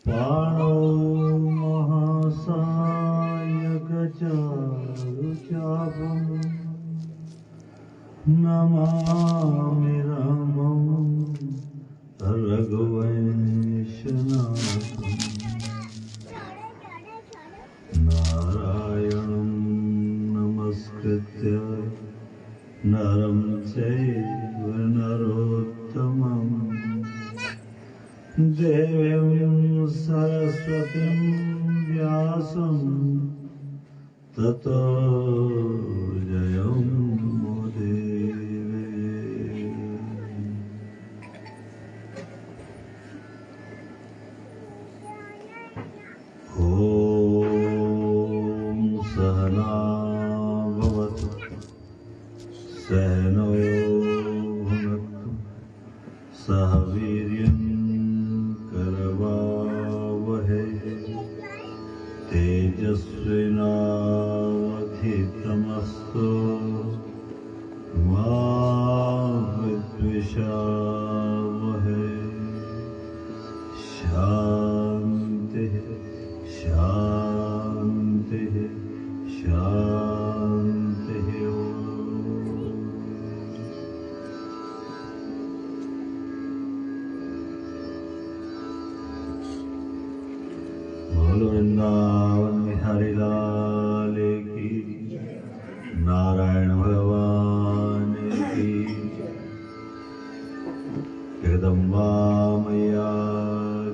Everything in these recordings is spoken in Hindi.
पाणौ महासाय गजारुचापम् नमामि रामं रघुवंशनाथम् नारायणं नमस्कृत्य नरं चैव नरोत्तमम् देवीं सरस्वतीं व्यासं ततो जयमुदीरये। ॐ सहना भवतु सहनौ भुनक्तु सह वीर्यं करवावहै तेजस्विनावधीतमस्तु मा विद्विषावहै। शान्तिः शान्तिः शान्तिः। बोलो वृंदावन बिहारी लाल की, नारायण भगवान की, जगदम्बा मैया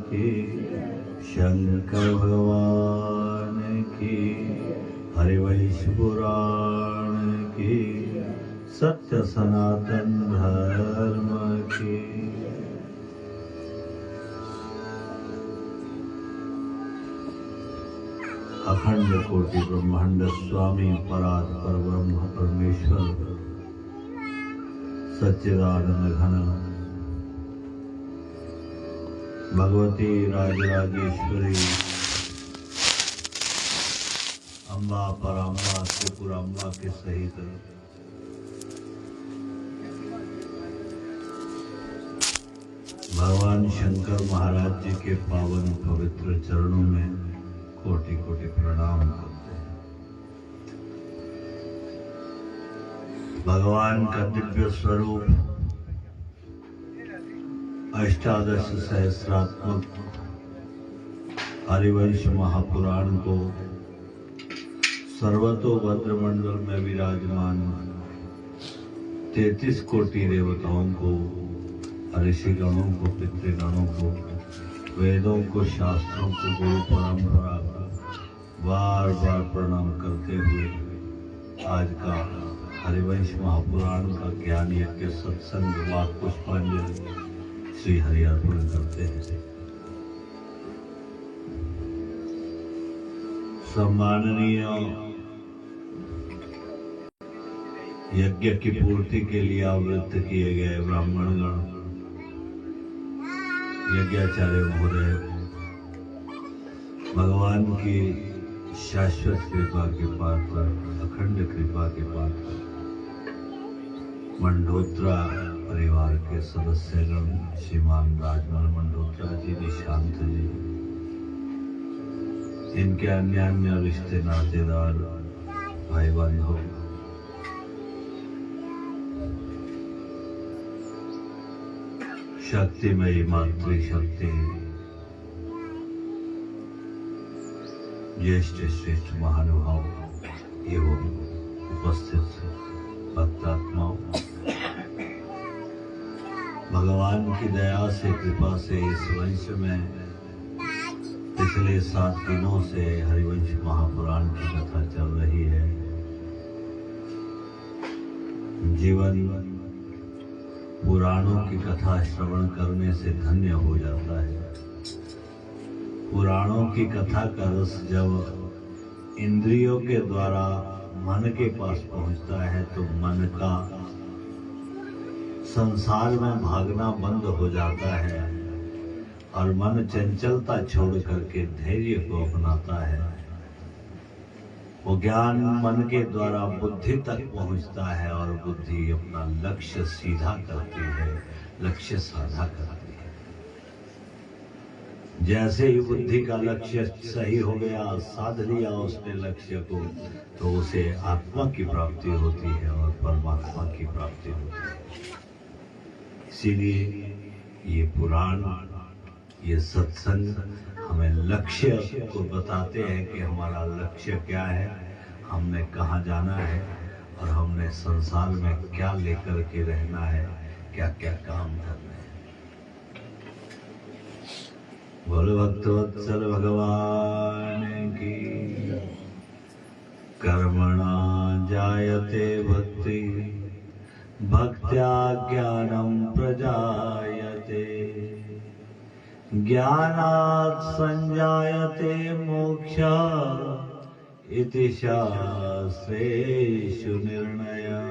की, शंकर भगवान की, हरिवंश पुराण की, सत्य सनातन धर्म की। अखंड कोटि ब्रह्मांड स्वामी परात्पर ब्रह्म परमेश्वर सच्चिदानंद घन भगवती राजराजेश्वरी अम्बा पराम्बा त्रिपुराम्बा के सहित भगवान शंकर महाराज जी के पावन पवित्र चरणों में कोटि कोटि प्रणाम करते हैं। भगवान का दिव्य स्वरूप अष्टादश सहस्रात्मक हरिवंश महापुराण को सर्वतोभद्र मंडल में विराजमान 33 कोटि देवताओं को, ऋषिगणों को, पितृगणों को, वेदों को, शास्त्रों को, गुरु परंपरा को बार बार प्रणाम करते हुए आज का हरिवंश महापुराण का ज्ञान यज्ञ सत्संग वाक पुष्पांजलि श्री हरि अर्पण करते हैं। सम्माननीय यज्ञ की पूर्ति के लिए आवृत्त किए गए ब्राह्मणगण, यज्ञाचार्य महोदय, भगवान की शाश्वत कृपा के पात्र, अखंड कृपा के पात्र मंडोत्रा परिवार के सदस्यगण, श्रीमान राजमल मंडोत्रा जी, निशांत जी, इनके अन्य रिश्ते नातेदार, भाई बंधु, शक्तिमयी मातृशक्ति, ज्येष्ठ श्रेष्ठ महानुभाव एवं उपस्थित भक्तात्माओं, भगवान की दया से, कृपा से इस वंश में पिछले 7 दिनों से हरिवंश महापुराण की कथा चल रही है। जीवन पुराणों की कथा श्रवण करने से धन्य हो जाता है। पुराणों की कथा का रस जब इंद्रियों के द्वारा मन के पास पहुंचता है तो मन का संसार में भागना बंद हो जाता है और मन चंचलता छोड़ करके धैर्य को अपनाता है। वो ज्ञान मन के द्वारा बुद्धि तक पहुंचता है और बुद्धि अपना लक्ष्य सीधा करती है, लक्ष्य साधा करती है। जैसे ही बुद्धि का लक्ष्य सही हो गया, साध लिया उसने लक्ष्य को, तो उसे आत्मा की प्राप्ति होती है और परमात्मा की प्राप्ति होती है। इसीलिए ये पुराण, ये सत्संग हमें लक्ष्य को बताते हैं कि हमारा लक्ष्य क्या है, हमने कहाँ जाना है और हमने संसार में क्या लेकर के रहना है, क्या क्या काम करना है। बोलो भक्तवत्सल भगवान की। कर्मणा जायते भक्ति, भक्त्या ज्ञानं प्रजायते, ज्ञानात् संजायते मोक्षः, इति शास्त्रेषु निर्णयः।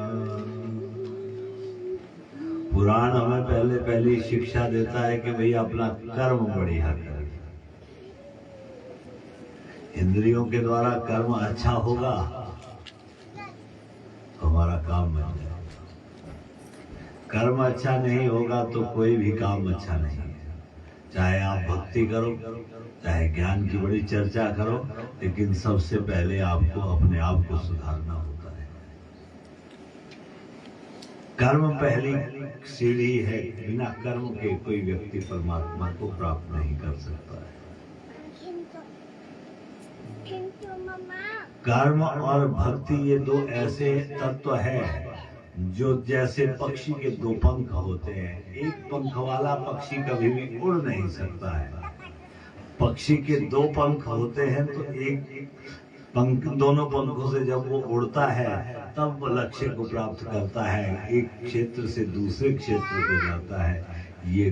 पुराण हमें पहली शिक्षा देता है कि भैया अपना कर्म बढ़िया करें। इंद्रियों के द्वारा कर्म अच्छा होगा तो हमारा काम बन जाएगा। कर्म अच्छा नहीं होगा तो कोई भी काम अच्छा नहीं है। चाहे आप भक्ति करो, चाहे ज्ञान की बड़ी चर्चा करो, लेकिन सबसे पहले आपको अपने आप को सुधारना होता है। कर्म पहली सीढ़ी है। बिना कर्म के कोई व्यक्ति परमात्मा को प्राप्त नहीं कर सकता है। कर्म और भक्ति ये दो ऐसे तत्व है जो जैसे पक्षी के दो पंख होते हैं। एक पंख वाला पक्षी कभी भी उड़ नहीं सकता है। पक्षी के दो पंख होते हैं तो एक पंख, दोनों पंखों से जब वो उड़ता है तब वो लक्ष्य को प्राप्त करता है, एक क्षेत्र से दूसरे क्षेत्र को जाता है। ये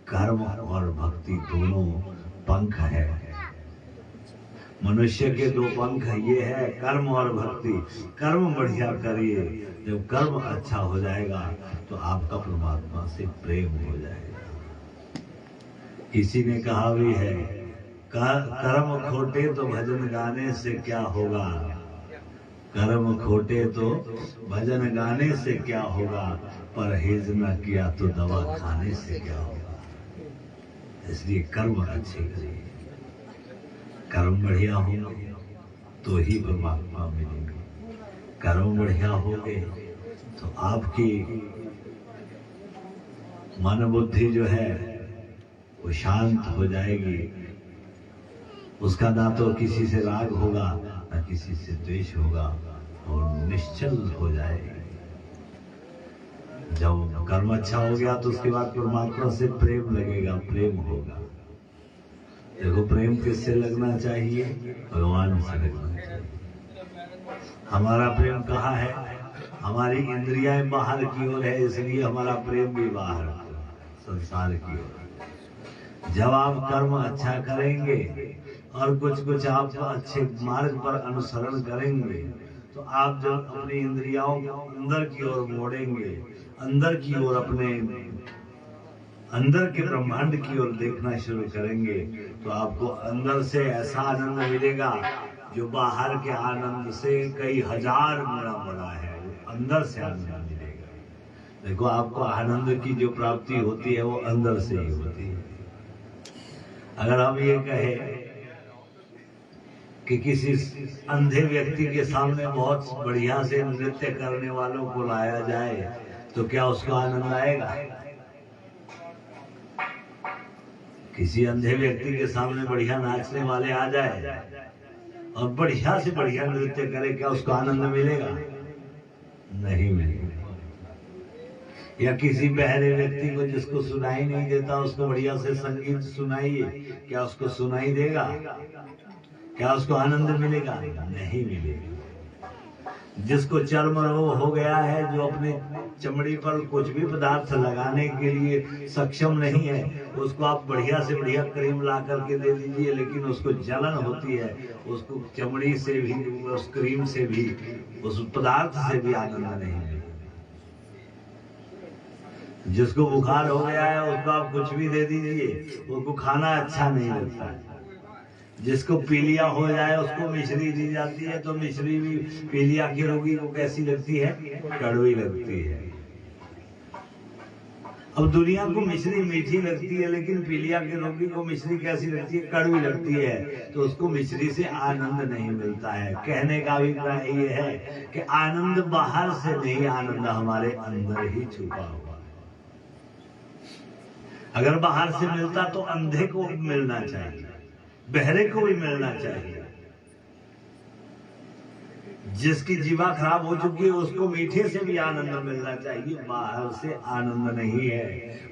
कर्म और भक्ति दोनों पंख है। मनुष्य के दो पंख ये है, कर्म और भक्ति। कर्म बढ़िया करिए, जब कर्म अच्छा हो जाएगा तो आपका परमात्मा से प्रेम हो जाएगा। किसी ने कहा भी है, कर्म खोटे तो भजन गाने से क्या होगा, कर्म खोटे तो भजन गाने से क्या होगा, परहेज न किया तो दवा खाने से क्या होगा। इसलिए कर्म अच्छे करिए, कर्म बढ़िया हो तो ही परमात्मा मिलेंगे। कर्म बढ़िया हो गए तो आपकी मन बुद्धि जो है वो शांत हो जाएगी। उसका ना तो किसी से राग होगा, ना किसी से द्वेष होगा, और निश्चल हो जाएगी। जब कर्म अच्छा हो गया तो उसके बाद परमात्मा से प्रेम लगेगा, प्रेम होगा। देखो प्रेम किससे लगना चाहिए? भगवान से लगना चाहिए। हमारा प्रेम कहाँ है? हमारी इंद्रियां बाहर की ओर है, इसलिए हमारा प्रेम भी बाहर संसार की ओर। जब आप कर्म अच्छा करेंगे और कुछ आप अच्छे मार्ग पर अनुसरण करेंगे तो आप जब अपनी इंद्रियों को अंदर की ओर मोड़ेंगे, अंदर की ओर अपने अंदर के ब्रह्मांड की ओर देखना शुरू करेंगे तो आपको अंदर से ऐसा आनंद मिलेगा जो बाहर के आनंद से कई हजार गुना बड़ा है। अंदर से आनंद मिलेगा। देखो आपको आनंद की जो प्राप्ति होती है वो अंदर से ही होती है। अगर हम ये कहें कि किसी अंधे व्यक्ति के सामने बहुत बढ़िया से नृत्य करने वालों को लाया जाए तो क्या उसको आनंद आएगा? किसी अंधे व्यक्ति के सामने बढ़िया नाचने वाले आ जाए और बढ़िया से बढ़िया नृत्य करे, क्या उसको आनंद मिलेगा? नहीं मिलेगा। या किसी बहरे व्यक्ति को जिसको सुनाई नहीं देता उसको बढ़िया से संगीत सुनाइए, क्या उसको सुनाई देगा? क्या उसको आनंद मिलेगा? नहीं मिलेगा। जिसको चर्म रोग हो गया है, जो अपने चमड़ी पर कुछ भी पदार्थ लगाने के लिए सक्षम नहीं है, उसको आप बढ़िया से बढ़िया क्रीम ला करके दे दीजिए, लेकिन उसको जलन होती है, उसको चमड़ी से भी, उस क्रीम से भी, उस पदार्थ से भी आनंद नहीं है। जिसको बुखार हो गया है उसको आप कुछ भी दे दीजिए, उसको खाना अच्छा नहीं लगता है। जिसको पीलिया हो जाए उसको मिश्री दी जाती है तो मिश्री भी पीलिया के रोगी को कैसी लगती है? कड़वी लगती है। अब दुनिया को मिश्री मीठी लगती है, लेकिन पीलिया के रोगी को मिश्री कैसी लगती है? कड़वी लगती है। तो उसको मिश्री से आनंद नहीं मिलता है। कहने का अभिप्राय ये है कि आनंद बाहर से नहीं, आनंद हमारे अंदर ही छुपा हुआ है। अगर बाहर से मिलता तो अंधे को भी मिलना चाहिए, बहरे को भी मिलना चाहिए। जिसकी जीवा खराब हो चुकी है उसको मीठे से भी आनंद मिलना चाहिए। बाहर से आनंद नहीं है,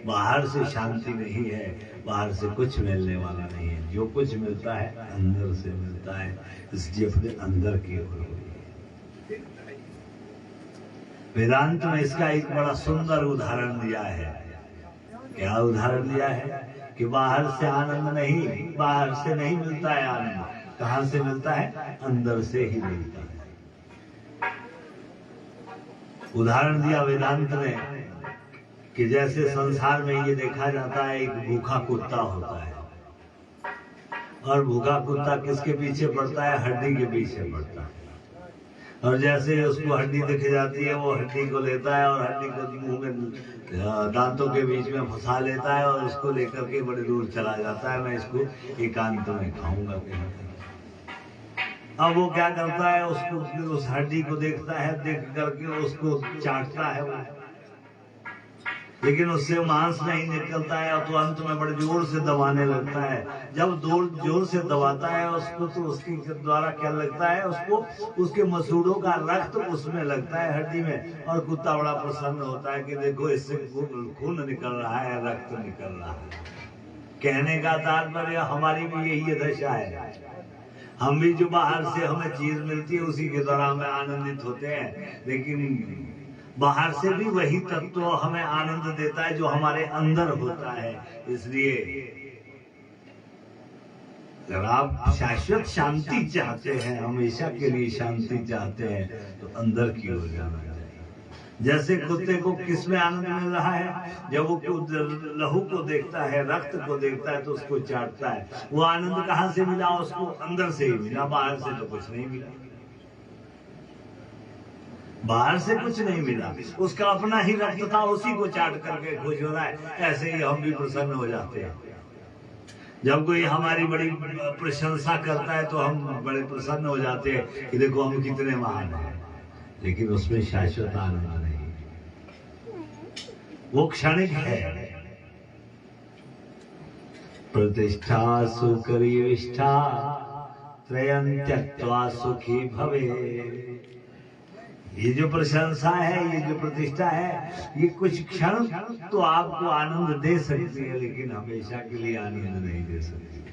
बाहर से शांति नहीं है, बाहर से कुछ मिलने वाला नहीं है। जो कुछ मिलता है अंदर से मिलता है, इसलिए अपने अंदर की ओर। वेदांत में इसका एक बड़ा सुंदर उदाहरण दिया है। क्या उदाहरण दिया है? कि बाहर से आनंद नहीं, बाहर से नहीं मिलता है आनंद। कहां से मिलता है? अंदर से ही मिलता है। उदाहरण दिया वेदांत ने कि जैसे संसार में ये देखा जाता है, एक भूखा कुत्ता होता है, और भूखा कुत्ता किसके पीछे पड़ता है? हड्डी के पीछे पड़ता है। और जैसे उसको हड्डी दिख जाती है, वो हड्डी को लेता है और हड्डी को मुंह में दांतों के बीच में फंसा लेता है और उसको लेकर के बड़े दूर चला जाता है। मैं इसको एकांत में खाऊंगा कहीं। अब वो क्या करता है? उसको, उस हड्डी को देखता है, देख करके उसको चाटता है वो, लेकिन उससे मांस नहीं निकलता है। और तो अंत में बड़े जोर से दबाने लगता है। जब जोर से दबाता है उसको, तो उसके द्वारा क्या लगता है? उसको उसके मसूड़ों का रक्त उसमें लगता है, हड्डी में। और कुत्ता बड़ा प्रसन्न होता है कि देखो इससे खून निकल रहा है, रक्त निकल रहा है। कहने का तात्पर्य हमारी भी यही दशा है। हम भी जो बाहर से हमें चीज मिलती है उसी के द्वारा हमें आनंदित होते हैं, लेकिन बाहर से भी वही तत्व हमें आनंद देता है जो हमारे अंदर होता है। इसलिए अगर आप शाश्वत शांति चाहते हैं, हमेशा के लिए शांति चाहते हैं, तो अंदर की ओर जाना चाहिए। जैसे कुत्ते को किस में आनंद मिल रहा है? जब वो लहू को देखता है, रक्त को देखता है, तो उसको चाटता है। वो आनंद कहां से मिला? उसको अंदर से ही मिला, बाहर से तो कुछ नहीं मिला। बाहर से कुछ नहीं मिला, उसका अपना ही रक्त था, उसी को चाट करके खुश हो रहा है। ऐसे ही हम भी प्रसन्न हो जाते हैं। जब कोई हमारी बड़ी प्रशंसा करता है तो हम बड़े प्रसन्न हो जाते हैं कि देखो हम कितने महान हैं, लेकिन उसमें शाश्वत आनंद नहीं, वो क्षणिक है। प्रतिष्ठा सुकरीविष्ठा त्रयं त्यक्त्वा सुखी भवे। ये जो प्रशंसा है, ये जो प्रतिष्ठा है, ये कुछ क्षण तो आपको आनंद दे सकती है, लेकिन हमेशा के लिए आनंद नहीं दे सकती।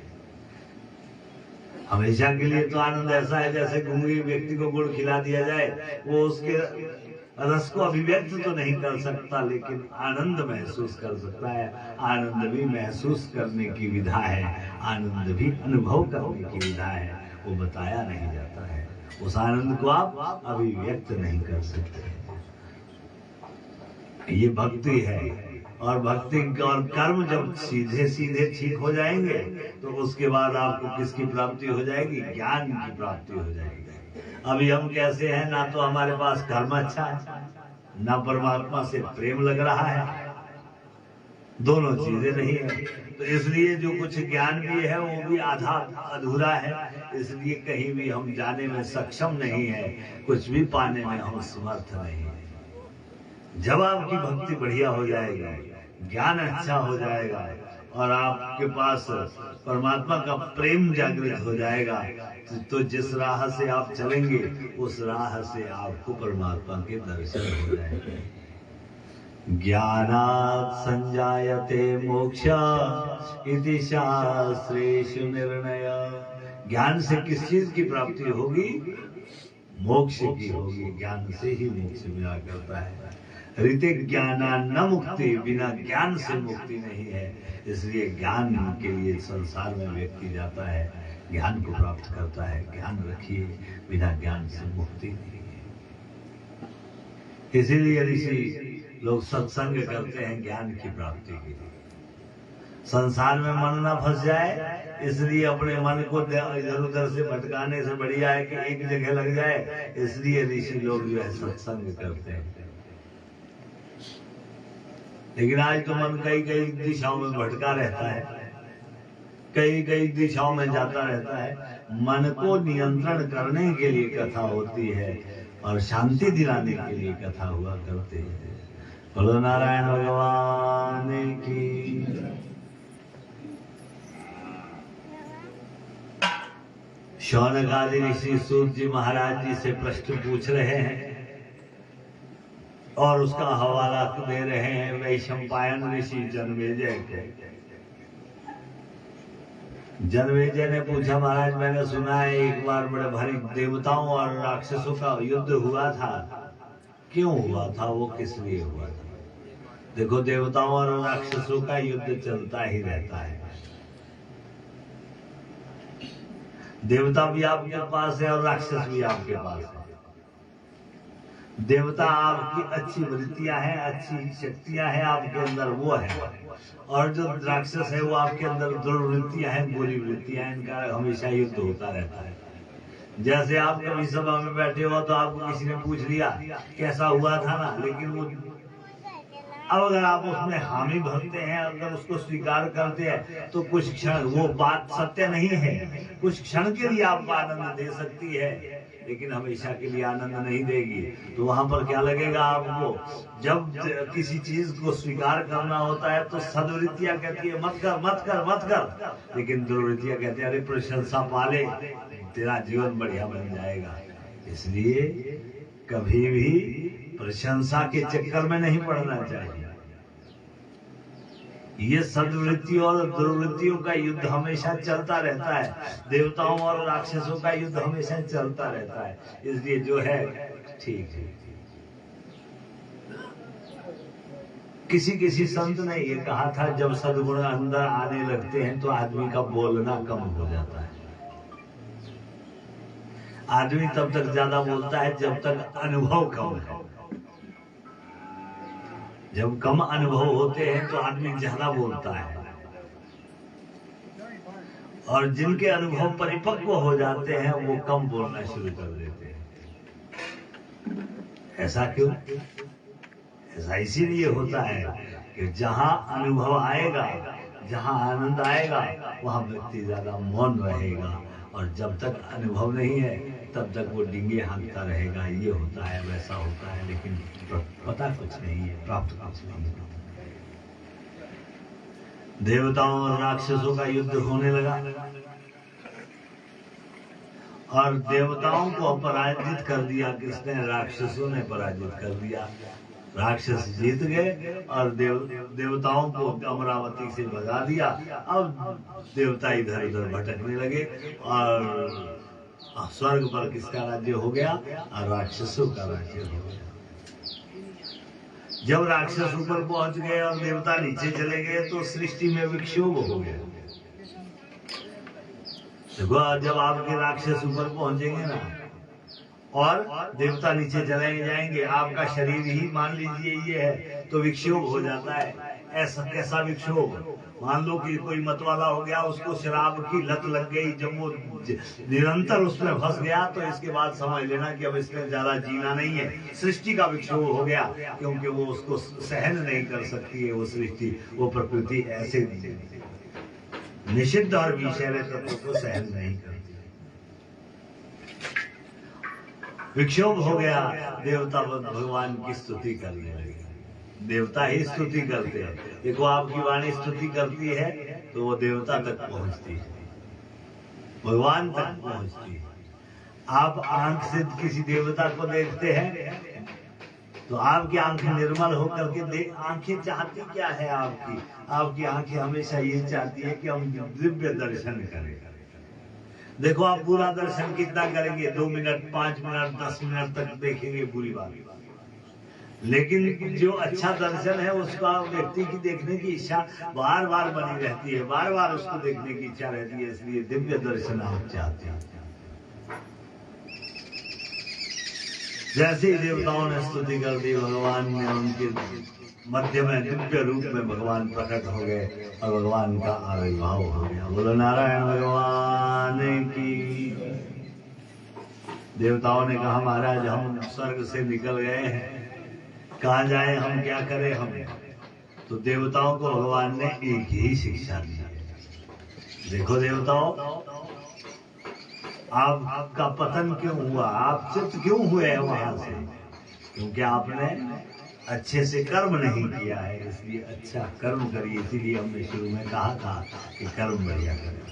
हमेशा के लिए तो आनंद ऐसा है जैसे गूंगे व्यक्ति को गुड़ खिला दिया जाए, वो उसके रस को अभिव्यक्त तो नहीं कर सकता, लेकिन आनंद महसूस कर सकता है। आनंद भी महसूस करने की विधा है, आनंद भी अनुभव करने की विधा है, वो बताया नहीं जाता है। उस आनंद को आप अभिव्यक्त नहीं कर सकते। ये भक्ति है, और भक्ति और कर्म जब सीधे सीधे ठीक हो जाएंगे तो उसके बाद आपको किसकी प्राप्ति हो जाएगी? ज्ञान की प्राप्ति हो जाएगी। अभी हम कैसे हैं? ना तो हमारे पास कर्म अच्छा है, ना परमात्मा से प्रेम लग रहा है, दोनों चीजें नहीं है। तो इसलिए जो कुछ ज्ञान भी है वो भी आधा अधूरा है। इसलिए कहीं भी हम जाने में सक्षम नहीं है, कुछ भी पाने में हम समर्थ नहीं है। जब आपकी भक्ति बढ़िया हो जाएगी, ज्ञान अच्छा हो जाएगा और आपके पास परमात्मा का प्रेम जागृत हो जाएगा, तो जिस राह से आप चलेंगे उस राह से आपको परमात्मा के दर्शन हो जाएंगे। ज्ञानात् संजायते मोक्ष इति शास्त्रेषु निर्णय। ज्ञान से किस चीज की प्राप्ति होगी? मोक्ष की होगी। ज्ञान से ही मोक्ष मिला करता है। ऋते ज्ञाना न मुक्ति, बिना ज्ञान से मुक्ति नहीं है। इसलिए ज्ञान के लिए संसार में व्यक्ति जाता है, ज्ञान को प्राप्त करता है। ज्ञान रखिए, बिना ज्ञान से मुक्ति नहीं है। इसीलिए ऋषि लोग सत्संग करते हैं ज्ञान की प्राप्ति के लिए। संसार में मन ना फंस जाए, इसलिए अपने मन को इधर उधर से भटकाने से बढ़िया है कि एक जगह लग जाए। इसलिए ऋषि लोग जो है सत्संग करते हैं। लेकिन आज तो मन कई कई दिशाओं में भटका रहता है, कई कई दिशाओं में जाता रहता है। मन को नियंत्रण करने के लिए कथा होती है और शांति दिलाने के लिए कथा हुआ करते हैं। बोलो नारायण भगवान की। शौनक आदि ऋषि सूत जी महाराज जी से प्रश्न पूछ रहे हैं और उसका हवाला दे रहे हैं वैशंपायन ऋषि जनमेजय को। जनमेजय ने पूछा, महाराज मैंने सुना है एक बार बड़े भारी देवताओं और राक्षसों का युद्ध हुआ था, क्यों हुआ था, वो किस लिए हुआ था? देखो, देवताओं और राक्षसों का युद्ध चलता ही रहता है। देवता भी आपके पास है और राक्षस भी आपके पास है। देवता आपकी अच्छी वृत्तियां हैं, अच्छी शक्तियां हैं आपके अंदर, वो है, और जो राक्षस है वो आपके अंदर दुर्वृत्तियां हैं, बुरी वृत्तियां हैं। इनका हमेशा युद्ध होता रहता है। जैसे आप कभी सभा में बैठे हो तो आपको किसी ने पूछ लिया कैसा हुआ था ना, लेकिन वो अब अगर आप उसमें हामी भरते हैं, अगर उसको स्वीकार करते हैं तो कुछ क्षण वो बात सत्य नहीं है, कुछ क्षण के लिए आपको आनंद दे सकती है, लेकिन हमेशा के लिए आनंद नहीं देगी। तो वहां पर क्या लगेगा आपको? जब किसी चीज को स्वीकार करना होता है तो सद्वृत्तियां कहती है मत कर मत कर मत कर, लेकिन दुर्वृत्तियां कहती है अरे प्रशंसा पाले, तेरा जीवन बढ़िया बन जाएगा। इसलिए कभी भी प्रशंसा के चक्कर में नहीं पड़ना चाहिए। ये सद्वृत्तियों और दुर्वृत्तियों का युद्ध हमेशा चलता रहता है, देवताओं और राक्षसों का युद्ध हमेशा चलता रहता है। इसलिए जो है ठीक है। किसी किसी संत ने ये कहा था, जब सद्गुण अंदर आने लगते हैं तो आदमी का बोलना कम हो जाता है। आदमी तब तक ज्यादा बोलता है जब तक अनुभव कम है। जब कम अनुभव होते हैं तो आदमी ज्यादा बोलता है, और जिनके अनुभव परिपक्व हो जाते हैं वो कम बोलना शुरू कर देते हैं। ऐसा क्यों? ऐसा इसीलिए होता है कि जहां अनुभव आएगा, जहां आनंद आएगा, वहां व्यक्ति ज्यादा मौन रहेगा, और जब तक अनुभव नहीं है तब तक वो डिंगे हाँकता रहेगा, ये होता है वैसा होता है, लेकिन पता कुछ नहीं है, प्राप्त कुछ नहीं है। देवताओं और राक्षसों का युद्ध होने लगा और देवताओं को पराजित कर दिया किसने? राक्षसों ने पराजित कर दिया। राक्षस जीत गए और देवताओं को अमरावती से भगा दिया। अब देवता इधर उधर भटकने लगे और स्वर्ग पर किसका राज्य हो गया? और राक्षसों का राज्य हो गया। जब राक्षस ऊपर पहुंच गए और देवता नीचे चले गए तो सृष्टि में विक्षोभ हो गया। देखो, जब आपके राक्षस ऊपर पहुंचेंगे ना और देवता नीचे चले जाएंगे, आपका शरीर ही मान लीजिए ये है, तो विक्षोभ हो जाता है। ऐसा कैसा विक्षोभ? मान लो कि कोई मतवाला हो गया, उसको शराब की लत लग गई, जब वो निरंतर उसमें फंस गया तो इसके बाद समझ लेना कि अब इसमें ज्यादा जीना नहीं है। सृष्टि का विक्षोभ हो गया, क्योंकि वो उसको सहन नहीं कर सकती है। वो सृष्टि, वो प्रकृति ऐसे निषिद्ध और विषैले तत्वों को सहन नहीं करती। विक्षोभ हो गया, देवता भगवान की स्तुति करने लगे। देवता ही स्तुति करते हैं। देखो, आपकी वाणी स्तुति करती है तो वो देवता तक पहुंचती है, भगवान तक पहुंचती है। आप आंख से किसी देवता को देखते हैं तो आपकी आंखें निर्मल होकर के आंखें चाहती क्या है? आपकी आंखें हमेशा ये चाहती है कि हम दिव्य दर्शन करें। देखो, आप पूरा दर्शन कितना करेंगे? 2 मिनट, 5 मिनट, 10 मिनट तक देखेंगे, बुरी बात। लेकिन जो अच्छा दर्शन है उसका व्यक्ति की देखने की इच्छा बार बार बनी रहती है, बार बार उसको देखने की इच्छा रहती है। इसलिए दिव्य दर्शन आप चाहते हैं। जैसे ही देवताओं ने स्तुति कर दी, भगवान ने उनके मध्य में दिव्य रूप में भगवान प्रकट हो गए और भगवान का आविर्भाव हो गया। बोलो नारायण भगवान की। देवताओं ने कहा, महाराज हम स्वर्ग से निकल गए हैं, कहाँ जाए हम, क्या करें हम? तो देवताओं को भगवान ने एक ही शिक्षा दी है। देखो देवताओं, आपका पतन क्यों हुआ, आप चित्त क्यों हुए वहां से? क्योंकि आपने अच्छे से कर्म नहीं किया है, इसलिए अच्छा कर्म करिए। इसीलिए हमने शुरू में कहा था कि कर्म बढ़िया करें।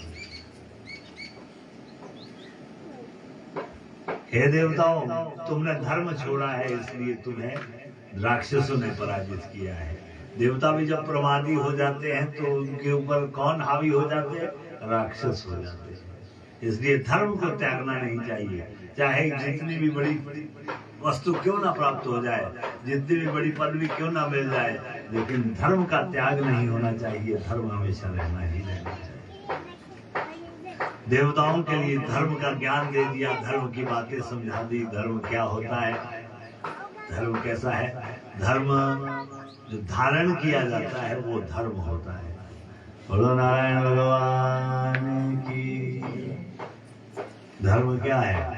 हे देवताओं, तुमने धर्म छोड़ा है, इसलिए तुम्हें राक्षसों ने पराजित किया है। देवता भी जब प्रमादी हो जाते हैं तो उनके ऊपर कौन हावी हो जाते हैं? राक्षस हो जाते हैं। इसलिए धर्म को त्यागना नहीं चाहिए। चाहे जितनी भी बड़ी वस्तु क्यों ना प्राप्त हो जाए, जितनी भी बड़ी पदवी क्यों ना मिल जाए, लेकिन धर्म का त्याग नहीं होना चाहिए। धर्म हमेशा रहना ही रहना चाहिए। देवताओं के लिए धर्म का ज्ञान दे दिया, धर्म की बातें समझा दी। धर्म क्या होता है, धर्म कैसा है? धर्म जो धारण किया जाता है वो धर्म होता है। बोलो नारायण भगवान की। धर्म क्या है?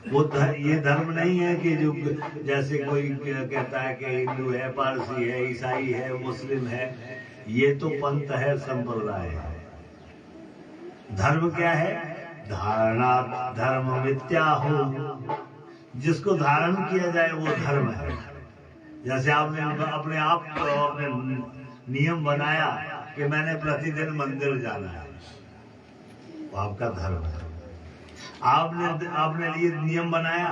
वो ये धर्म नहीं है कि जो जैसे कोई कहता है कि हिंदू है, पारसी है, ईसाई है, मुस्लिम है। ये तो पंथ है, संप्रदाय है। धर्म क्या है? धारणा धर्म मिथ्या हो, जिसको धारण किया जाए वो धर्म है। जैसे आपने अपने आप को अपने नियम बनाया कि मैंने प्रतिदिन मंदिर जाना है, वो आपका धर्म है। आपने लिए नियम बनाया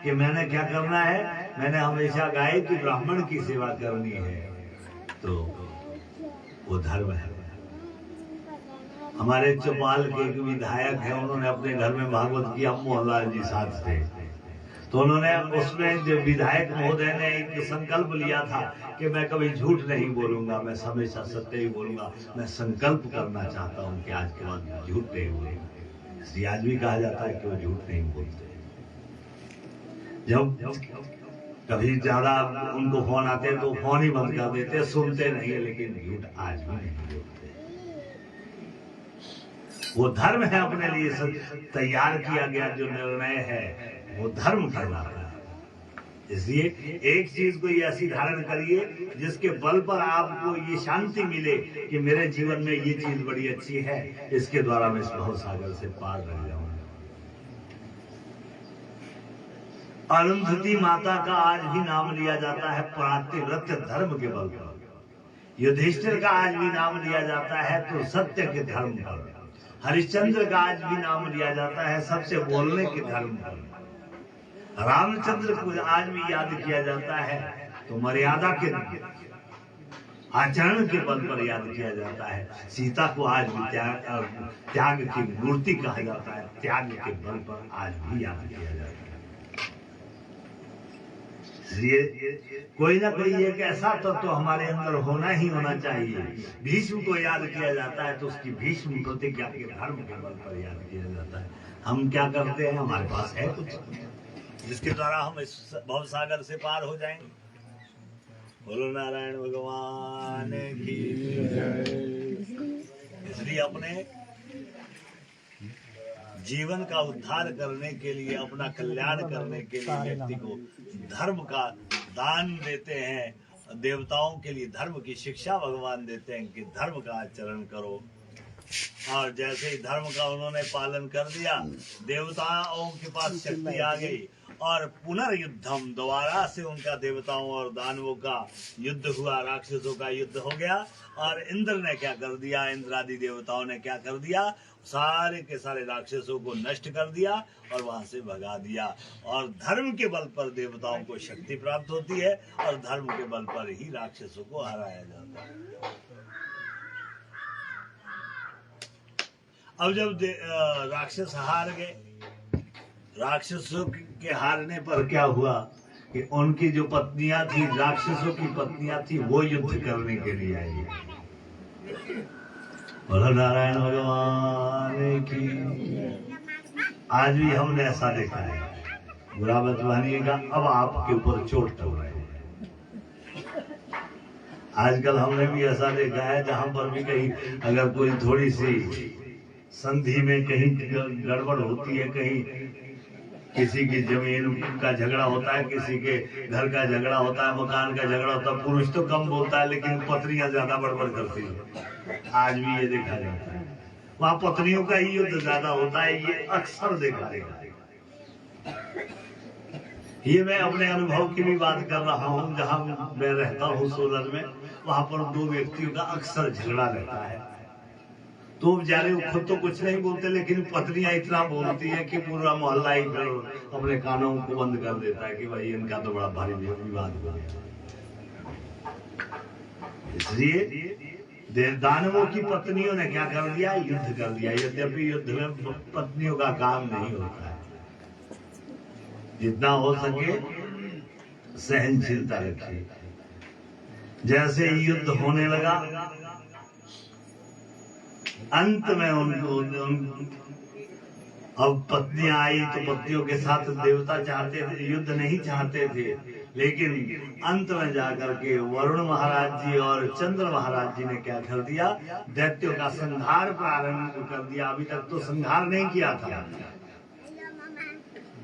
कि मैंने क्या करना है, मैंने हमेशा गाय की ब्राह्मण की सेवा करनी है, तो वो धर्म है। हमारे चौपाल के एक विधायक है, उन्होंने अपने घर में भागवत किया, मोहनलाल जी साथ थे। तो उन्होंने उसमें जो विधायक महोदय ने एक संकल्प लिया था कि मैं कभी झूठ नहीं बोलूंगा, मैं हमेशा सत्य ही बोलूंगा। मैं संकल्प करना चाहता हूं कि आज के बाद झूठ नहीं बोलूंगा। इसलिए आज भी कहा जाता है कि वो झूठ नहीं बोलते। जब कभी ज्यादा उनको फोन आते हैं तो फोन ही बंद कर देते, सुनते नहीं है, लेकिन झूठ आज भी नहीं बोलते। वो धर्म है, अपने लिए तैयार किया गया जो निर्णय है वो धर्म कहलाता है। इसलिए एक चीज को ये ऐसी धारण करिए जिसके बल पर आपको ये शांति मिले कि मेरे जीवन में ये चीज बड़ी अच्छी है, इसके द्वारा मैं इस भवसागर से पार रह जाऊंगा। अरुंधति माता का आज भी नाम लिया जाता है पातिव्रत्य धर्म के बल पर। युधिष्ठिर का आज भी नाम लिया जाता है तो सत्य के धर्म पर। हरिश्चंद्र का आज भी नाम लिया जाता है सबसे बोलने के धर्म पर। रामचंद्र को आज भी याद किया जाता है तो मर्यादा के आचरण के बल पर याद किया जाता है। सीता को आज भी त्याग की मूर्ति कहा जाता है, त्याग के बल पर आज भी याद किया जाता है। इसलिए कोई ना कोई एक ऐसा तो हमारे अंदर होना ही होना चाहिए। भीष्म को याद किया जाता है तो उसकी भीष्म प्रतिज्ञा के धर्म के बल पर याद किया जाता है। हम क्या करते हैं? हमारे पास है कुछ जिसके द्वारा हम इस भवसागर से पार हो जाएंगे। बोलो नारायण भगवान की। इसलिए अपने जीवन का उद्धार करने के लिए, अपना कल्याण करने के लिए व्यक्ति को धर्म का दान देते हैं। देवताओं के लिए धर्म की शिक्षा भगवान देते हैं कि धर्म का आचरण करो। और जैसे ही धर्म का उन्होंने पालन कर दिया, देवताओं के पास शक्ति आ गई और पुनर्युद्धम, दोबारा से उनका देवताओं और दानवों का युद्ध हुआ, राक्षसों का युद्ध हो गया। और इंद्र ने क्या कर दिया, इंद्रादि देवताओं ने क्या कर दिया, सारे के सारे राक्षसों को नष्ट कर दिया और वहां से भगा दिया। और धर्म के बल पर देवताओं को शक्ति प्राप्त होती है और धर्म के बल पर ही राक्षसों को हराया जाता है। अब जब राक्षस हार गए, राक्षसों के हारने पर क्या हुआ कि उनकी जो पत्नियां थी, राक्षसों की पत्नियां थी, वो युद्ध करने के लिए आई। बोलो नारायण भगवान की। आज भी हमने ऐसा देखा है, बुरा मत मानिएगा, अब आपके ऊपर चोट टल रहे हैं। आजकल हमने भी ऐसा देखा है जहां पर भी कहीं अगर कोई थोड़ी सी संधि में कहीं गड़बड़ होती है, कहीं किसी की जमीन का झगड़ा होता है, किसी के घर का झगड़ा होता है, मकान का झगड़ा होता है, पुरुष तो कम बोलता है लेकिन पत्नियां ज्यादा बड़बड़ करती है। आज भी ये देखा जाता है, वहां पत्नियों का ही युद्ध ज्यादा होता है, ये अक्सर देखा जाता है। ये मैं अपने अनुभव की भी बात कर रहा हूँ। जहां मैं रहता हूँ सोलन में, वहां पर दो व्यक्तियों का अक्सर झगड़ा रहता है। तो बेचारे खुद तो कुछ नहीं बोलते, लेकिन पत्नियां इतना बोलती है कि पूरा मोहल्ला ही फिर अपने कानों को बंद कर देता है कि भाई इनका तो बड़ा भारी विवाद हो गया। इसलिए दानवों की पत्नियों ने क्या कर दिया, युद्ध कर दिया। यद्यपि युद्ध में पत्नियों का काम नहीं होता है, जितना हो सके सहनशीलता रखिए। जैसे युद्ध होने लगा, अंत में उनको अब पत्नियां आई तो पत्नियों के साथ देवता चाहते थे, युद्ध नहीं चाहते थे, लेकिन अंत में जाकर के वरुण महाराज जी और चंद्र महाराज जी ने क्या कर दिया, दैत्यों का संहार प्रारंभ कर दिया। अभी तक तो संहार नहीं किया था।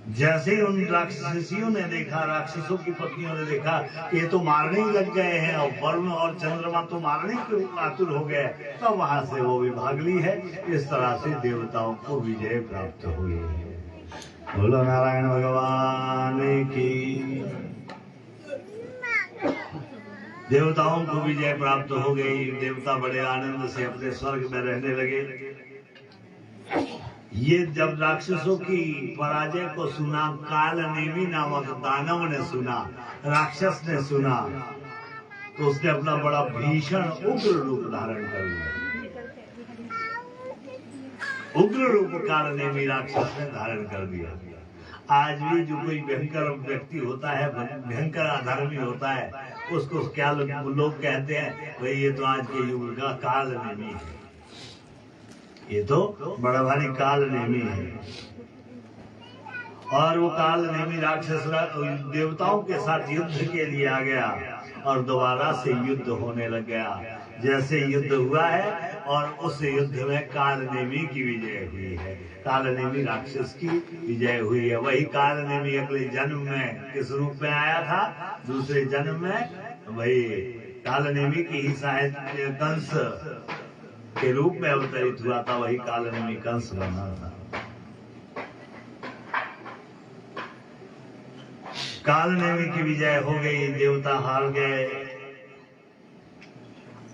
जैसे ही उन राक्षसियों ने देखा, राक्षसों की पत्नियों ने देखा कि ये तो मारने ही लग गए हैं और वरुण और चंद्रमा तो मारने के आतुर हो गए, तो वहां से वो भी भाग ली है। इस तरह से देवताओं को विजय प्राप्त हुई है। बोलो नारायण भगवान की। देवताओं को विजय प्राप्त हो गई। देवता बड़े आनंद से अपने स्वर्ग में रहने लगे। ये जब राक्षसों की पराजय को सुना, कालनेमी नामक दानव ने सुना, राक्षस ने सुना, तो उसने अपना बड़ा भीषण उग्र रूप धारण कर लिया। उग्र रूप कालनेमी राक्षस ने धारण कर दिया। आज भी जो कोई भयंकर व्यक्ति होता है, भयंकर अधर्मी होता है, उसको क्या लोग कहते हैं, भाई ये तो आज के युग का कालनेमी है, ये तो बड़ा भारी कालनेमी है। और वो कालनेमी राक्षस देवताओं के साथ युद्ध के लिए आ गया और दोबारा से युद्ध होने लग गया। जैसे युद्ध हुआ है और उस युद्ध में कालनेमी की विजय हुई है, कालनेमी राक्षस की विजय हुई है। वही कालनेमी अगले जन्म में किस रूप में आया था, दूसरे जन्म में वही कालनेमी की ही शायद कंस के रूप में अवतरित हुआ था, वही कालनेमी कंस बना था। कालनेमी की विजय हो गई, देवता हार गए।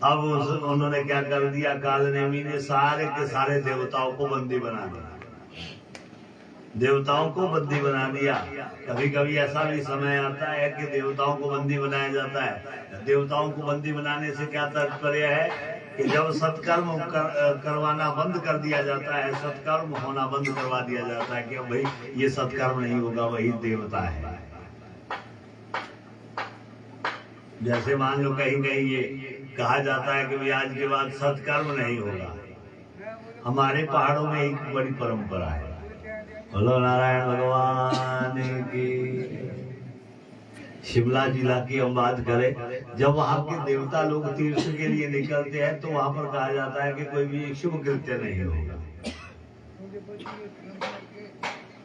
अब उन्होंने क्या कर दिया, कालनेमी ने सारे के सारे देवताओं को बंदी बना दिया। देवताओं को बंदी बना दिया। कभी कभी ऐसा भी समय आता है कि देवताओं को बंदी बनाया जाता है। देवताओं को बंदी बनाने से क्या तात्पर्य है कि जब सत्कर्म करवाना बंद कर दिया जाता है, सत्कर्म होना बंद करवा दिया जाता है कि अब भाई ये सत्कर्म नहीं होगा, वही देवता है। जैसे मान लो कहीं कहीं ये कहा जाता है कि भाई आज के बाद सत्कर्म नहीं होगा। हमारे पहाड़ों में एक बड़ी परंपरा है। बोलो नारायण भगवान की। शिमला जिला की हम बात करें, जब वहाँ के देवता लोग तीर्थ के लिए निकलते हैं तो वहाँ पर कहा जाता है कि कोई भी शुभ कृत्य नहीं होगा।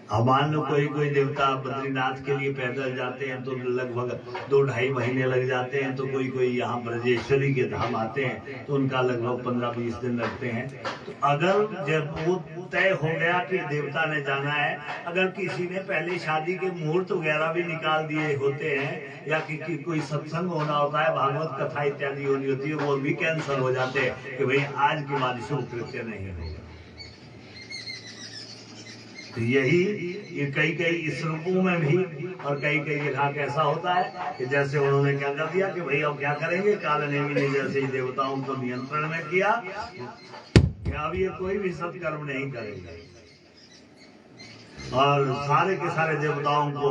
अब मान लो कोई देवता बद्रीनाथ के लिए पैदल जाते हैं तो लगभग 2-2.5 महीने लग जाते हैं, तो कोई यहाँ ब्रजेश्वरी के धाम आते हैं तो उनका लगभग 15-20 दिन लगते हैं। तो अगर जब वो तय हो गया कि देवता ने जाना है, अगर किसी ने पहले शादी के मुहूर्त वगैरह भी निकाल दिए होते हैं या कि कोई सत्संग होना होता है, भागवत कथा इत्यादि होनी होती है, वो भी कैंसिल हो जाते हैं कि भाई आज के बाद शुभ कृत्य नहीं होगा। तो यही ये कई इस रूपों में भी और कई जगह कैसा होता है कि जैसे उन्होंने क्या कर दिया कि भाई अब क्या करेंगे, कालनेमी ने जैसे ही देवताओं को नियंत्रण में किया कि अब ये कोई भी सत्कर्म नहीं करेंगे और सारे के सारे देवताओं को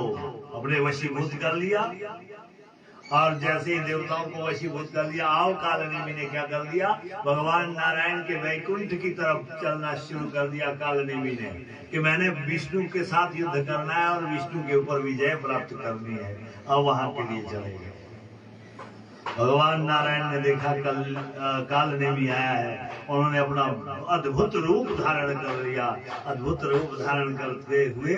अपने वशीभूत कर लिया। और जैसे ही देवताओं को वशीभूत कर दिया, आओ कालनेमी ने क्या कर दिया, भगवान नारायण के वैकुंठ की तरफ चलना शुरू कर दिया। कालनेमी ने कि मैंने विष्णु के साथ युद्ध करना है और विष्णु के ऊपर विजय प्राप्त करनी है, अब वहां के लिए चलेंगे। भगवान नारायण ने देखा काल ने भी आया है, उन्होंने अपना अद्भुत रूप धारण कर लिया। अद्भुत रूप धारण करते हुए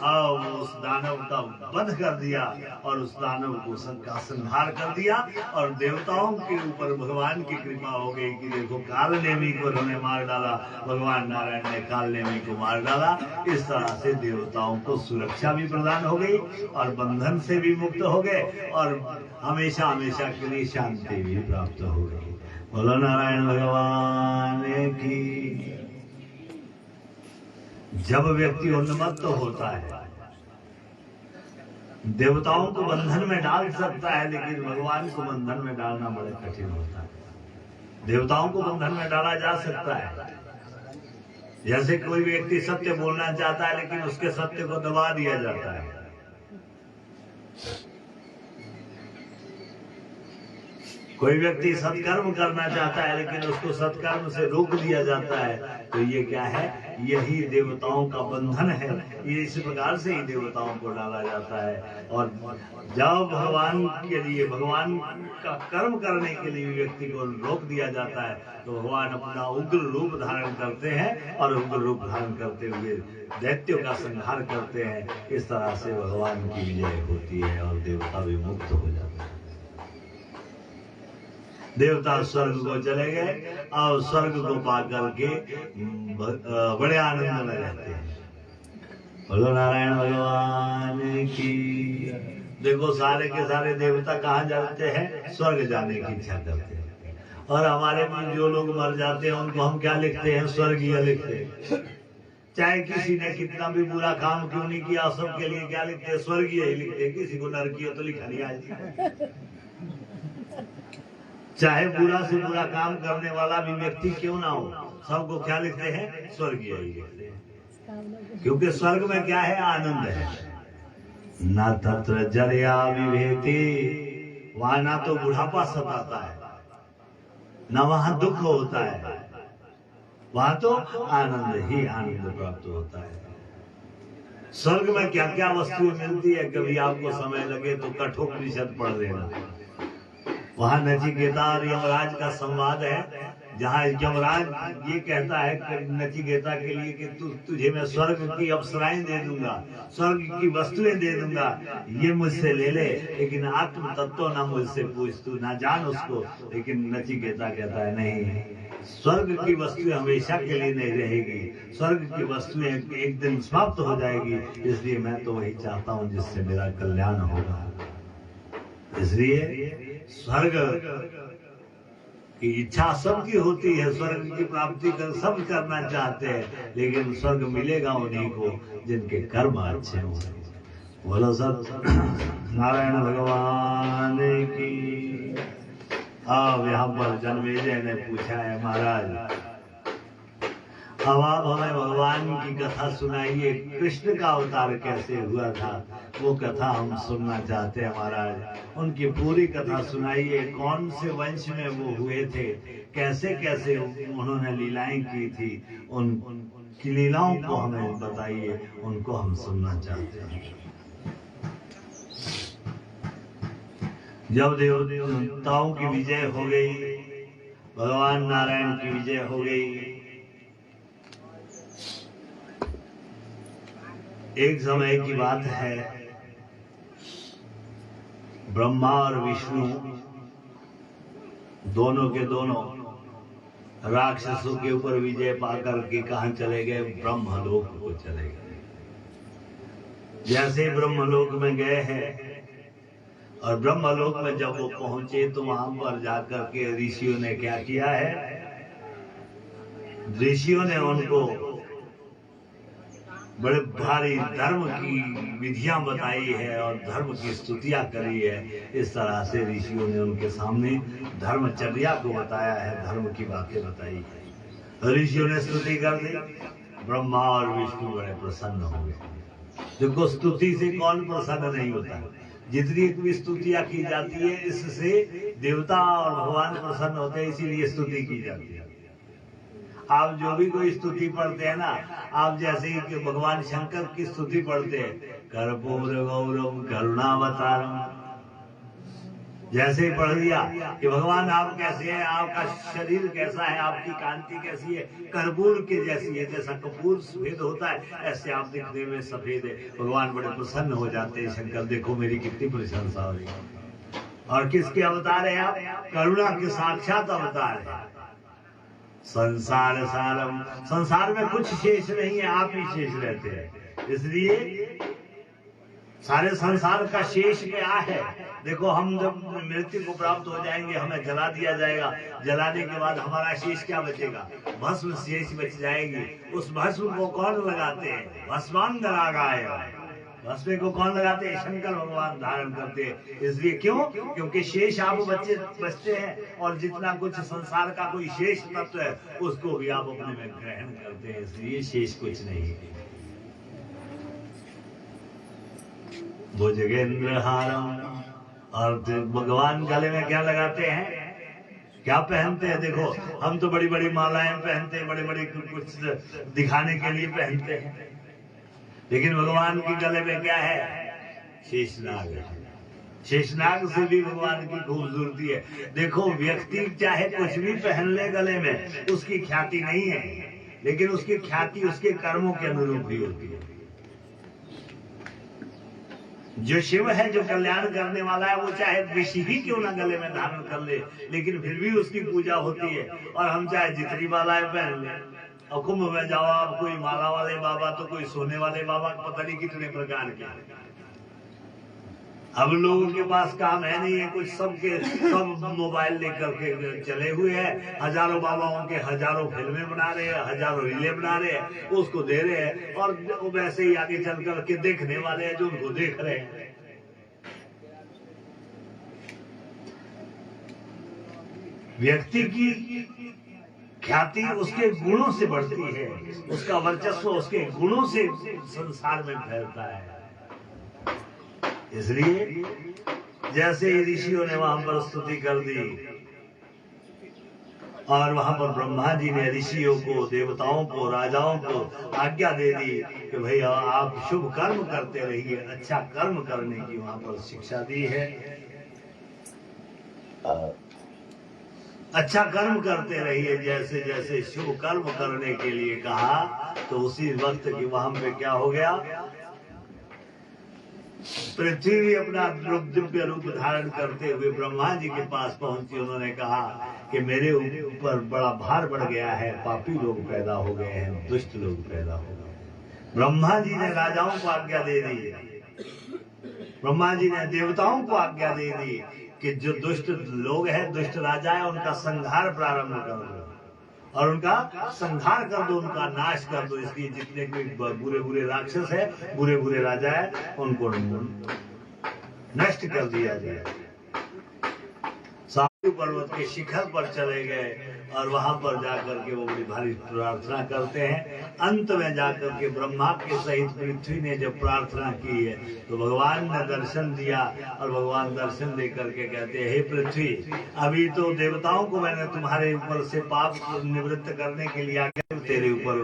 और उस दानव का वध कर दिया और उस दानव को का संहार कर दिया। और देवताओं के ऊपर भगवान की कृपा हो गई कि देखो काल नेमी को उन्होंने मार डाला, भगवान नारायण ने काल नेमी को मार डाला। इस तरह से देवताओं को सुरक्षा भी प्रदान हो गई और बंधन से भी मुक्त हो गए और हमेशा हमेशा के लिए शांति भी प्राप्त हो गई। बोलो नारायण भगवान की। जब व्यक्ति उन्मत्त होता है, देवताओं को बंधन में डाल सकता है, लेकिन भगवान को बंधन में डालना बड़ा कठिन होता है। देवताओं को बंधन में डाला जा सकता है, जैसे कोई व्यक्ति सत्य बोलना चाहता है लेकिन उसके सत्य को दबा दिया जाता है। कोई व्यक्ति सत्कर्म करना चाहता है लेकिन उसको सत्कर्म से रोक दिया जाता है। तो ये क्या है? यही देवताओं का बंधन है। ये इस प्रकार से ही देवताओं को डाला जाता है। और जब भगवान के लिए, भगवान का कर्म करने के लिए व्यक्ति को रोक दिया जाता है तो भगवान अपना उग्र रूप धारण करते हैं और उग्र रूप धारण करते हुए दैत्यों का संहार करते हैं। इस तरह से भगवान की विजय होती है और देवता भी मुक्त हो जाते हैं। देवता स्वर्ग को चले गए और स्वर्ग को पा करके बड़े आनंद में रहते हैं। बोलो नारायण भगवान की। देखो सारे के सारे देवता कहाँ जाते हैं? स्वर्ग जाने की इच्छा करते हैं। और हमारे में जो लोग मर जाते हैं उनको हम क्या लिखते हैं? स्वर्गीय लिखते हैं। चाहे किसी ने कितना भी बुरा काम क्यों नहीं किया, सबके लिए क्या लिखते हैं? स्वर्गीय ही लिखते हैं। किसी को नरकीय तो लिखा नहीं आज। चाहे बुरा से बुरा काम करने वाला भी व्यक्ति क्यों ना हो, सबको क्या लिखते हैं? स्वर्गीय ही लिखते हैं। क्योंकि स्वर्ग में क्या है? आनंद है। न तत्र जरया विभेति, वहां ना तो बुढ़ापा सताता है, न वहां दुख होता है, वहां तो आनंद ही आनंद प्राप्त होता है। स्वर्ग में क्या क्या वस्तुएं मिलती है, कभी आपको समय लगे तो कठोपनिषद पढ़ लेना। वहां नचिकेता और यमराज का संवाद है, जहाँ यमराज ये कहता है नचिकेता के लिए कि तुझे मैं स्वर्ग की अप्सराएं दे दूंगा, स्वर्ग की वस्तुएं दे दूंगा, ये मुझसे ले ले, लेकिन आत्म तत्व ना मुझसे पूछ, तू ना जान उसको। लेकिन नचिकेता कहता है नहीं, स्वर्ग की वस्तुएं हमेशा के लिए नहीं रहेगी, स्वर्ग की वस्तुएं एक दिन समाप्त हो जाएगी, इसलिए मैं तो वही चाहता हूँ जिससे मेरा कल्याण होगा। इसलिए स्वर्ग की इच्छा सबकी होती है, स्वर्ग की प्राप्ति कर सब करना चाहते हैं, लेकिन स्वर्ग मिलेगा उन्हीं को जिनके कर्म अच्छे हों। बोलो सब नारायण भगवान की। अब यहाँ पर जन्मेजय ने पूछा है, महाराज अब आप हमें भगवान की कथा सुनाइए, कृष्ण का अवतार कैसे हुआ था, वो कथा हम सुनना चाहते हैं महाराज। उनकी पूरी कथा सुनाइए, कौन से वंश में वो हुए थे, कैसे कैसे उन्होंने लीलाएं की थी, उनकी लीलाओं को हमें बताइए, उनको हम सुनना चाहते हैं। जब देवताओं की विजय हो गई, भगवान नारायण की विजय हो गई, एक समय की बात है, ब्रह्मा और विष्णु दोनों के दोनों राक्षसों के ऊपर विजय पाकर के कहां चले गए? ब्रह्मलोक को चले गए। जैसे ब्रह्मलोक में गए हैं और ब्रह्मलोक में जब वो पहुंचे तो वहां पर जाकर के ऋषियों ने क्या किया है? ऋषियों ने उनको बड़े भारी धर्म की विधियां बताई है और धर्म की स्तुतियां करी है। इस तरह से ऋषियों ने उनके सामने धर्मचर्या को बताया है, धर्म की बातें बताई है। ऋषियों ने स्तुति कर दी, ब्रह्मा और विष्णु बड़े प्रसन्न हो गए। देखो स्तुति से कौन प्रसन्न नहीं होता, जितनी भी स्तुतियां की जाती है इससे देवता और भगवान प्रसन्न होते हैं, इसीलिए स्तुति की जाती है। आप जो भी कोई स्तुति पढ़ते हैं ना, आप जैसे कि भगवान शंकर की स्तुति पढ़ते हैं, कर्पूर गौरम करुणावतारम, जैसे ही पढ़ लिया कि भगवान आप कैसे हैं, आपका शरीर कैसा है, आपकी कांति कैसी है, कर्पूर के जैसी है, जैसा कपूर सफेद होता है ऐसे आप दिखने में सफेद है। भगवान बड़े प्रसन्न हो जाते हैं, शंकर देखो मेरी कितनी प्रशंसा हो रही है। और किसके अवतार है आप? करुणा के साक्षात अवतार है। संसार सारम, संसार में कुछ शेष नहीं है, आप ही शेष रहते हैं। इसलिए सारे संसार का शेष क्या है? देखो हम जब मृत्यु को प्राप्त हो जाएंगे, हमें जला दिया जाएगा, जलाने के बाद हमारा शेष क्या बचेगा? भस्म शेष बच जाएगी। उस भस्म को कौन लगाते हैं? भस्मांगरागाय, भस्म को कौन लगाते हैं? शंकर भगवान धारण करते हैं। इसलिए क्यों? क्योंकि शेष आप बचते हैं, और जितना कुछ संसार का कोई शेष तत्व है उसको भी आप अपने में ग्रहण करते हैं। इसलिए शेष कुछ नहीं है। भुजगेंद्र हारम, और भगवान गले में क्या लगाते हैं, क्या पहनते हैं? देखो हम तो बड़ी बड़ी मालाएं पहनते हैं, बड़े बड़े कुछ दिखाने के लिए पहनते हैं, लेकिन भगवान के गले में क्या है? शेषनाग है। शेषनाग से भी भगवान की खूबसूरती है। देखो व्यक्ति चाहे कुछ भी पहन ले गले में, उसकी ख्याति नहीं है, लेकिन उसकी ख्याति उसके कर्मों के अनुरूप ही होती है। जो शिव है, जो कल्याण करने वाला है, वो चाहे विष ही क्यों ना गले में धारण कर ले, लेकिन फिर भी उसकी पूजा होती है। और हम चाहे जितनी मालाएं पहन ले, और कुंभ में जाओ आप, कोई माला वाले बाबा तो कोई सोने वाले बाबा, पता नहीं कितने प्रकार के। अब लोगों के पास काम है नहीं है कुछ, सब मोबाइल लेकर के चले हुए हैं। हजारों बाबाओं के हजारों फिल्में बना रहे हैं, हजारों रीलें बना रहे हैं, उसको दे रहे हैं, और वैसे ही आगे चल करके देखने वाले हैं जो उनको देख रहे हैं। व्यक्ति की ख्याति उसके गुणों से बढ़ती है, उसका वर्चस्व उसके गुणों से संसार में फैलता है। इसलिए जैसे ऋषियों ने वहां पर स्तुति कर दी, और वहां पर ब्रह्मा जी ने ऋषियों को, देवताओं को, राजाओं को आज्ञा दे दी कि भाई आप शुभ कर्म करते रहिए, अच्छा कर्म करने की वहां पर शिक्षा दी है। अच्छा कर्म करते रहिए, जैसे जैसे शुभ कर्म करने के लिए कहा, तो उसी वक्त की वहां पे क्या हो गया? पृथ्वी भी अपना दिव्य रूप धारण करते हुए ब्रह्मा जी के पास पहुंची। उन्होंने कहा कि मेरे ऊपर बड़ा भार बढ़ गया है, पापी लोग पैदा हो गए हैं, दुष्ट लोग पैदा हो गए। ब्रह्मा जी ने राजाओं को आज्ञा दे दी, ब्रह्मा जी ने देवताओं को आज्ञा दे दी कि जो दुष्ट लोग हैं, दुष्ट राजा है, उनका संहार प्रारंभ कर दो, और उनका संहार कर दो, उनका नाश कर दो। इसलिए जितने भी बुरे बुरे राक्षस है, बुरे बुरे राजा है, उनको नष्ट कर दिया जाए। साधु पर्वत के शिखर पर चले गए, और वहां पर जाकर के वो बड़ी भारी प्रार्थना करते हैं। अंत में जाकर के ब्रह्मा के सहित पृथ्वी ने जब प्रार्थना की है, तो भगवान ने दर्शन दिया, और भगवान दर्शन देकर के कहते हैं, हे पृथ्वी, अभी तो देवताओं को मैंने तुम्हारे ऊपर से पाप निवृत्त करने के लिए आकर तेरे ऊपर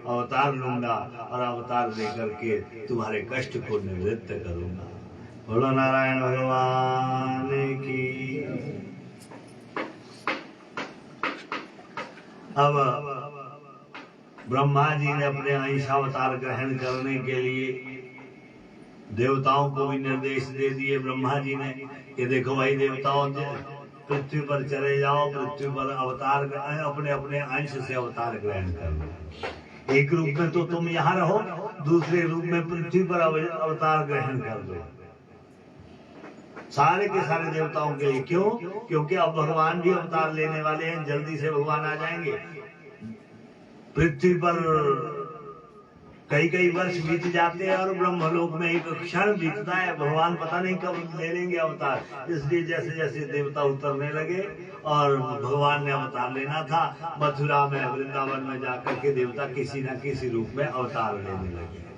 अवतार लूंगा, और अवतार लेकर के तुम्हारे कष्ट को निवृत्त करूंगा। बोलो नारायण भगवान की। अब ब्रह्मा जी ने अपने अंशावतार ग्रहण करने के लिए देवताओं को भी निर्देश दे दिए। ब्रह्मा जी ने कि देखो भाई देवताओं, पृथ्वी पर चले जाओ, पृथ्वी पर अवतार अपने अपने अंश से अवतार ग्रहण कर लो। एक रूप में तो तुम यहाँ रहो, दूसरे रूप में पृथ्वी पर अवतार ग्रहण कर दो, सारे के सारे देवताओं के लिए। क्यों? क्योंकि अब भगवान भी अवतार लेने वाले हैं, जल्दी से भगवान आ जाएंगे। पृथ्वी पर कई कई वर्ष बीत जाते हैं, और ब्रह्मलोक में एक क्षण बीतता है, भगवान पता नहीं कब ले लेंगे अवतार। इसलिए जैसे जैसे देवता उतरने लगे, और भगवान ने अवतार लेना था, मथुरा में, वृंदावन में जाकर के देवता किसी न किसी रूप में अवतार लेने लगे।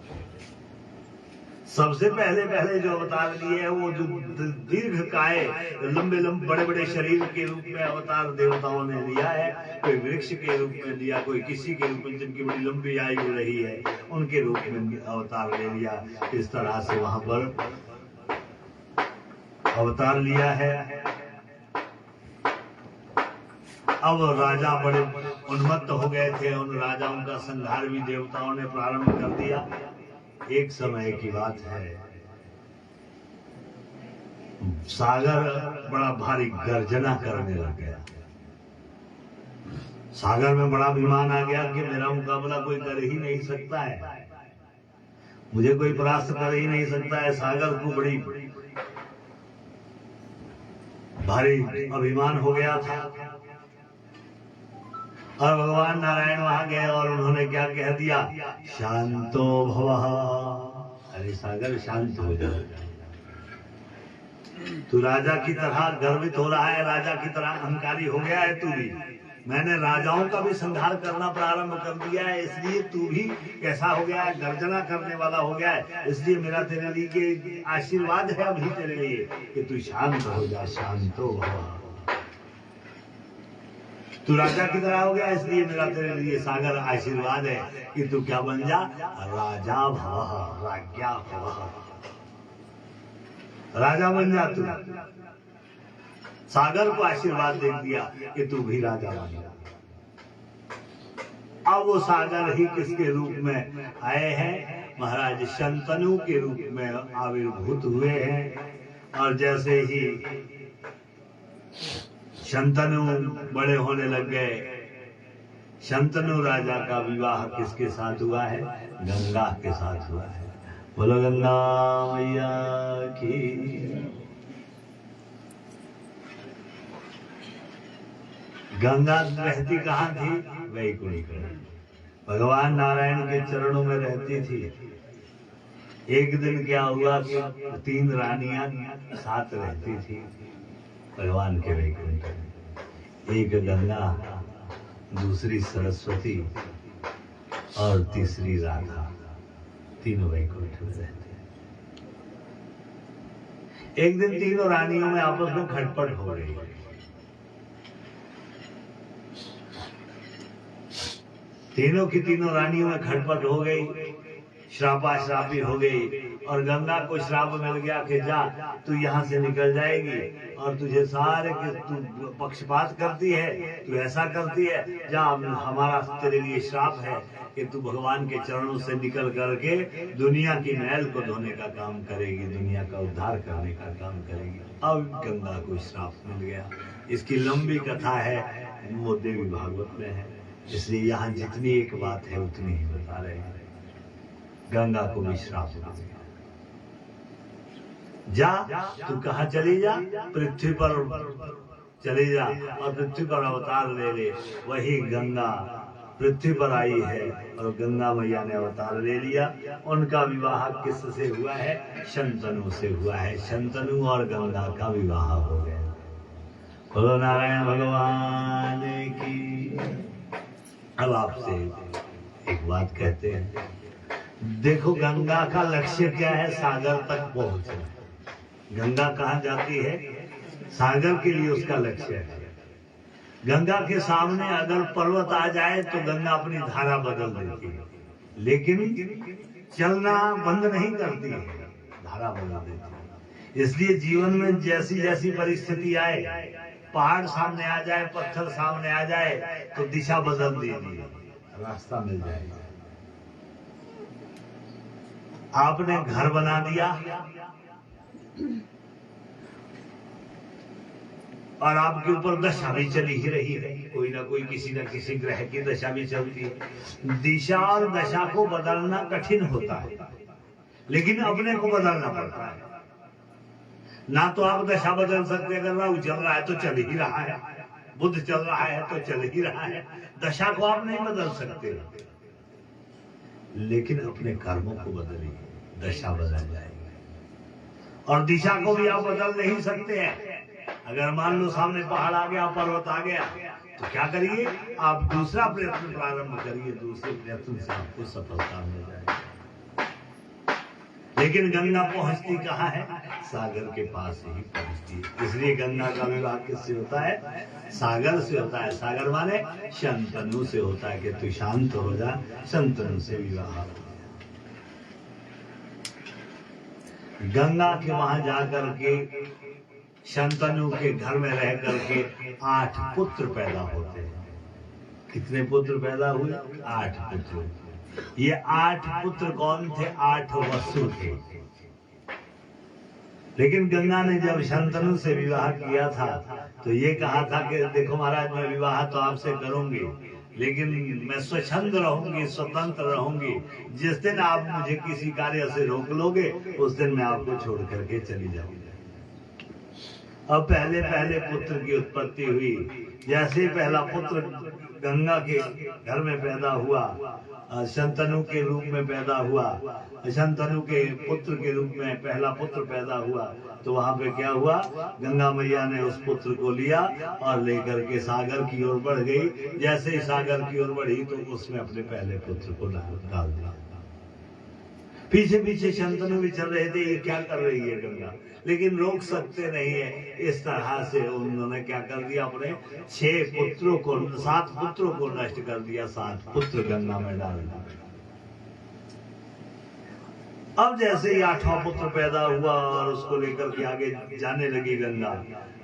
सबसे पहले जो अवतार लिए है, वो जो दीर्घ काय, लंबे लंबे बड़े बड़े शरीर के रूप में अवतार देवताओं ने लिया है। कोई वृक्ष के रूप में लिया, कोई किसी के रूप में, जिनकी बड़ी लंबी आयु रही है, उनके रूप में अवतार ले लिया। इस तरह से वहां पर अवतार लिया है। अब राजा बड़े उन्मत्त हो गए थे, उन राजाओं का संहार भी देवताओं ने प्रारंभ कर दिया। एक समय की बात है, सागर बड़ा भारी गर्जना करने लग गया। सागर में बड़ा अभिमान आ गया कि मेरा मुकाबला कोई कर ही नहीं सकता है, मुझे कोई परास्त कर ही नहीं सकता है। सागर को बड़ी भारी अभिमान हो गया था। और भगवान नारायण वहां गए और उन्होंने क्या कह दिया, शांतो भवः। अरे सागर शांत हो जा, तू राजा की तरह गर्वित हो रहा है, राजा की तरह अहंकारी हो गया है तू भी। मैंने राजाओं का भी संहार करना प्रारंभ कर दिया है, इसलिए तू भी कैसा हो गया है, गर्जना करने वाला हो गया है। इसलिए मेरा तेरे लिए आशीर्वाद है अभी तेरे लिए कि तू शांत हो जा, शांतो भवः। तू राजा की तरह हो गया, इसलिए मेरा तेरे लिए सागर आशीर्वाद है कि तू क्या बन जा, राजा भवः, राज्ञा भवः, राजा बन जा तू। सागर को आशीर्वाद दे दिया कि तू भी राजा बन जा। अब वो सागर ही किसके रूप में आए हैं, महाराज शंतनु के रूप में आविर्भूत हुए हैं। और जैसे ही शंतनु बड़े होने लग गए, शंतनु राजा का विवाह किसके साथ हुआ है, गंगा के साथ हुआ है। बोलो गंगा मैया की। गंगा रहती कहाँ थी, वैकुंठ में, भगवान नारायण के चरणों में रहती थी। एक दिन क्या हुआ कि 3 रानियां साथ रहती थी भगवान के वैकुंठ में। एक गंगा, दूसरी सरस्वती और तीसरी राधा, तीनों वैकुंठ में रहते हैं। एक दिन तीनों रानियों में आपस में खटपट हो रही है। तीनों की तीनों रानियों में खटपट हो गई, श्रापाश्रापी हो गई। और गंगा को श्राप मिल गया कि जा तू यहाँ से निकल जाएगी, और तुझे सारे के तू पक्षपात करती है, तू ऐसा करती है, जा हमारा तेरे लिए श्राप है कि तू भगवान के चरणों से निकल करके दुनिया की मैल को धोने का काम करेगी, दुनिया का उद्धार करने का काम करेगी। अब गंगा को श्राप मिल गया। इसकी लंबी कथा है, वो देवी भागवत में है, इसलिए यहाँ जितनी एक बात है उतनी ही बता रहे हैं। गंगा को भी श्राप मिल गया, जा तू कहाँ चली जा, पृथ्वी पर चली जा और पृथ्वी पर अवतार ले ले। वही गंगा पृथ्वी पर आई है और गंगा मैया ने अवतार ले लिया। उनका विवाह किससे हुआ है, शंतनु से हुआ है। शंतनु और गंगा का विवाह हो गया। बोलो नारायण भगवान की। अब आपसे एक बात कहते हैं, देखो गंगा का लक्ष्य क्या है, सागर तक पहुंचना। गंगा कहाँ जाती है, सागर के लिए उसका लक्ष्य है। गंगा के सामने अगर पर्वत आ जाए तो गंगा अपनी धारा बदल देती है, लेकिन चलना बंद नहीं करती है, धारा बदल देती है। इसलिए जीवन में जैसी जैसी परिस्थिति आए, पहाड़ सामने आ जाए, पत्थर सामने आ जाए, तो दिशा बदल दीजिए, रास्ता मिल जाएगा। आपने घर बना दिया और आपके ऊपर दशा भी चली ही रही है, कोई ना कोई किसी न किसी ग्रह की दशा भी चलती है। दिशा और दशा को बदलना कठिन होता है, लेकिन अपने को बदलना पड़ता है। ना तो आप दशा बदल सकते, अगर राहु चल रहा है तो चल ही रहा है, बुध चल रहा है तो चल ही रहा है, दशा को आप नहीं बदल सकते, लेकिन अपने कर्मों को बदलिए, दशा बदल जाएगी। और दिशा को भी आप बदल नहीं सकते हैं। अगर मान लो सामने पहाड़ आ गया, पर्वत आ गया, तो क्या करिए, आप दूसरा प्रयत्न प्रारंभ करिए, दूसरे प्रयत्न से आपको सफलता मिल जाएगी। लेकिन गंगा पहुंचती कहाँ है, सागर के पास ही पहुंचती है। इसलिए गंगा का विवाह किससे होता है, सागर से होता है। सागर माने शंतनु से होता है कि तू शांत हो जा, शंतनु से विवाह। गंगा के वहां जाकर के शंतनु के घर में रह करके 8 पुत्र पैदा होते हैं। कितने पुत्र पैदा हुए? 8 पुत्र। ये 8 पुत्र कौन थे? 8 वसु थे। लेकिन गंगा ने जब शंतनु से विवाह किया था तो ये कहा था कि देखो महाराज, मैं विवाह तो आपसे करूंगी, लेकिन मैं स्वच्छंद रहूंगी, स्वतंत्र रहूंगी। जिस दिन आप मुझे किसी कार्य से रोक लोगे उस दिन मैं आपको छोड़ करके चली जाऊंगी। अब पहले पहले पुत्र की उत्पत्ति हुई। जैसे ही पहला पुत्र गंगा के घर में पैदा हुआ, शंतनु के रूप में पैदा हुआ, शंतनु के पुत्र के रूप में पहला पुत्र पैदा हुआ, तो वहां पे क्या हुआ? गंगा मैया ने उस पुत्र को लिया और लेकर के सागर की ओर बढ़ गई। जैसे ही सागर की ओर बढ़ी तो उसमें अपने पहले पुत्र को डाल दिया। पीछे पीछे शंतनु भी चल रहे थे, ये क्या कर रही है गंगा, लेकिन रोक सकते नहीं है। इस तरह से उन्होंने क्या कर दिया, अपने 7 पुत्रों को नष्ट कर दिया। 7 पुत्र गंगा में डाल दिया। अब जैसे ही 8वां पुत्र पैदा हुआ और उसको लेकर के आगे जाने लगी गंगा,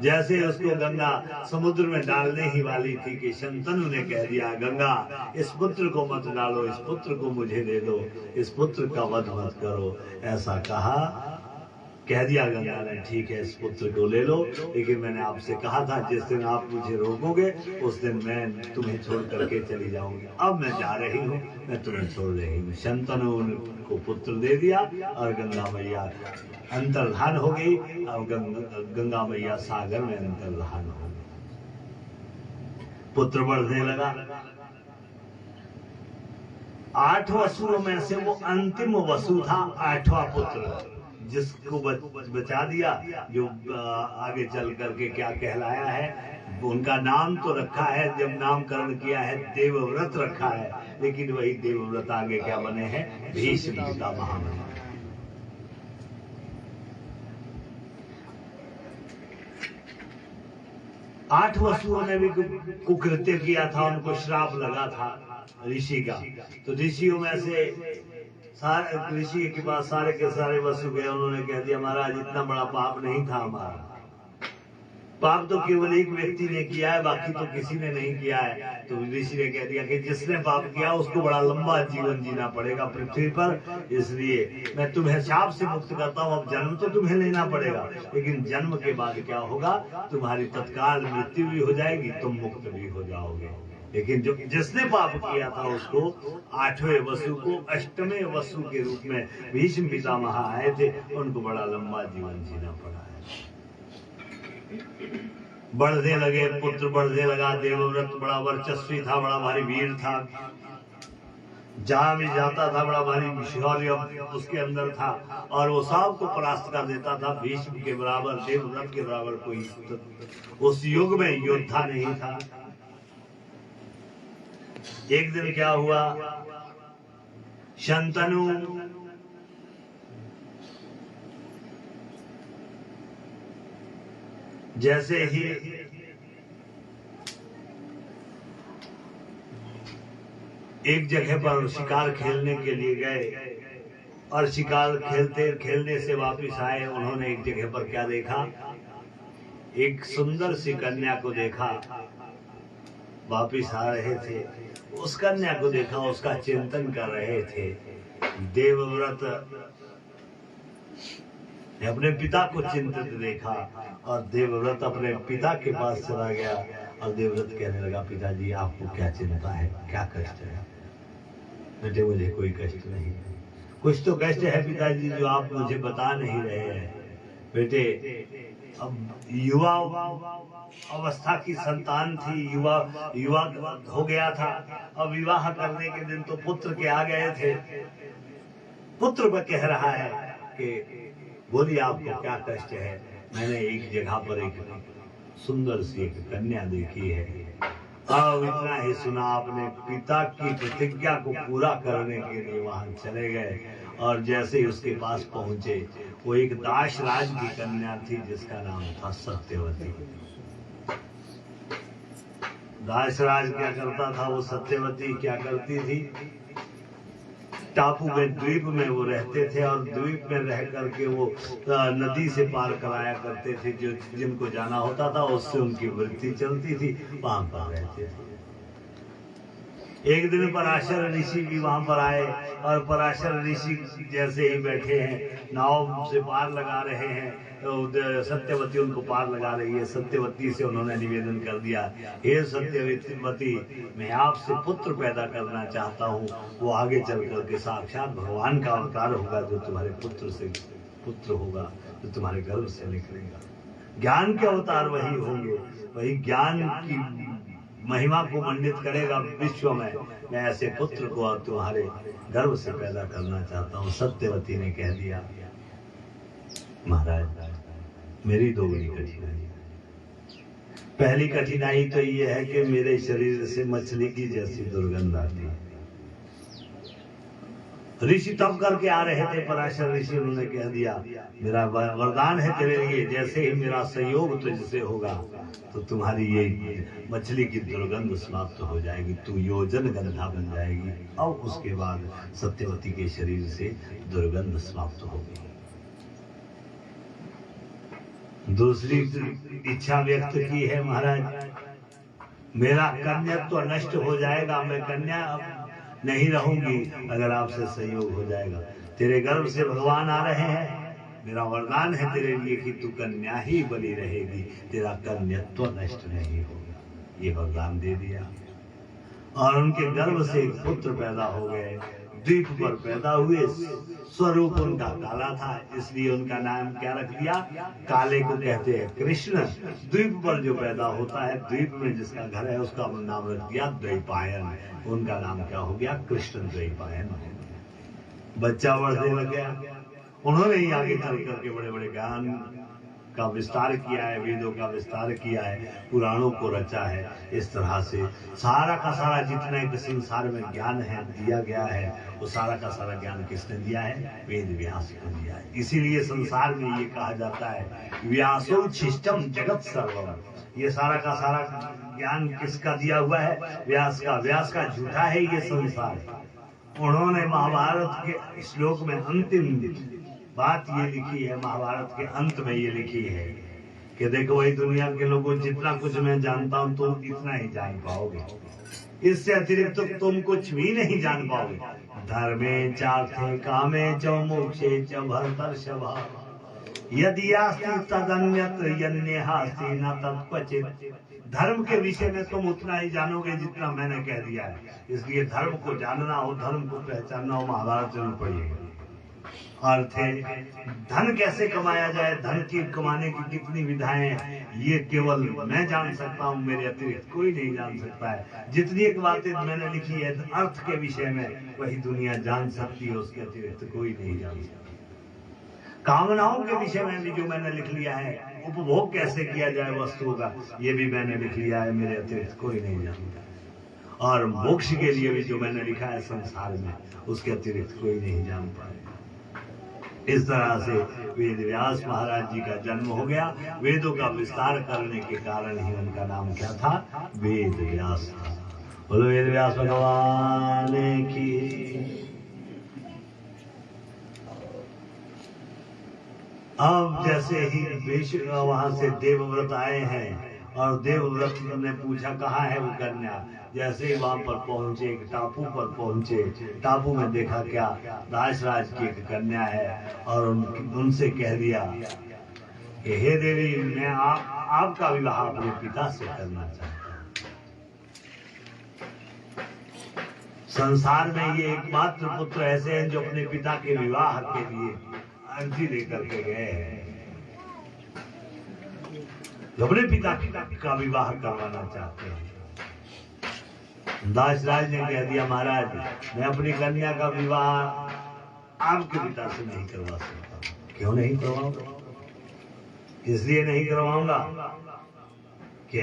जैसे उसको गंगा समुद्र में डालने ही वाली थी कि शंतनु ने कह दिया, गंगा इस पुत्र को मत डालो, इस पुत्र को मुझे दे दो, इस पुत्र का वध मत करो। ऐसा कह दिया गंगा ने, ठीक है इस पुत्र को ले लो, लेकिन मैंने आपसे कहा था जिस दिन आप मुझे रोकोगे उस दिन मैं तुम्हें छोड़ करके चली जाऊंगी। अब मैं जा रही हूँ, मैं तुम्हें छोड़ रही हूँ। शंतनु को पुत्र दे दिया और गंगा मैया अंतर्धान हो गई। अब गंगा मैया सागर में अंतर्धान हो गई। पुत्र बढ़ने लगा। 8 वसुओं में से वो अंतिम वसु था, 8वां पुत्र, जिसको बचा दिया, जो आगे चल करके क्या कहलाया है। उनका नाम तो रखा है, जब नामकरण किया है देवव्रत रखा है, लेकिन वही देवव्रत आगे क्या बने हैं? भीष्म पितामह बने। आठ वसुओं ने भी कुकृत्य किया था, उनको श्राप लगा था ऋषि का। तो ऋषियों में से सारे ऋषि के पास सारे के सारे वसु गए। उन्होंने कह दिया, महाराज इतना बड़ा पाप नहीं था हमारा, पाप तो केवल एक व्यक्ति ने किया है, बाकी तो किसी ने नहीं किया है। तो ऋषि ने कह दिया कि जिसने पाप किया उसको बड़ा लंबा जीवन जीना पड़ेगा पृथ्वी पर, इसलिए मैं तुम्हें शाप से मुक्त करता हूँ। अब जन्म तो तुम्हें लेना पड़ेगा, लेकिन जन्म के बाद क्या होगा, तुम्हारी तत्काल मृत्यु भी हो जाएगी, तुम मुक्त भी हो जाओगे। लेकिन जो जिसने पाप किया था उसको 8वें वसु को 8वें वसु के रूप में भीष्म पितामह आए थे, उनको बड़ा लंबा जीवन जीना पड़ा है। बढ़ने लगे, पुत्र बढ़ने लगा। देवव्रत बड़ा वर्चस्वी था, बड़ा भारी वीर था, जहां भी जाता था बड़ा भारी शौर्य उसके अंदर था, और वो सबको परास्त कर देता था। भीष्म के बराबर, देवव्रत के बराबर कोई उस युग में योद्धा नहीं था। एक दिन क्या हुआ, शंतनु जैसे ही एक जगह पर शिकार खेलने के लिए गए और शिकार खेलने से वापस आए, उन्होंने एक जगह पर क्या देखा, एक सुंदर सी कन्या को देखा। वापस आ रहे थे, उस कन्या को देखा, उसका चिंतन कर रहे थे। देवव्रत ने अपने पिता को चिंतित देखा और देवव्रत अपने पिता के पास चला गया और देवव्रत कहने लगा, पिताजी आपको क्या चिंता है, क्या कष्ट है? बेटे मुझे कोई कष्ट नहीं, कुछ तो कष्ट है पिताजी जो आप मुझे बता नहीं रहे हैं। बेटे अब युवा अवस्था की संतान थी, युवा हो गया था। अब विवाह करने के दिन तो पुत्र के आ गए थे। पुत्र वह कह रहा है कि बोलिए आपको क्या कष्ट है? मैंने एक जगह पर एक सुंदर सी एक कन्या देखी है। अब इतना ही सुना, अपने पिता की प्रतिज्ञा को पूरा करने के लिए वहां चले गए और जैसे ही उसके पास पहुंचे, वो एक दासराज की कन्या थी जिसका नाम था सत्यवती। दासराज क्या करता था, वो सत्यवती क्या करती थी, टापू में द्वीप में वो रहते थे और द्वीप में रह करके वो नदी से पार कराया करते थे, जो जिनको जाना होता था उससे उनकी वृत्ति चलती थी, वहां पर रहते थे। एक दिन पराशर ऋषि भी वहां पर आए और पराशर ऋषि जैसे ही बैठे हैं, नाव से पार लगा रहे हैं, तो सत्यवती उनको पार लगा रही है। सत्यवती से उन्होंने निवेदन कर दिया, हे सत्यवती, मैं आपसे पुत्र पैदा करना चाहता हूँ, वो आगे चल करके साक्षात भगवान का अवतार होगा, जो तुम्हारे पुत्र से पुत्र होगा, जो तुम्हारे गर्भ से निकलेगा। ज्ञान के अवतार वही होंगे, वही ज्ञान की महिमा को मंडित करेगा विश्व में। मैं ऐसे पुत्र को तुम्हारे गर्भ से पैदा करना चाहता हूँ। सत्यवती ने कह दिया, महाराज मेरी दो बड़ी कठिनाई। पहली कठिनाई तो ये है कि मेरे शरीर से मछली की जैसी दुर्गंध आती है। ऋषि तब करके आ रहे थे, पराशर ऋषि, उन्होंने कह दिया, मेरा वरदान है तेरे लिए, जैसे ही मेरा संयोग तुझसे होगा तो तुम्हारी ये मछली की दुर्गंध समाप्त हो जाएगी, तू योजन गंधा बन जाएगी। और उसके बाद सत्यवती के शरीर से दुर्गंध समाप्त होगी। दूसरी इच्छा व्यक्त की है, महाराज मेरा कन्यात्व नष्ट हो जाएगा, मैं कन्या नहीं रहूंगी अगर आपसे संयोग हो जाएगा। तेरे गर्भ से भगवान आ रहे हैं, मेरा वरदान है तेरे लिए कि तू कन्या ही बनी रहेगी, तेरा कन्यात्व नष्ट नहीं होगा। ये वरदान दे दिया और उनके गर्भ से एक पुत्र पैदा हो गए। द्वीप पर पैदा हुए, स्वरूप उनका काला था, इसलिए उनका नाम क्या रख दिया? काले को कहते हैं कृष्ण। द्वीप पर जो पैदा होता है, द्वीप में जिसका घर है, उसका नाम रख दिया द्वैपायन। उनका नाम क्या हो गया? कृष्ण द्वैपायन। बच्चा बढ़ने लग गया, उन्होंने ही आगे चल करके बड़े बड़े ज्ञान का विस्तार किया है, वेदों का विस्तार किया है, पुराणों को रचा है। इस तरह से सारा का सारा जितना एक संसार में ज्ञान है दिया गया है, वो सारा का सारा ज्ञान किसने दिया है? वेद व्यास को दिया है। इसीलिए संसार में ये कहा जाता है व्यासोच्छिष्टम जगत सर्वम। ये सारा का सारा ज्ञान किसका दिया हुआ है? व्यास का। व्यास का झूठा है ये संसार। उन्होंने महाभारत के श्लोक में अंतिम बात ये लिखी है, महाभारत के अंत में ये लिखी है कि देखो वही दुनिया के लोगों, जितना कुछ मैं जानता हूं तुम इतना ही जान पाओगे, इससे अतिरिक्त तो तुम कुछ भी नहीं जान पाओगे। धर्मे चार्थे कामे च मोक्षे च भरतर्षभा यदि आस्ति तदन्यत्र यन्यहास्ति न तत्क्वचित्। धर्म के विषय में तुम उतना ही जानोगे जितना मैंने कह दिया है। इसलिए धर्म को जानना हो, धर्म को पहचानना हो, महाभारत जरूर पढ़िएगा। अर्थ है धन कैसे कमाया जाए, धन की कमाने की कितनी विधाएं हैं, ये केवल मैं जान सकता हूँ, मेरे अतिरिक्त कोई नहीं जान सकता है। जितनी एक बातें मैंने लिखी है अर्थ के विषय में, वही दुनिया जान सकती है, उसके अतिरिक्त कोई नहीं जान सकता। कामनाओं के विषय में भी जो मैंने लिख लिया है, उपभोग कैसे किया जाए वस्तुओं का, ये भी मैंने लिख लिया है, मेरे अतिरिक्त कोई नहीं जानता। और मोक्ष के लिए भी जो मैंने लिखा है संसार में, उसके अतिरिक्त कोई नहीं जान पाएगा। इस तरह से वेद व्यास महाराज जी का जन्म हो गया। वेदों का विस्तार करने के कारण ही उनका नाम क्या था? वेद व्यास था। बोलो वेद व्यास भगवान की। अब जैसे ही वहां से देवव्रत आए हैं और देवव्रत ने पूछा कहाँ है वो कन्या। जैसे ही वहां पर पहुंचे, एक टापू पर पहुंचे, टापू में देखा क्या? दासराज की एक कन्या है और उनसे कह दिया कि हे देवी, मैं आपका विवाह अपने पिता से करना चाहता हूँ। संसार में ये एकमात्र पुत्र ऐसे हैं जो अपने पिता के विवाह के लिए अर्जी लेकर के गए हैं, जो अपने पिता का विवाह करवाना चाहते हैं। दासराज ने कह दिया, महाराज मैं अपनी कन्या का विवाह आपके पिता से नहीं करवा सकता। क्यों नहीं करवाऊंगा? इसलिए नहीं करवाऊंगा कि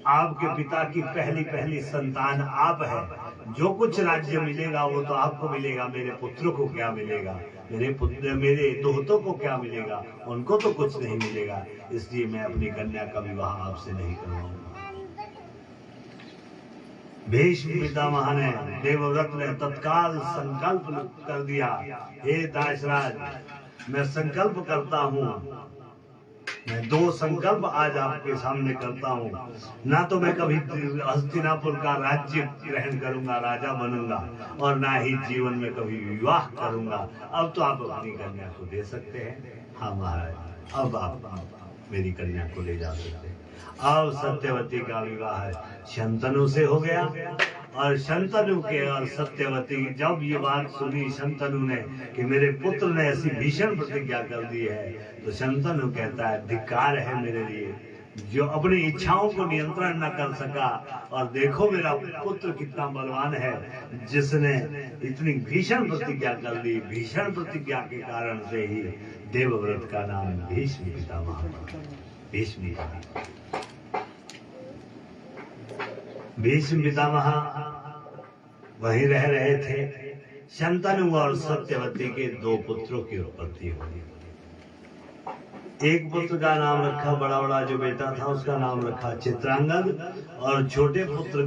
आपके पिता की पहली संतान आप है। जो कुछ राज्य मिलेगा वो तो आपको मिलेगा, मेरे पुत्र को क्या मिलेगा? मेरे दोहतों को क्या मिलेगा? उनको तो कुछ नहीं मिलेगा। इसलिए मैं अपनी कन्या का विवाह आपसे नहीं करवाऊंगा। भीष्म पितामह ने, देवव्रत ने तत्काल संकल्प कर दिया, हे दासराज, मैं संकल्प करता हूँ, मैं 2 संकल्प आज आपके सामने करता हूँ। ना तो मैं कभी हस्तिनापुर का राज्य ग्रहण करूंगा, राजा बनूंगा, और ना ही जीवन में कभी विवाह करूंगा। अब तो आप अपनी कन्या को दे सकते हैं। हाँ महाराज, अब आप मेरी कन्या को ले जा सकते हैं। अब सत्यवती का विवाह शंतनु से हो गया। और शंतनु के और सत्यवती, जब ये बात सुनी शंतनु ने कि मेरे पुत्र ने ऐसी भीषण प्रतिज्ञा कर दी है, तो शंतनु कहता है, धिक्कार है मेरे लिए, जो अपनी इच्छाओं को नियंत्रण न कर सका। और देखो मेरा पुत्र कितना बलवान है, जिसने इतनी भीषण प्रतिज्ञा कर दी। भीषण प्रतिज्ञा के कारण से ही देवव्रत का नाम भीष्म पितामह। भीष्म पितामह वहीं रह रहे थे। शंतनु और सत्यवती के 2 पुत्रों की उत्पत्ति हुई। एक पुत्र का नाम रखा, बड़ा जो बेटा था उसका नाम रखा चित्रांगद, और छोटे पुत्र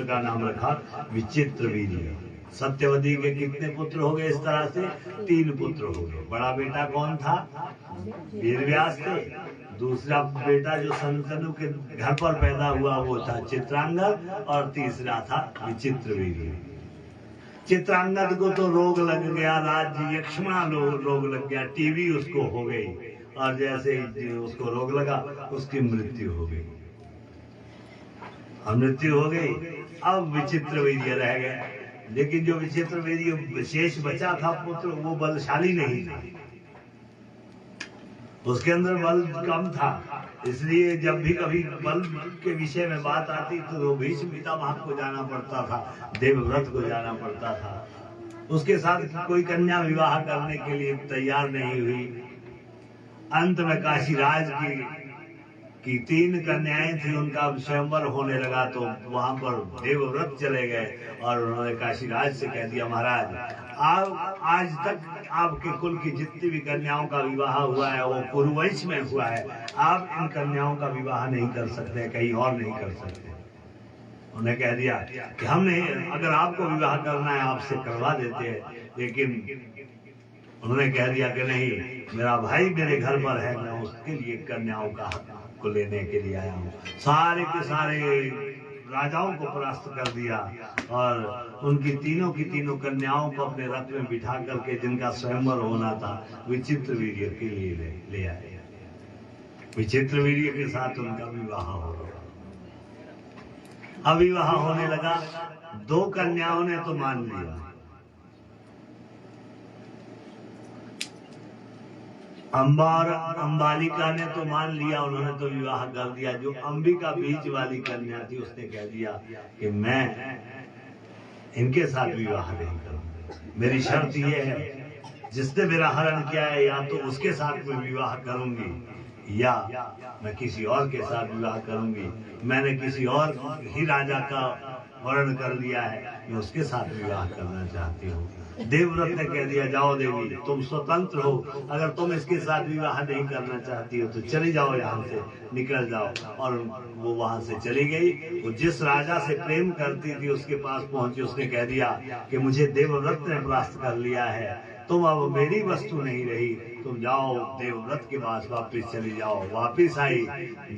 का नाम रखा विचित्रवीर्य। सत्यवती के कितने पुत्र हो गए इस तरह से? 3 पुत्र हो गए। बड़ा बेटा कौन था? वेदव्यास थे। दूसरा बेटा जो शंतनु के घर पर पैदा हुआ वो था चित्रांगद, और तीसरा था विचित्रवीर्य। चित्रांगद को तो रोग लग गया, राज्य यक्ष्मा रोग लग गया, टीबी उसको हो गई, और जैसे ही उसको रोग लगा उसकी मृत्यु हो गई। मृत्यु हो गई। अब विचित्रवीर्य रह गया, लेकिन जो विचित्रवीर्य विशेष बचा था पुत्र, वो बलशाली नहीं था, उसके अंदर बल कम था। इसलिए जब भी कभी बल के विषय में बात आती तो भीष्म पितामह को जाना पड़ता था, देवव्रत को जाना पड़ता था। उसके साथ कोई कन्या विवाह करने के लिए तैयार नहीं हुई। अंत में काशीराज की 3 कन्याएं थी, उनका स्वयंवर होने लगा, तो वहां पर देवव्रत चले गए और उन्होंने काशीराज से कह दिया, महाराज आज तक आपके कुल की जितनी भी कन्याओं का विवाह हुआ है वो कुरुवंश में हुआ है, आप इन कन्याओं का विवाह नहीं कर सकते, कहीं और नहीं कर सकते। उन्हें कह दिया कि हम नहीं, अगर आपको विवाह करना है आपसे करवा देते हैं, लेकिन उन्होंने कह दिया कि नहीं, मेरा भाई मेरे घर पर है, मैं उसके लिए कन्याओं का हक को लेने के लिए आया हूँ। सारे के सारे राजाओं को परास्त कर दिया और उनकी तीनों की तीनों कन्याओं को अपने रथ में बिठा करके, जिनका स्वयंवर होना था, विचित्रवीर्य के लिए ले आए। विचित्रवीर्य के साथ उनका विवाह हो गया। अब विवाह होने लगा, 2 कन्याओं ने तो मान लिया, अम्बा और अम्बालिका ने तो मान लिया, उन्होंने तो विवाह कर दिया। जो अंबिका बीच वाली कन्या थी उसने कह दिया कि मैं इनके साथ विवाह नहीं करूंगा, मेरी शर्त ये है, जिसने मेरा हरण किया है या तो उसके साथ मैं विवाह करूंगी या मैं किसी और के साथ विवाह करूंगी। मैंने किसी और ही राजा का वर्ण कर लिया है, मैं उसके साथ विवाह करना चाहती हूँ। देवव्रत ने कह दिया, जाओ देवी, तुम स्वतंत्र हो, अगर तुम इसके साथ विवाह नहीं करना चाहती हो तो चली जाओ, यहाँ से निकल जाओ। और वो वहां से चली गई। वो जिस राजा से प्रेम करती थी उसके पास पहुंची, उसने कह दिया कि मुझे देवव्रत ने परास्त कर लिया है, तुम अब मेरी वस्तु नहीं रही, तुम जाओ देवव्रत के पास वापस चली जाओ। वापस आई,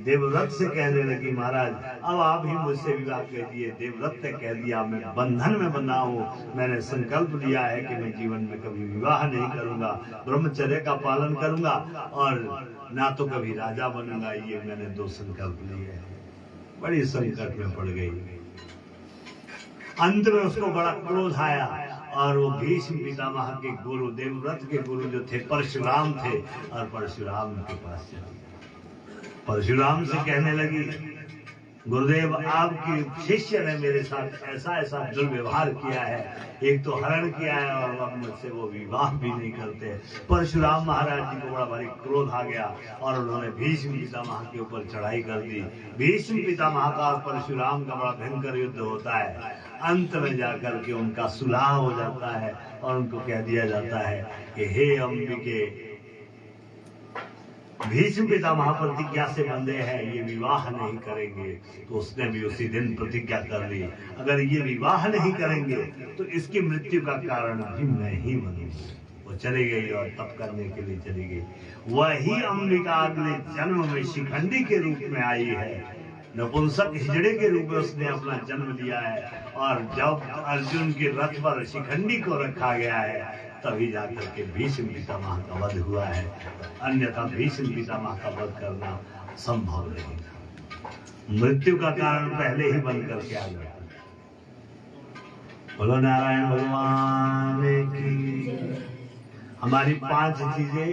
देवव्रत से कहने लगी, महाराज अब आप ही मुझसे विवाह कीजिए। देवव्रत ने कह दिया, मैं बंधन में बंधा हूँ, मैंने संकल्प लिया है कि मैं जीवन में कभी विवाह नहीं करूंगा, ब्रह्मचर्य का पालन करूंगा और ना तो कभी राजा बनूंगा, ये मैंने 2 संकल्प लिए हैं। बड़ी संकट में पड़ गई। अंत में उसको बड़ा क्रोध आया और वो भीष्म पितामह के गुरु, देवव्रत के गुरु जो थे परशुराम थे, और परशुराम के पास चली। परशुराम से कहने लगी, गुरुदेव आपकी शिष्य ने मेरे साथ ऐसा ऐसा दुर्व्यवहार किया है, एक तो हरण किया है और अब मुझसे वो विवाह भी नहीं करते। परशुराम महाराज जी को बड़ा भारी क्रोध आ गया और उन्होंने भीष्म पितामह के ऊपर चढ़ाई कर दी। भीष्म पितामह का और परशुराम का बड़ा भयंकर युद्ध होता है। अंत में जाकर के उनका सुलह हो जाता है और उनको कह दिया जाता है कि हे अंबिके, भीष्म पितामह प्रतिज्ञा से बंधे हैं, ये विवाह नहीं करेंगे। तो उसने भी उसी दिन प्रतिज्ञा कर ली, अगर ये विवाह नहीं करेंगे तो इसकी मृत्यु का कारण भी मैं ही बनूंगी। वो चली गई और तप करने के लिए चली गई। वही अंबिका अगले जन्म में शिखंडी के रूप में आई है, नपुंसक हिजड़े के रूप में उसने अपना जन्म लिया है। और जब अर्जुन के रथ पर शिखंडी को रखा गया है तभी जाकर के भीष्म पितामह का वध हुआ है, अन्यथा भीष्म पितामह का वध करना संभव नहीं था। मृत्यु का कारण पहले ही बन करके आ गया। बोलो नारायण भगवान की। हमारी 5 चीजें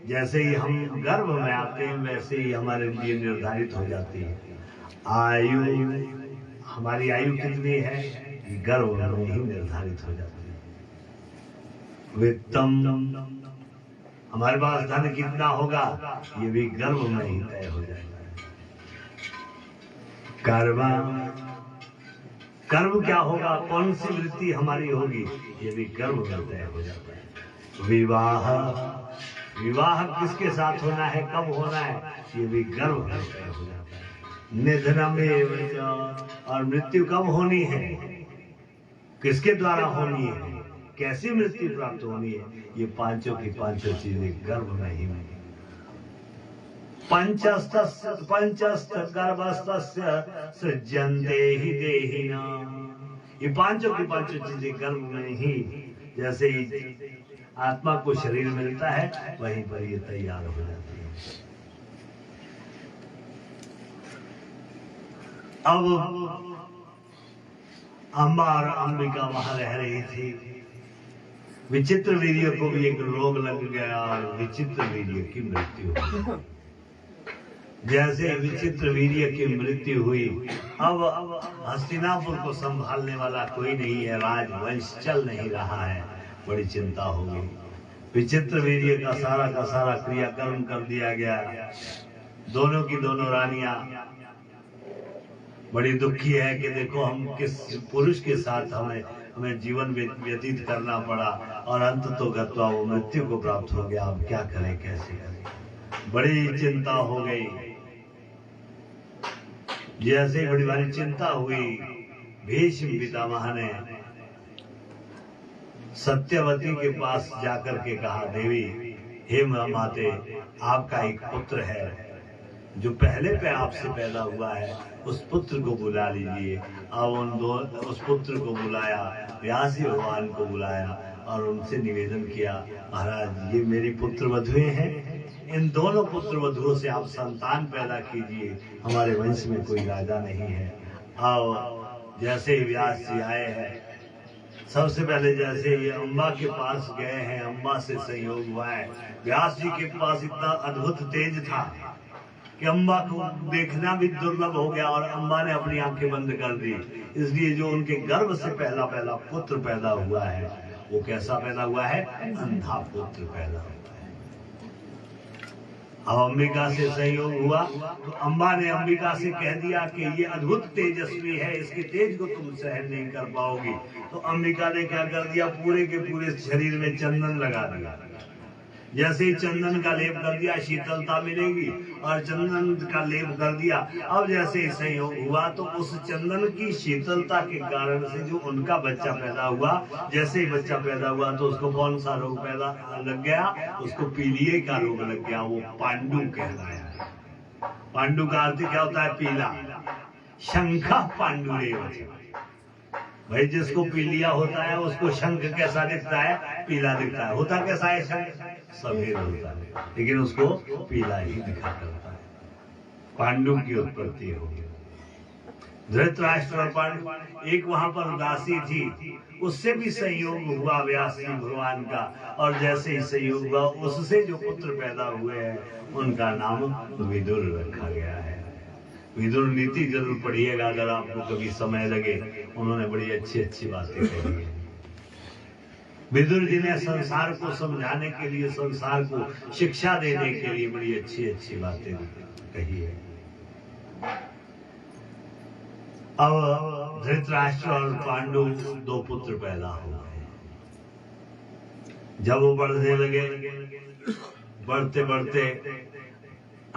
जैसे ही हम गर्भ में आते हैं वैसे ही हमारे लिए निर्धारित हो जाती है। आयु, हमारी आयु कितनी है गर्भ में ही निर्धारित हो जाती है। वित्तम, हमारे पास धन कितना होगा ये भी गर्भ में ही तय हो जाएगा। कर्म, कर्म क्या होगा, कौन सी वृत्ति हमारी होगी ये भी गर्भ में तय हो जाता है। विवाह, विवाह किसके साथ होना है, कब होना है ये भी गर्भ में तय हो जाता है। निधनमेव, और मृत्यु कब होनी है, किसके द्वारा होनी है, कैसी मृत्यु प्राप्त होनी है, ये पांचों की पांचों चीजें गर्भ में ही नहीं। पंचस्त गर्भस्थस्य सृज्यन्ते हि देहिना, ये पांचों की पांचों चीजें गर्भ में ही, जैसे ही आत्मा को शरीर मिलता है वहीं पर ये तैयार हो जाती है। अब अम्बा और अंबिका वहां रह रही थी। विचित्र वीर्य को भी एक रोग लग गया और विचित्र वीर्य की मृत्यु हुई। जैसे विचित्र वीर्य की मृत्यु हुई, अब हस्तिनापुर को संभालने वाला कोई नहीं है, राजवंश चल नहीं रहा है, बड़ी चिंता हो गई। विचित्र वीर्य का सारा क्रियाकर्म कर दिया गया। दोनों की दोनों रानियां बड़ी दुखी है कि देखो हम किस पुरुष के साथ हमें जीवन व्यतीत करना पड़ा और अंत तो गत्वा वो मृत्यु को प्राप्त हो गया, अब क्या करें, कैसे करें, बड़ी चिंता हो गई। जैसे बड़ी भारी चिंता हुई, भीष्म पितामह ने सत्यवती के पास जाकर के कहा, देवी हे माते, आपका एक पुत्र है जो पहले पे आपसे पैदा हुआ है, उस पुत्र को बुला लीजिए। अब उस पुत्र को बुलाया, व्यास जी भगवान को बुलाया और उनसे निवेदन किया, महाराज ये मेरी पुत्र वधुएं हैं, इन दोनों पुत्र वधुओं से आप संतान पैदा कीजिए, हमारे वंश में कोई राजा नहीं है। आओ, जैसे ही व्यास जी आए हैं, सबसे पहले जैसे ये अम्बा के पास गए हैं, अम्बा से संयोग हुआ है। व्यास जी के पास इतना अद्भुत तेज था कि अम्बा को देखना भी दुर्लभ हो गया और अम्बा ने अपनी आंखें बंद कर दी। इसलिए जो उनके गर्भ से पहला पुत्र पैदा हुआ है वो कैसा पैदा हुआ है, अंधा पुत्र पैदा हुआ है। अब अंबिका से संयोग हुआ तो अम्बा ने अंबिका से कह दिया कि ये अद्भुत तेजस्वी है, इसके तेज को तुम सहन नहीं कर पाओगी। तो अंबिका ने क्या कर दिया, पूरे के पूरे शरीर में चंदन लगा दिया। जैसे ही चंदन का लेप कर दिया शीतलता मिलेगी, और चंदन का लेप कर दिया। अब जैसे ही संयोग हुआ तो उस चंदन की शीतलता के कारण से जो उनका बच्चा पैदा हुआ, जैसे ही बच्चा पैदा हुआ तो उसको कौन सा रोग पैदा लग गया, उसको पीलिए का रोग लग गया, वो पांडु कहलाया। पांडु का अर्थ क्या होता है, पीला। शंख पांडुरेव, भाई जिसको पीलिया होता है उसको शंख कैसा दिखता है, पीला दिखता है। होता कैसा है शंख, सफेद होता है, लेकिन उसको पीला ही दिखा करता है। पांडु की उत्पत्ति हो गई। धृतराष्ट्र और पांडु, एक वहां पर दासी थी, उससे भी संयोग हुआ व्यास जी भगवान का, और जैसे ही संयोग हुआ उससे जो पुत्र पैदा हुए हैं उनका नाम विदुर रखा गया है। विदुर नीति जरूर पढ़िएगा अगर आपको कभी समय लगे, उन्होंने बड़ी अच्छी बातें कही है। विदुर जी ने संसार को समझाने के लिए, संसार को शिक्षा देने के लिए बड़ी अच्छी बातें कही है। अब धृतराष्ट्र और पांडु दो पुत्र पैदा हो गए। जब वो बढ़ने लगे, बढ़ते बढ़ते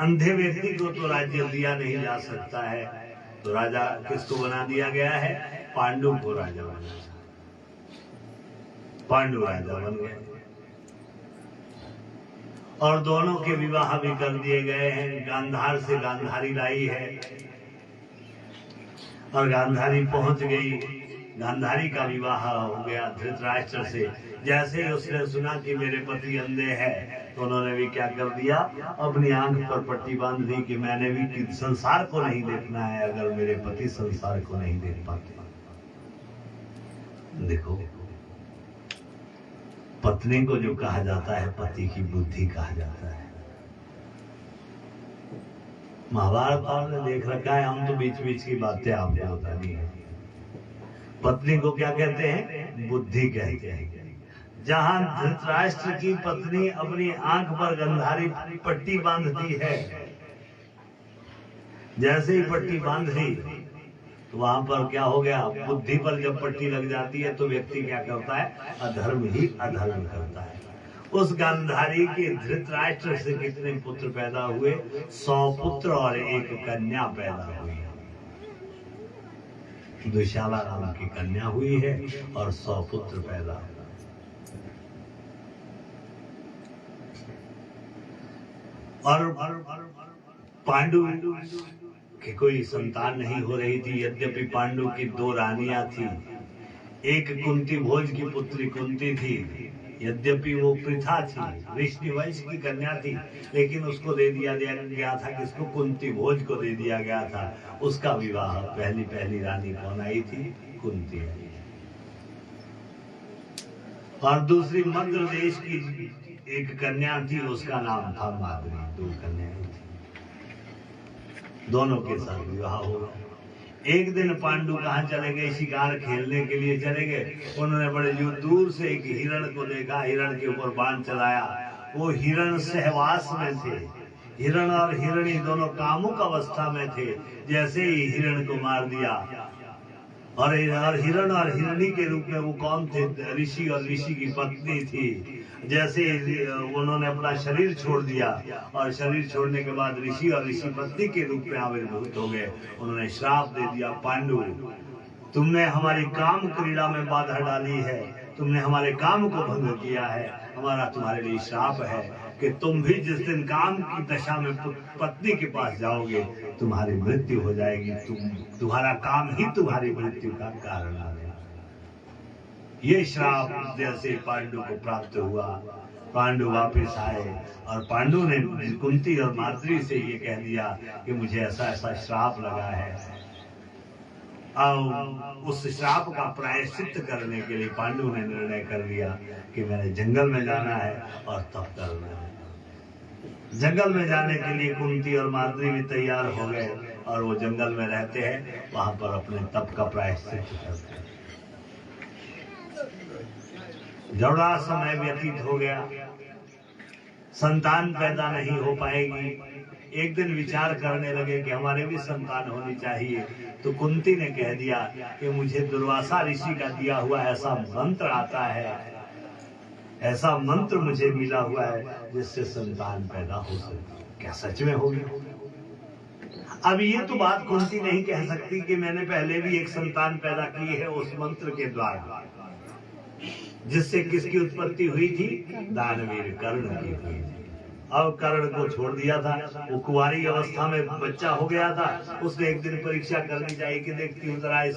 अंधे व्यक्ति को तो राज्य दिया नहीं जा सकता है, तो राजा किसको बना दिया गया है? पांडु को राजा बना। पांडु राजा बन गए और दोनों के विवाह भी कर दिए गए हैं। गांधार से गांधारी लाई है और गांधारी पहुंच गई। गांधारी का विवाह हो गया धृतराष्ट्र से। जैसे ही उसने सुना कि मेरे पति अंधे हैं, तो उन्होंने भी क्या कर दिया, अपनी आंख पर पट्टी बांध दी कि मैंने भी संसार को नहीं देखना है अगर मेरे पति संसार को नहीं देख पाते। देखो, पत्नी को जो कहा जाता है पति की बुद्धि कहा जाता है। महाभारत आपने देख रखा है, हम तो बीच बीच की बातें आपको बतानी है। पत्नी को क्या कहते हैं? बुद्धि कहते हैं। जहां धृतराष्ट्र की पत्नी अपनी आंख पर गंधारी पट्टी बांधती है, जैसे ही पट्टी बांध ली तो वहां पर क्या हो गया? बुद्धि पर जब पट्टी लग जाती है तो व्यक्ति क्या करता है? अधर्म ही अधर्म करता है। उस गांधारी के धृतराष्ट्र से कितने पुत्र पैदा हुए? 100 पुत्र और 1 कन्या पैदा हुई। दुशाला नाम की कन्या हुई है और 100 पुत्र पैदा हुए। और पांडु की कोई संतान नहीं हो रही थी। यद्यपि पांडु की 2 रानियां थी। एक कुंती भोज की पुत्री कुंती थी। यद्यपि वो प्रथा थी, ऋषि वंश की कन्या थी, लेकिन उसको दे दिया गया था। किसको? कुंती भोज को दे दिया गया था। उसका विवाह पहली रानी कौन आई थी? कुंती। और दूसरी मध्य देश की एक कन्या थी, उसका नाम था माद्री। 2 कन्याएं थी, दोनों के साथ विवाह हुआ। एक दिन पांडु कहाँ चले गए? शिकार खेलने के लिए चले गए। उन्होंने बड़े दूर से एक हिरण को देखा, हिरण के ऊपर बाण चलाया। वो हिरण सहवास में थे। हिरण और हिरणी दोनों कामुक अवस्था में थे। जैसे ही हिरण को मार दिया, और हिरण और हिरणी के रूप में वो कौन थे? ऋषि और ऋषि की पत्नी थी। जैसे उन्होंने अपना शरीर छोड़ दिया, और शरीर छोड़ने के बाद ऋषि और ऋषि पत्नी के रूप में आविर्भूत हो गए। उन्होंने श्राप दे दिया, पांडु तुमने हमारी काम क्रीड़ा में बाधा डाली है, तुमने हमारे काम को भंग किया है। हमारा तुम्हारे लिए श्राप है कि तुम भी जिस दिन काम की दशा में पत्नी के पास जाओगे, तुम्हारी मृत्यु हो जाएगी। तुम्हारा काम ही तुम्हारी मृत्यु का कारण है। ये श्राप जैसे पांडु को प्राप्त हुआ, पांडु वापस आए और पांडु ने कुंती और माद्री से ये कह दिया कि मुझे ऐसा ऐसा श्राप लगा है। और उस श्राप का प्रायश्चित करने के लिए पांडु ने निर्णय कर लिया कि मैंने जंगल में जाना है और तप करना है। जंगल में जाने के लिए कुंती और माद्री भी तैयार हो गए और वो जंगल में रहते हैं, वहां पर अपने तप का प्रायश्चित करते हैं। जबड़ा समय व्यतीत हो गया, संतान पैदा नहीं हो पाएगी। एक दिन विचार करने लगे कि हमारे भी संतान होनी चाहिए। तो कुंती ने कह दिया कि मुझे दुर्वासा ऋषि का दिया हुआ ऐसा मंत्र आता है, ऐसा मंत्र मुझे मिला हुआ है जिससे संतान पैदा हो सके। क्या सच में होगी? अब ये तो बात कुंती नहीं कह सकती कि मैंने पहले भी एक संतान पैदा की है उस मंत्र के द्वारा, जिससे किसकी उत्पत्ति हुई थी? दानवीर कर्ण की हुई थी। अब कर्ण को छोड़ दिया था, वो कुंवारी अवस्था में बच्चा हो गया था। उसने एक दिन परीक्षा करनी चाहिए कि देखती हूँ जरा इस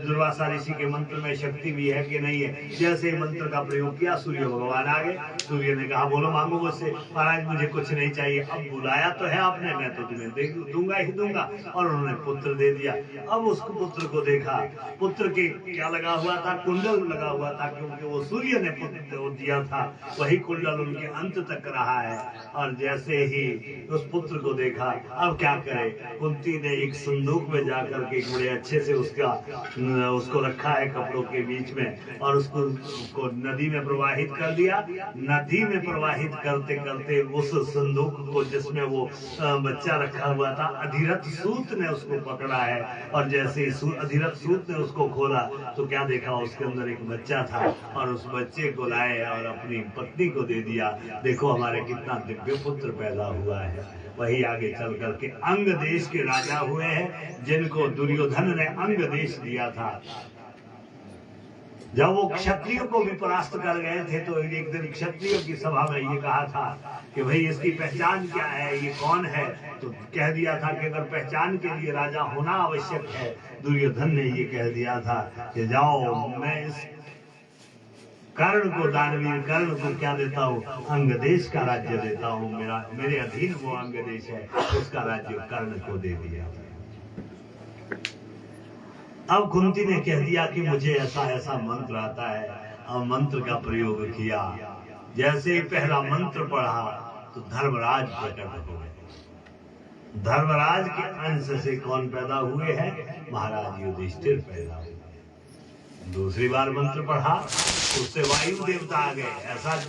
दुर्वासा ऋषि के मंत्र में शक्ति भी है कि नहीं है। जैसे मंत्र का प्रयोग किया, सूर्य भगवान आ गए। सूर्य ने कहा बोलो मांगो मुझसे। महाराज मुझे कुछ नहीं चाहिए। अब बुलाया तो है आपने, मैं तो तुम्हें दूंगा ही दूंगा। और उन्होंने पुत्र दे दिया। अब उसको पुत्र को देखा, पुत्र के क्या लगा हुआ था? कुंडल लगा हुआ था, क्योंकि वो सूर्य ने पुत्र दिया था। वही कुंडल उनके अंत तक रहा है। और जैसे ही उस पुत्र को देखा, अब क्या करे? कुंती ने एक संदूक में जाकर के बड़े अच्छे से उसको रखा है कपड़ों के बीच में, और उसको नदी में प्रवाहित कर दिया। नदी में प्रवाहित करते करते उस संदूक को, जिसमें वो बच्चा रखा हुआ था, अधिरथ सूत ने उसको पकड़ा है। और जैसे अधिरथ सूत ने उसको खोला तो क्या देखा? उसके अंदर एक बच्चा था। और उस बच्चे को लाए और अपनी पत्नी को दे दिया। देखो हमारे कितना दिव्य पुत्र पैदा हुआ है। वही आगे चल करके अंग देश के राजा हुए हैं, जिनको दुर्योधन ने अंग देश दिया था। जब वो क्षत्रियों को भी परास्त कर गए थे तो एक दिन क्षत्रियों की सभा में ये कहा था कि भाई इसकी पहचान क्या है, ये कौन है। तो कह दिया था कि अगर पहचान के लिए राजा होना आवश्यक है, दुर्योधन ने ये कह दिया था कि जाओ मैं इस कर्ण को, दानवीर कर्ण को क्या देता हूँ, अंग देश का राज्य देता हूँ। मेरे अधीन वो अंग देश है, उसका राज्य कर्ण को दे दिया। अब कुंती ने कह दिया कि मुझे ऐसा ऐसा मंत्र आता है। अब मंत्र का प्रयोग किया। जैसे ही पहला मंत्र पढ़ा तो धर्मराज प्रकट हो गए। धर्मराज के अंश से कौन पैदा हुए हैं? महाराज युधिष्ठिर पैदा हुए। दूसरी बार मंत्र पढ़ा, उससे वायु देवता आ गए। ऐसा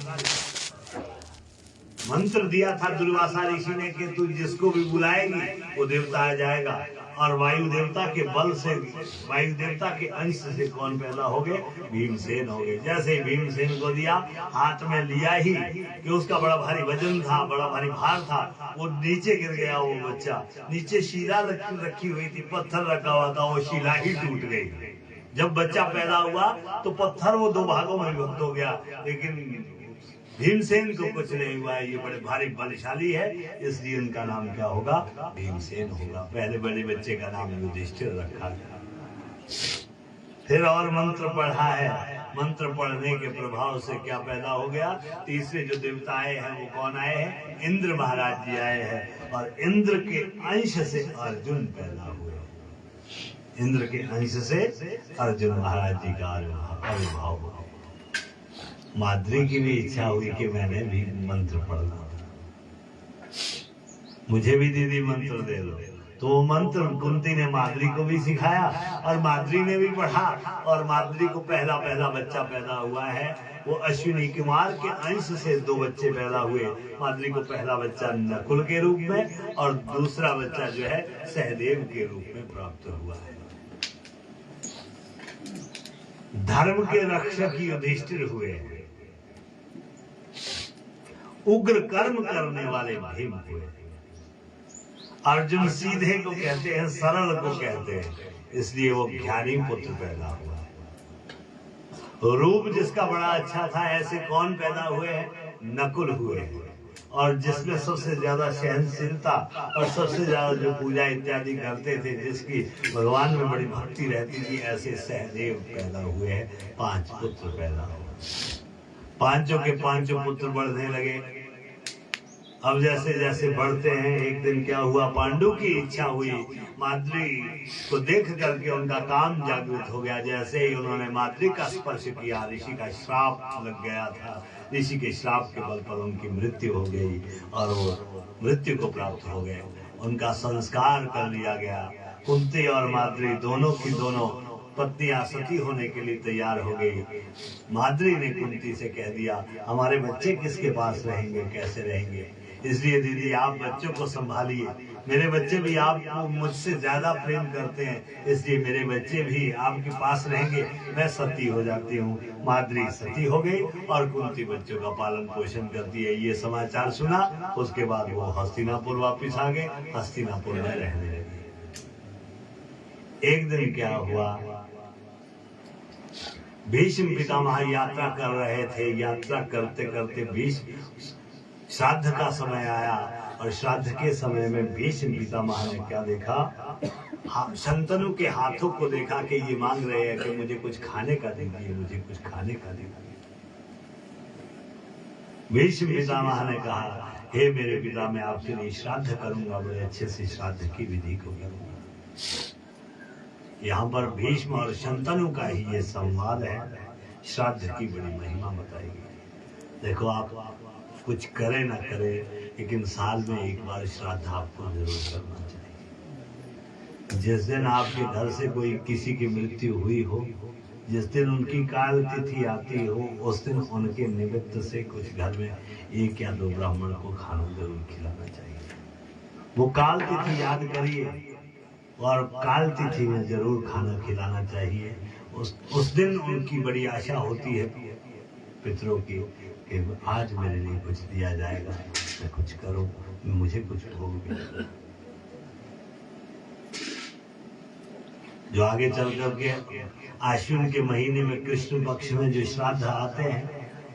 मंत्र दिया था दुर्वासा ऋषि ने कि तू जिसको भी बुलाएगी वो देवता आ जाएगा। और वायु देवता के बल से, वायु देवता के अंश से कौन पैदा हो गए? भीमसेन हो गए। जैसे ही भीमसेन को दिया, हाथ में लिया ही कि उसका बड़ा भारी वजन था, बड़ा भारी भार था, वो नीचे गिर गया। वो बच्चा नीचे शिला रखी हुई थी, पत्थर रखा हुआ था, वो शिला ही टूट गई। जब बच्चा पैदा हुआ तो पत्थर वो दो भागों में विभक्त हो गया, लेकिन भीमसेन को कुछ नहीं हुआ। ये बड़े भारी बलशाली है, इसलिए उनका नाम क्या होगा? भीमसेन होगा। पहले बड़े बच्चे का नाम युधिष्ठिर रखा गया। फिर और मंत्र पढ़ा है। मंत्र पढ़ने के प्रभाव से क्या पैदा हो गया? तीसरे जो देवता आए हैं वो कौन आए हैं? इंद्र महाराज जी आए हैं। और इंद्र के अंश से अर्जुन पैदा हुए। इंद्र के अंश से अर्जुन महाराज जी का आविर्भाव हुआ। माद्री की भी इच्छा हुई कि मैंने भी मंत्र पढ़ना, मुझे भी दीदी मंत्र दे दो। तो वो मंत्र कुंती ने माद्री को भी सिखाया और माद्री ने भी पढ़ा। और माद्री को पहला बच्चा पैदा हुआ है, वो अश्विनी कुमार के अंश से दो बच्चे पैदा हुए। माद्री को पहला बच्चा नकुल के रूप में और दूसरा बच्चा जो है सहदेव के रूप में प्राप्त हुआ है। धर्म के रक्षक युधिष्ठिर हुए हैं। उग्र कर्म करने वाले भीम हुए। अर्जुन सीधे को कहते हैं, सरल को कहते हैं, इसलिए वो ज्ञानी पुत्र पैदा हुआ। रूप जिसका बड़ा अच्छा था, ऐसे कौन पैदा हुए हैं? नकुल हुए हैं। और जिसमें सबसे ज्यादा सहनशीलता और सबसे ज्यादा जो पूजा इत्यादि करते थे, जिसकी भगवान में बड़ी भक्ति रहती थी, ऐसे सहदेव पैदा हुए हैं। 5 पुत्र पैदा हुए। पांचों के पांचों पुत्र बढ़ने लगे। अब जैसे जैसे बढ़ते हैं, एक दिन क्या हुआ, पांडु की इच्छा हुई। माद्री को देख करके उनका काम जागृत हो गया। जैसे ही उन्होंने माद्री का स्पर्श किया, ऋषि का श्राप लग गया था। ऋषि के श्राप के बल पर उनकी मृत्यु हो गई और वो मृत्यु को प्राप्त हो गए। उनका संस्कार कर लिया गया। कुंती और माद्री दोनों की दोनों पत्नियां सती होने के लिए तैयार हो गई। माद्री ने कुंती से कह दिया, हमारे बच्चे किसके पास रहेंगे, कैसे रहेंगे? इसलिए दीदी आप बच्चों को संभालिए। मेरे बच्चे भी आपको मुझसे ज्यादा प्रेम करते हैं, इसलिए मेरे बच्चे भी आपके पास रहेंगे। मैं सती हो जाती हूँ। माद्री सती हो गई और कुंती बच्चों का पालन पोषण करती है। ये समाचार सुना, उसके बाद वो हस्तिनापुर वापिस आ गए। हस्तिनापुर में रहने लगे। एक दिन क्या हुआ, भीष्म पितामह यात्रा कर रहे थे। यात्रा करते करते भीष्म श्राद्ध का समय आया और श्राद्ध के समय में भीष्म पितामह ने क्या देखा, शंतनु के हाथों को देखा कि ये मांग रहे हैं कि मुझे कुछ खाने का दीजिए, मुझे कुछ खाने का दीजिए। भीष्म पितामह ने कहा, हे मेरे पिता, मैं आपके लिए श्राद्ध करूंगा, बड़े अच्छे से श्राद्ध की विधि को करूंगा। यहाँ पर भीष्म और शंतनु का ही ये संवाद है। श्राद्ध की बड़ी महिमा बताई गई। देखो, आप कुछ करे ना करे, लेकिन साल में एक बार श्राद्ध आपको जरूर करना चाहिए। जिस दिन आपके घर से कोई किसी की मृत्यु हुई हो, जिस दिन उनकी काल तिथि आती हो, उस दिन उनके निमित्त से कुछ घर में 1 या 2 ब्राह्मण को खाना जरूर खिलाना चाहिए। वो काल तिथि याद करिए और काल तिथि में जरूर खाना खिलाना चाहिए। उस दिन उनकी बड़ी आशा होती है पितरों की कि आज मेरे लिए कुछ दिया जाएगा। से कुछ करो, मुझे कुछ भोग मिले। जो आगे चल करके आश्विन के महीने में कृष्ण पक्ष में जो श्राद्ध आते हैं,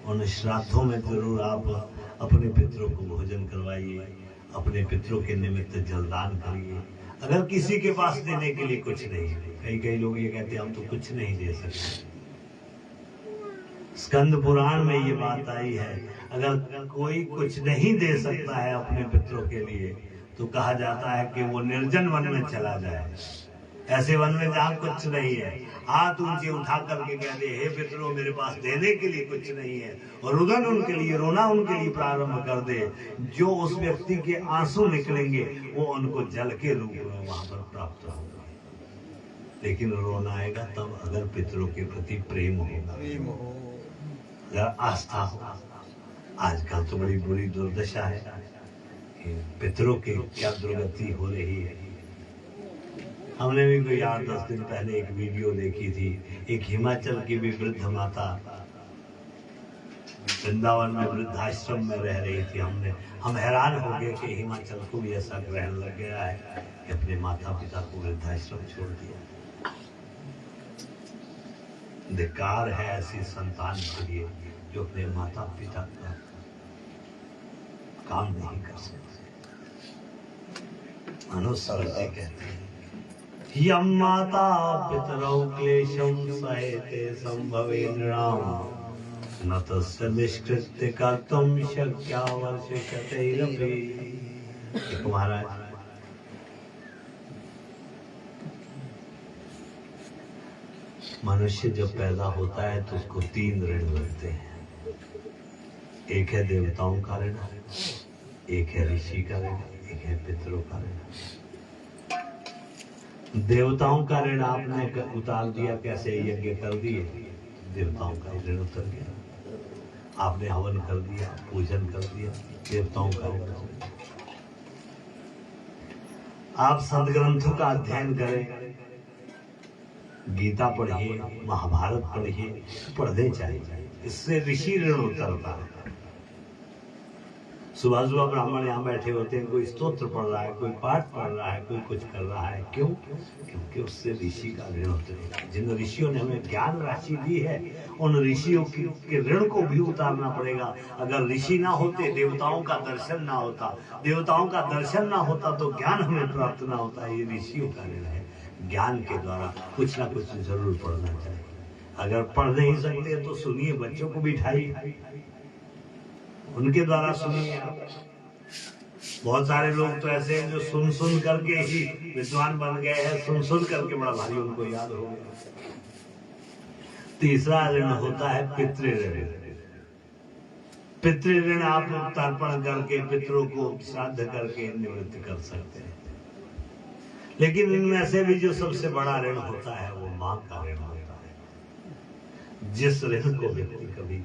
उन श्राद्धों में जरूर आप अपने पितरों को भोजन करवाइए, अपने पितरों के निमित्त जलदान करिए। अगर किसी के पास देने के लिए कुछ नहीं है, कई लोग ये कहते हैं हम तो कुछ नहीं दे सकते। स्कंद पुराण में ये बात आई है, अगर कोई कुछ नहीं दे सकता है अपने पितरों के लिए, तो कहा जाता है कि वो निर्जन वन में चला जाए। ऐसे वन में जहाँ कुछ नहीं है, हाथ ऊंचे उठा करके कहते हे पितरों मेरे पास देने के लिए कुछ नहीं है, और रुदन उनके लिए, रोना उनके लिए प्रारंभ कर दे। जो उस व्यक्ति के आंसू निकलेंगे वो उनको जल के रूप में वहां पर प्राप्त होगा। लेकिन रोना आएगा तब अगर पितरों के प्रति प्रेम होगा, अगर आस्था हो। आजकल तो बड़ी बुरी दुर्दशा है, पितरों की क्या दुर्गति हो रही है। हमने भी कोई 8-10 दिन पहले एक वीडियो देखी थी, एक हिमाचल की भी वृद्ध माता वृंदावन में वृद्धाश्रम में रह रही थी। हम हैरान हो गए कि हिमाचल को भी ऐसा ग्रहण लग गया है कि अपने माता पिता को वृद्धाश्रम छोड़ दिया। धिक्कार है ऐसी संतान के लिए जो अपने माता पिता का काम नहीं कर सकते। अनुसरते कहते हैं यम माता पितरौ क्लेशं सहेते संभवे नृणाम न तस्य निष्कृत्य कर्तुं शक्या वर्षशतैरपि। एक महाराज, मनुष्य जब पैदा होता है तो उसको 3 ऋण लगते हैं। एक है देवताओं का ऋण, एक है ऋषि का ऋण, एक है पितरों का ऋण। देवताओं का ऋण आपने उतार दिया, कैसे यज्ञ कर दिए, देवताओं का ऋण उतर गया। आपने हवन कर दिया, पूजन कर दिया, देवताओं का ऋण। आप सदग्रंथों का अध्ययन करें, गीता पढ़िए, महाभारत पढ़िए, पढ़ने चाहिए, इससे ऋषि ऋण उतरता है। सुबह सुबह ब्राह्मण यहाँ बैठे होते हैं, कोई स्तोत्र पढ़ रहा है, कोई पाठ पढ़ रहा है, कोई कुछ कर रहा है। क्यों? क्योंकि उससे ऋषि का ऋण उतरेगा। जिन ऋषियों ने हमें ज्ञान राशि दी है, उन ऋषियों के ऋण को भी उतारना पड़ेगा। अगर ऋषि ना होते, देवताओं का दर्शन ना होता, देवताओं का दर्शन ना होता तो ज्ञान हमें प्राप्त ना होता। ये ऋषियों का ऋण है। ज्ञान के द्वारा कुछ ना कुछ जरूर पढ़ना चाहिए। अगर पढ़ नहीं सकते तो सुनिए, बच्चों को बिठाइए, उनके द्वारा सुनिए। बहुत सारे लोग तो ऐसे हैं जो सुन सुन करके ही विद्वान बन गए हैं, सुन सुन करके बड़ा भारी उनको याद हो गया। तीसरा ऋण होता है पितृ ऋण। पितृ ऋण आप तर्पण करके पितरों को श्राद्ध करके निवृत्त कर सकते हैं। लेकिन इनमें से भी जो सबसे बड़ा ऋण होता है वो माँ का ऋण होता है, जिस ऋण को व्यक्ति कभी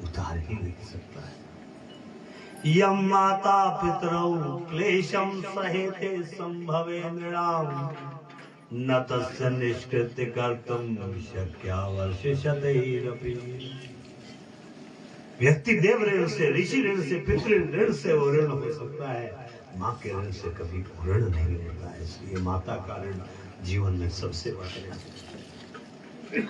उतार ही नहीं सकता है। यम माता पितरौ क्लेशं सहेते संभवे नृणाम न तस्य निष्कृत्य कर्तुं शक्या वर्षशतैरपि। व्यक्ति देव ऋण से, ऋषि ऋण से, पितृ ऋण से वो ऋण हो सकता है, माँ के ऋण से कभी ऋण नहीं होता है। इसलिए माता का ऋण जीवन में सबसे बड़ा ऋण।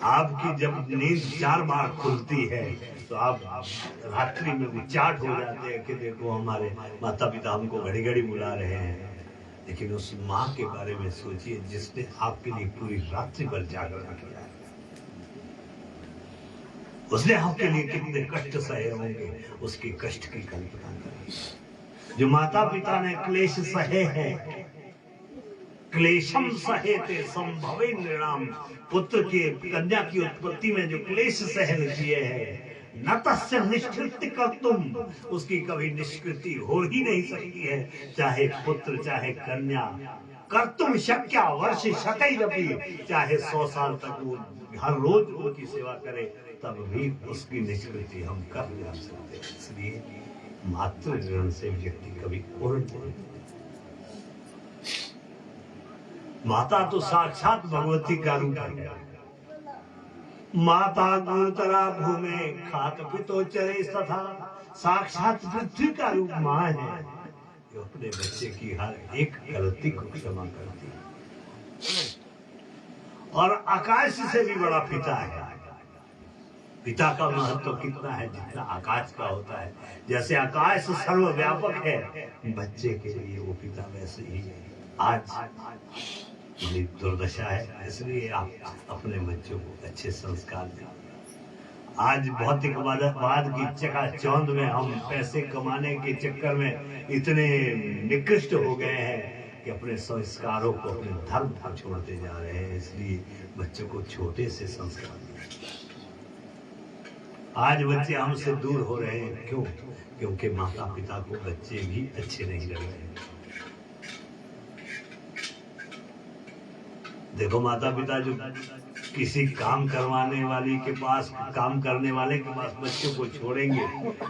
आपकी जब नींद 4 बार खुलती है तो आप रात्रि में विचार हो जाते हैं कि देखो हमारे माता पिता हमको घड़ी घड़ी बुला रहे हैं। लेकिन उस माँ के बारे में सोचिए जिसने आपके लिए पूरी रात्रि भर जागरण किया है। उसने आपके लिए कितने कष्ट सहे होंगे, उसके कष्ट की कल्पना करें। जो माता पिता ने क्लेश सहे हैं, क्लेशम सहेते संभवे नृणाम, पुत्र के कन्या की उत्पत्ति में जो क्लेश सहन किए हैं, न तस्य निष्कृत्य कर्तुम, उसकी कभी निष्कृति हो ही नहीं सकती है। चाहे पुत्र चाहे कन्या, कर्तुम शक्या वर्ष शतैरपि, चाहे 100 साल तक वो हर रोज उनकी सेवा करे तब भी उसकी निष्कृति हम कर नहीं सकते। इसलिए मातृ ऋण से व्यक्ति कभी पूर्ण नहीं। माता तो साक्षात भगवती का रूप है। माता गुरुतरा भूमे खात पितो चरे तथा, साक्षात पृथ्वी का रूप माँ है जो अपने बच्चे की हर एक गलती को क्षमा करती है। और आकाश से भी बड़ा पिता है। पिता का महत्व कितना है जितना आकाश का होता है। जैसे आकाश सर्वव्यापक है, बच्चे के लिए वो पिता वैसे ही है। आज बड़ी दुर्दशा है, इसलिए आप अपने बच्चों को अच्छे संस्कार दें। आज भौतिकवाद की चकाचौंध में हम पैसे कमाने के चक्कर में इतने निकृष्ट हो गए हैं कि अपने संस्कारों को, अपने धर्म को छोड़ते जा रहे हैं। इसलिए बच्चों को छोटे से संस्कार दें। आज बच्चे हमसे दूर हो रहे हैं, क्यों? क्योंकि माता पिता को बच्चे भी अच्छे नहीं लग रहे हैं। देखो, माता पिता जो किसी काम करवाने वाली के पास, काम करने वाले के पास बच्चों को छोड़ेंगे,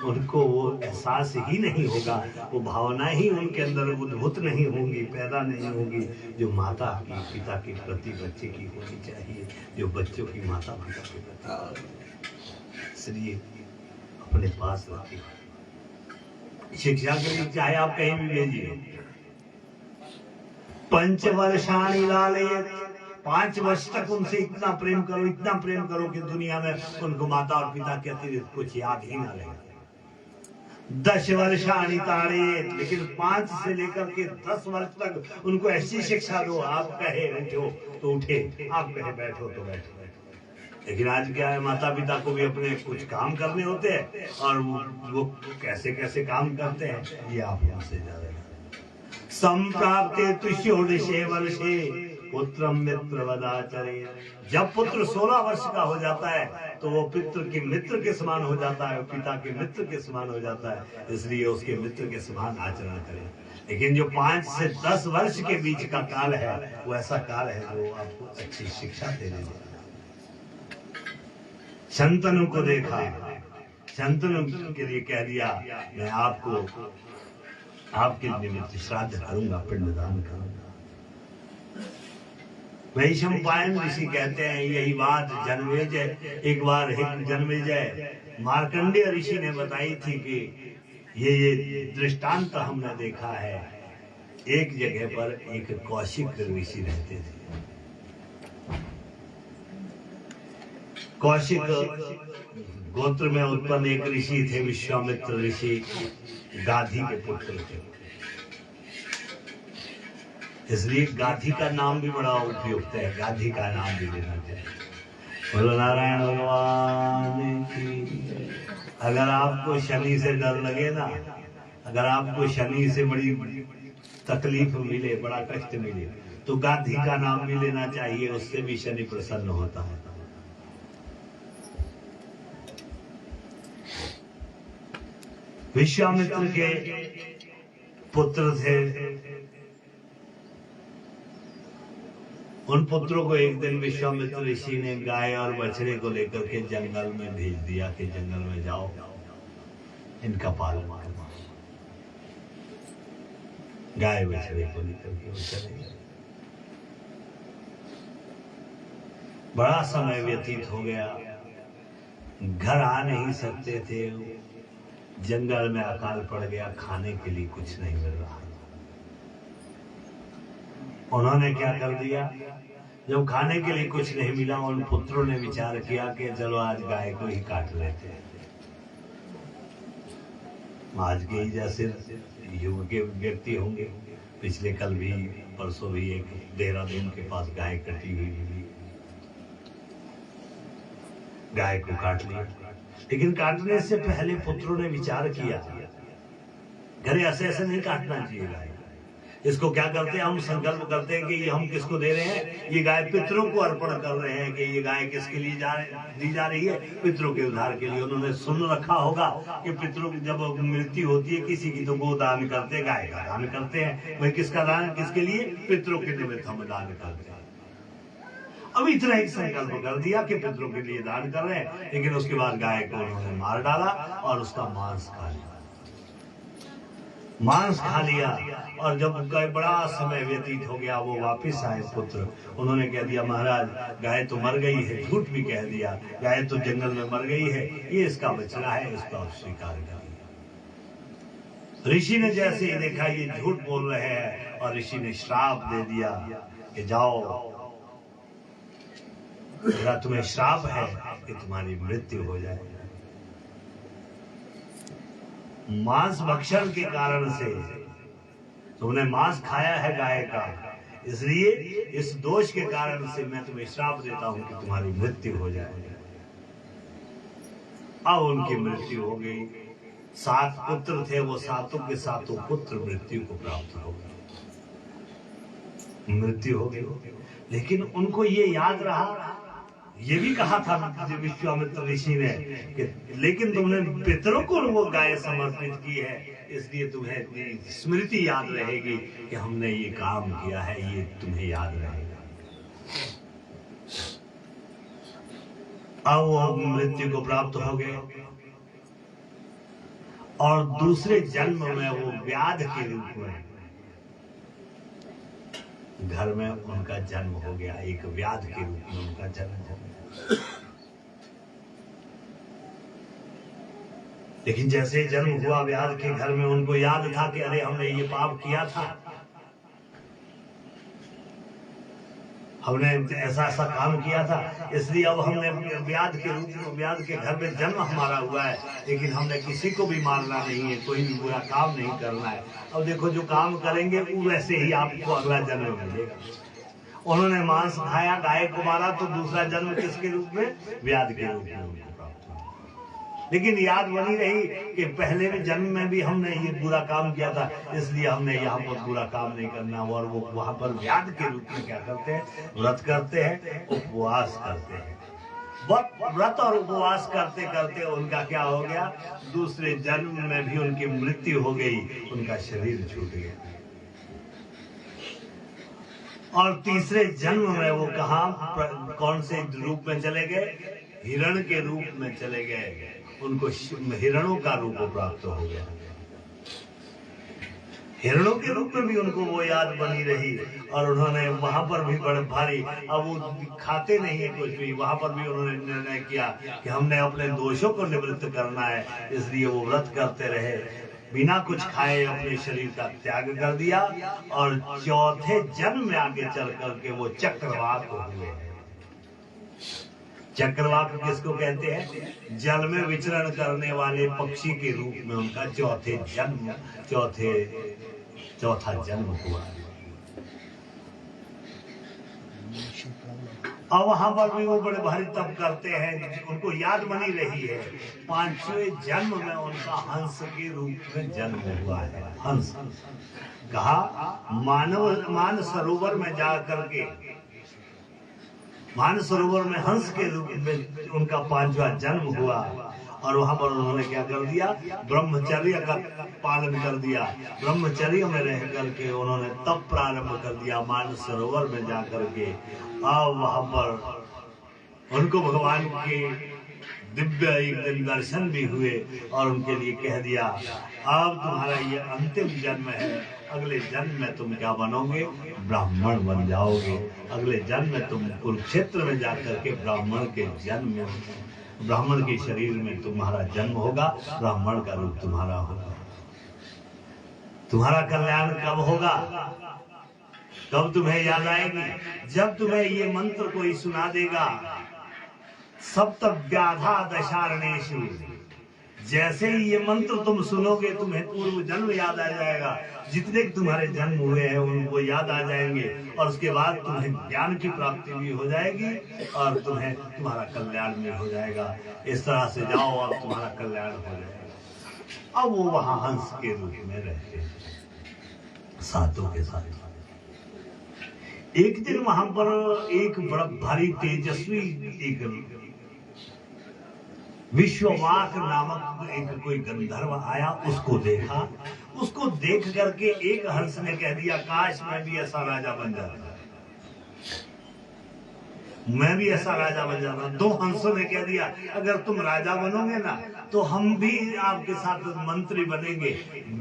उनको वो एहसास ही नहीं होगा, वो भावना ही उनके अंदर उद्भूत नहीं होंगी, पैदा नहीं होगी जो माता की पिता के प्रति बच्चे की होनी चाहिए, जो बच्चों की माता पिता के प्रति। इसलिए अपने पास रखिए। शिक्षा के लिए चाहे आप कहीं भी भेजिए। पंचवर्षाणि लालयेत्, 5 वर्ष तक उनसे इतना प्रेम करो कि दुनिया में उनको माता और पिता के अतिरिक्त कुछ याद ही ना रहे। 10 वर्षाणि ताड़येत्, लेकिन 5 से लेकर के 10 वर्ष तक उनको ऐसी शिक्षा दो, आप कहे उठो तो उठे, आप कहे बैठो तो बैठो। लेकिन आज क्या है, माता पिता को भी अपने कुछ काम करने होते हैं, और वो कैसे कैसे काम करते हैं ये आप हमसे ज्यादा। संप्राप्ते तुष्योदशे वर्षे पुत्रम मित्र वदाचरे, जब पुत्र 16 वर्ष का हो जाता है तो वो पितृ के मित्र के समान हो जाता है, पिता के मित्र के समान हो जाता है। इसलिए उसके मित्र के समान आचरण करें। लेकिन जो 5 से 10 वर्ष के बीच का काल है, वो ऐसा काल है जो आपको अच्छी शिक्षा देने देगा। शंतनु को देखा, शंतनु के लिए कह दिया मैं आपको आपके निमित्त श्राद्ध करूंगा, पिंडदान करूंगा। वैशंपायन ऋषि कहते हैं यही बात जन्मेजय, एक बार जन्मेजय मार्कंडेय ऋषि ने बताई थी कि ये दृष्टांत हमने देखा है। एक जगह पर एक कौशिक ऋषि रहते थे। कौशिक गोत्र में उत्पन्न एक ऋषि थे, विश्वामित्र ऋषि, गाधी के पुत्र थे। इसलिए गाधी का नाम भी बड़ा उपयुक्त है, गाधी का नाम भी लेना चाहिए। बोलो नारायण भगवान की। अगर आपको शनि से डर लगे ना, अगर आपको शनि से बड़ी तकलीफ मिले, बड़ा कष्ट मिले, तो गाधी का नाम भी लेना चाहिए, उससे भी शनि प्रसन्न होता है। विश्वामित्र के पुत्र थे। उन पुत्रों को एक दिन विश्वामित्र ऋषि ने गाय और बछड़े को लेकर के जंगल में भेज दिया कि जंगल में जाओ, इनका पालन करो। गाय बछड़े को लेकर के चले गए। बड़ा समय व्यतीत हो गया, घर आ नहीं सकते थे, जंगल में अकाल पड़ गया, खाने के लिए कुछ नहीं मिल रहा। उन्होंने क्या कर दिया, जब खाने के लिए कुछ नहीं मिला, उन पुत्रों ने विचार किया कि चलो आज गाय को ही काट लेते हैं। आज के ही जैसे युग के व्यक्ति होंगे, पिछले कल भी परसों भी एक देहरादून के पास गाय कटी हुई मिली, गाय को काट लिया। लेकिन काटने से पहले पुत्रों ने विचार किया, घरे ऐसे ऐसे नहीं काटना चाहिए गाय। इसको क्या करते हैं, हम संकल्प करते हैं कि ये हम किसको दे रहे हैं, ये गाय पितरों को अर्पण कर रहे हैं कि ये गाय किसके लिए दी जा रही है, पितरों के उद्धार के लिए। उन्होंने सुन रखा होगा कि पितरों की जब मृत्यु होती है किसी की, तो गोदान करते हैं, गाय का दान करते हैं। वही किसका दान, किसके लिए, पितरों के निमित्त हम दान करते हैं। अब इतना एक संकल्प कर दिया कि पितरों के लिए दान कर रहे हैं, लेकिन उसके बाद गाय को उन्होंने मार डाला और उसका मांस खा लिया। मांस खा लिया, और जब उनका बड़ा समय व्यतीत हो गया वो वापस आए पुत्र, उन्होंने कह दिया महाराज गाय तो मर गई है, झूठ भी कह दिया, गाय तो जंगल में मर गई है, ये इसका बछड़ा है, इसका स्वीकार कर लिया। ऋषि ने जैसे ही देखा ये झूठ बोल रहे हैं, और ऋषि ने श्राप दे दिया कि जाओ, मेरा तुम्हें श्राप है कि तुम्हारी मृत्यु हो जाए। मांस भक्षण के कारण से तुमने मांस खाया है गाय का, इसलिए इस दोष के कारण से मैं तुम्हें श्राप देता हूं कि तुम्हारी मृत्यु हो जाए। अब उनकी मृत्यु हो गई। 7 पुत्र थे, वो सातों के सातों पुत्र मृत्यु को प्राप्त हो गए, मृत्यु हो गई। लेकिन उनको ये याद रहा, ये भी कहा था विश्वामित्र ऋषि ने कि लेकिन तुमने पितरों को वो गाय समर्पित की है, इसलिए तुम्हें स्मृति याद रहेगी कि हमने ये काम किया है, ये तुम्हें याद रहेगा। अब वो मृत्यु को प्राप्त हो गए, और दूसरे जन्म में वो व्याध के रूप में घर में उनका जन्म हो गया, एक व्याध के रूप में उनका जन्म हो गया। लेकिन जैसे जन्म हुआ व्याध के घर में, उनको याद था कि अरे हमने ये पाप किया था, हमने ऐसा ऐसा काम किया था, इसलिए अब हमने व्याध के रूप में, व्याध के घर में जन्म हमारा हुआ है, लेकिन हमने किसी को भी मारना नहीं है, कोई भी बुरा काम नहीं करना है। अब देखो जो काम करेंगे वो वैसे ही आपको अगला जन्म मिलेगा। उन्होंने मांस खाया, गाय को मारा, तो दूसरा जन्म किसके रूप में? व्याध के रूप में उनको प्राप्त हुआ। लेकिन याद बनी रही कि पहले में जन्म में भी हमने ये बुरा काम किया था, इसलिए हमने यहाँ पर बुरा काम नहीं करना। और वो वहां पर व्याध के रूप में क्या करते हैं? व्रत करते हैं, उपवास करते हैं। व्रत और उपवास करते करते उनका क्या हो गया? दूसरे जन्म में भी उनकी मृत्यु हो गई, उनका शरीर छूट गया। और तीसरे जन्म में वो कहाँ, कौन से रूप में चले गए? हिरण के रूप में चले गए। उनको हिरणों का रूप प्राप्त हो गया। हिरणों के रूप में भी उनको वो याद बनी रही, और उन्होंने वहां पर भी बड़े भारी, अब वो खाते नहीं है कुछ भी, वहां पर भी उन्होंने निर्णय किया कि हमने अपने दोषों को निवृत्त करना है, इसलिए वो व्रत करते रहे, बिना कुछ खाए अपने शरीर का त्याग कर दिया। और चौथे जन्म में आगे चल करके वो चक्रवाक हुए। चक्रवाक किसको कहते हैं? जल में विचरण करने वाले पक्षी के रूप में उनका चौथा जन्म हुआ। और वहां पर भी वो बड़े भारी तप करते हैं, उनको याद बनी रही है। 5वें जन्म में उनका हंस के रूप में जन्म हुआ है। हंस कहा, मान सरोवर में जा करके, मान सरोवर में हंस के रूप में उनका 5वां जन्म हुआ। और वहां पर उन्होंने क्या कर दिया? ब्रह्मचर्य का पालन कर दिया। ब्रह्मचर्य में रह करके उन्होंने तप प्रारंभ कर दिया मान सरोवर में जा करके। अब वहां पर उनको भगवान के दिव्य एक दिन दर्शन भी हुए, और उनके लिए कह दिया अब तुम्हारा ये अंतिम जन्म है, अगले जन्म में तुम क्या बनोगे? ब्राह्मण बन जाओगे। अगले जन्म में तुम कुरुक्षेत्र में जाकर के ब्राह्मण के जन्म में, ब्राह्मण के शरीर में तुम्हारा जन्म होगा, ब्राह्मण का रूप तुम्हारा होगा। तुम्हारा कल्याण कब होगा? कब तुम्हें याद आएगी? जब तुम्हें ये मंत्र कोई सुना देगा, सप्त व्याधा दशारणेषु, जैसे ही ये मंत्र तुम सुनोगे तुम्हें पूर्व जन्म याद आ जाएगा, जितने तुम्हारे जन्म हुए हैं उनको याद आ जाएंगे, और उसके बाद तुम्हें ज्ञान की प्राप्ति भी हो जाएगी, और तुम्हें तुम्हारा कल्याण भी हो जाएगा। इस तरह से जाओ और तुम्हारा कल्याण हो जाएगा। अब वो वहां हंस के रूप में रहते हैं सातों के साथ। एक दिन वहां पर एक बड़ा भारी तेजस्वी एक विश्ववाक नामक एक कोई गंधर्व आया, उसको देखा। उसको देख करके एक हंस ने कह दिया, काश मैं भी ऐसा राजा बन जाता। मैं भी ऐसा राजा बन जाऊंगा। 2 हंसों ने कह दिया अगर तुम राजा बनोगे ना तो हम भी आपके साथ मंत्री बनेंगे,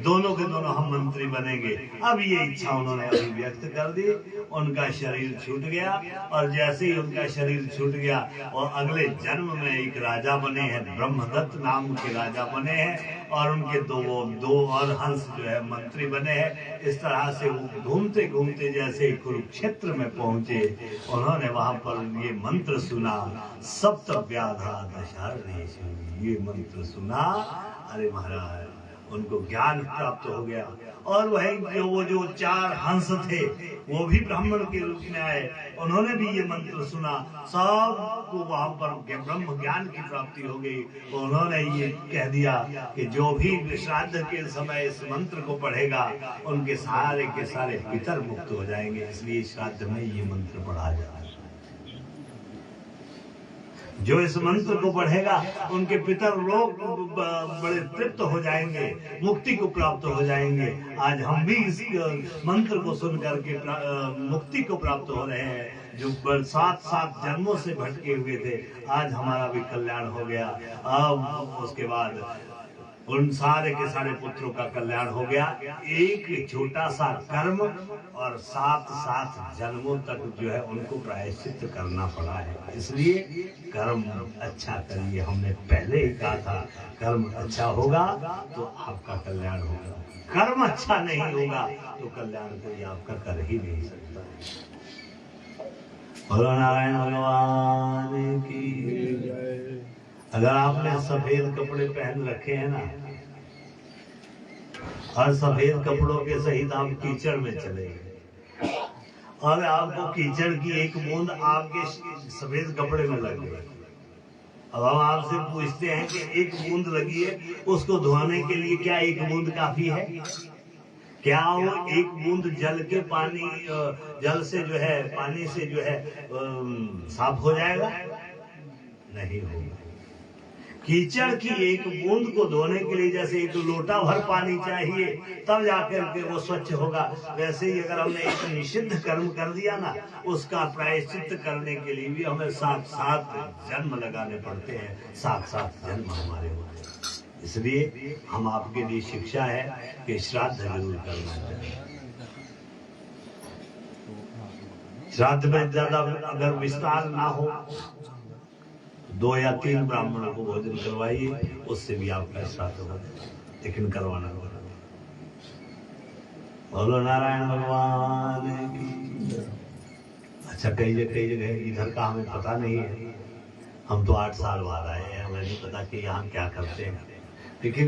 दोनों के दोनों हम मंत्री बनेंगे। अब ये इच्छा उन्होंने अभिव्यक्त कर दी, उनका शरीर छूट गया और जैसे ही उनका शरीर छूट गया और अगले जन्म में एक राजा बने हैं, ब्रह्मदत्त नाम के राजा बने हैं और उनके दो और हंस जो है मंत्री बने हैं। इस तरह से वो घूमते घूमते जैसे कुरुक्षेत्र में पहुंचे, उन्होंने वहां पर ये मंत्र सुना, सप्त व्याधा दशार्णेषु, ये मंत्र सुना। अरे महाराज उनको ज्ञान प्राप्त हो गया और वही वो जो 4 हंस थे वो भी ब्राह्मण के रूप में आए, उन्होंने भी ये मंत्र सुना, सबको वहां पर ब्रह्म ज्ञान की प्राप्ति हो गई। उन्होंने ये कह दिया कि जो भी श्राद्ध के समय इस मंत्र को पढ़ेगा उनके सारे के सारे पितर मुक्त हो जाएंगे, इसलिए श्राद्ध में ये मंत्र पढ़ा जाए। जो इस मंत्र को पढ़ेगा उनके पितर लोग बड़े तृप्त हो जाएंगे, मुक्ति को प्राप्त हो जाएंगे। आज हम भी इस मंत्र को सुन करके मुक्ति को प्राप्त हो रहे हैं। जो 7 जन्मों से भटके हुए थे, आज हमारा भी कल्याण हो गया। अब उसके बाद उन सारे के सारे पुत्रों का कल्याण हो गया। एक छोटा सा कर्म और 7 जन्मों तक जो है उनको प्रायश्चित करना पड़ा है। इसलिए कर्म अच्छा करिए, हमने पहले ही कहा था कर्म अच्छा होगा तो आपका कल्याण होगा, कर्म अच्छा नहीं होगा तो कल्याण कोई आपका कर ही नहीं सकता। बोलो नारायण भगवान की। अगर आपने सफेद कपड़े पहन रखे हैं ना और सफेद कपड़ों के सहित आप कीचड़ में चले गए और आपको कीचड़ की एक बूंद आपके सफेद कपड़े में लग गई, अब हम आपसे पूछते हैं कि एक बूंद लगी है, उसको धोने के लिए क्या एक बूंद काफी है? क्या वो एक बूंद जल के जल से जो है पानी से जो है साफ हो जाएगा? नहीं होगा। कीचड़ की एक बूंद को धोने के लिए जैसे एक लोटा भर पानी चाहिए तब जाकर के वो स्वच्छ होगा, वैसे ही अगर हमने एक निषिद्ध कर्म कर दिया ना, उसका प्रायश्चित करने के लिए भी हमें 7 जन्म लगाने पड़ते हैं, 7 जन्म हमारे होते हैं। इसलिए हम आपके लिए शिक्षा है कि श्राद्ध जरूर करना चाहिए। श्राद्ध में ज्यादा अगर विस्तार ना हो 2 या 3 ब्राह्मणों को भोजन करवाइए, उससे भी आपका श्राद्ध होगा, लेकिन करवाना होगा। बोलो नारायण भगवान की। अच्छा कई जगह इधर का हमें पता नहीं है, हम तो 8 साल बाद आए हैं, हमें नहीं पता कि यहाँ क्या करते हैं। लेकिन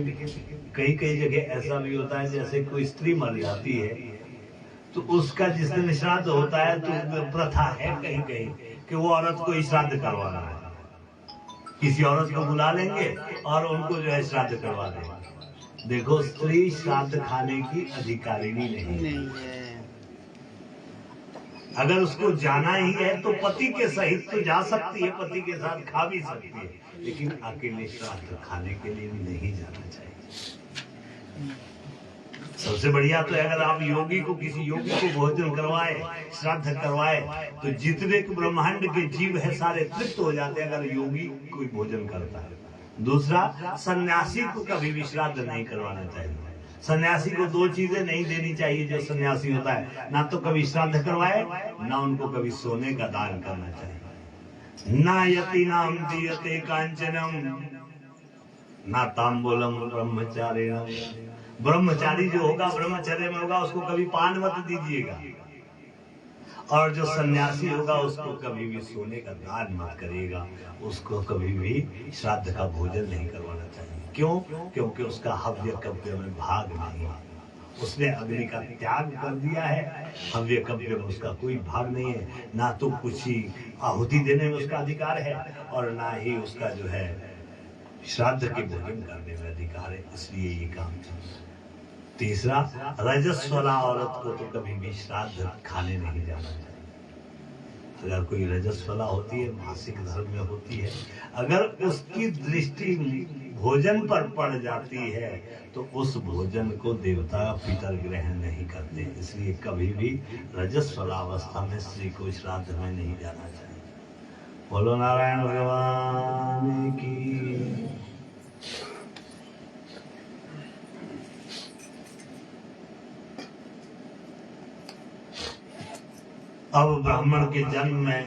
कई जगह ऐसा भी होता है जैसे कोई स्त्री मर जाती है तो उसका जिस दिन श्राद्ध होता है तो प्रथा है कहीं कि वो औरत को श्राद्ध करवाना है, किसी औरत को बुला लेंगे और उनको जो है श्राद्ध करवा देंगे। देखो स्त्री श्राद्ध खाने की अधिकारिणी नहीं है। अगर उसको जाना ही है तो पति के सहित तो जा सकती है, पति के साथ खा भी सकती है, लेकिन अकेले श्राद्ध खाने के लिए भी नहीं जाना चाहिए। सबसे बढ़िया तो है अगर आप किसी योगी को भोजन करवाए, श्राद्ध करवाए, तो जितने ब्रह्मांड के जीव है सारे तृप्त हो जाते हैं अगर योगी कोई भोजन करता है। दूसरा, सन्यासी को कभी भी श्राद्ध नहीं करवाना चाहिए। सन्यासी को 2 चीजें नहीं देनी चाहिए जो सन्यासी होता है, ना तो कभी श्राद्ध करवाए, ना उनको कभी सोने का दान करना चाहिए। ना यतीनाम दीयते कांचनम, ना तांबूलम ब्रह्मचारिणम। ब्रह्मचारी जो होगा, ब्रह्मचर्य में होगा, उसको कभी पान मत दीजिएगा, और जो सन्यासी होगा उसको कभी भी सोने का दान मत करिएगा, उसको कभी भी श्राद्ध का भोजन नहीं करवाना चाहिए। क्यों? क्योंकि उसका हव्य कव्य में भाग नहीं है, उसने अग्नि का त्याग कर दिया है, हव्य कव्य में उसका कोई भाग नहीं है, ना तो कुछ ही आहुति देने में उसका अधिकार है और ना ही उसका जो है श्राद्ध के भोजन करने में अधिकार है, इसलिए ये काम चलता है। तीसरा, रजस्वला औरत को तो कभी भी श्राद्ध खाने नहीं जाना चाहिए। अगर कोई रजस्वला होती है, मासिक धर्म में होती है, अगर उसकी दृष्टि भोजन पर पड़ जाती है तो उस भोजन को देवता पितर ग्रहण नहीं करते, इसलिए कभी भी रजस्वला अवस्था में स्त्री को श्राद्ध में नहीं जाना चाहिए। बोलो नारायण भगवान की। अब ब्राह्मण के जन्म में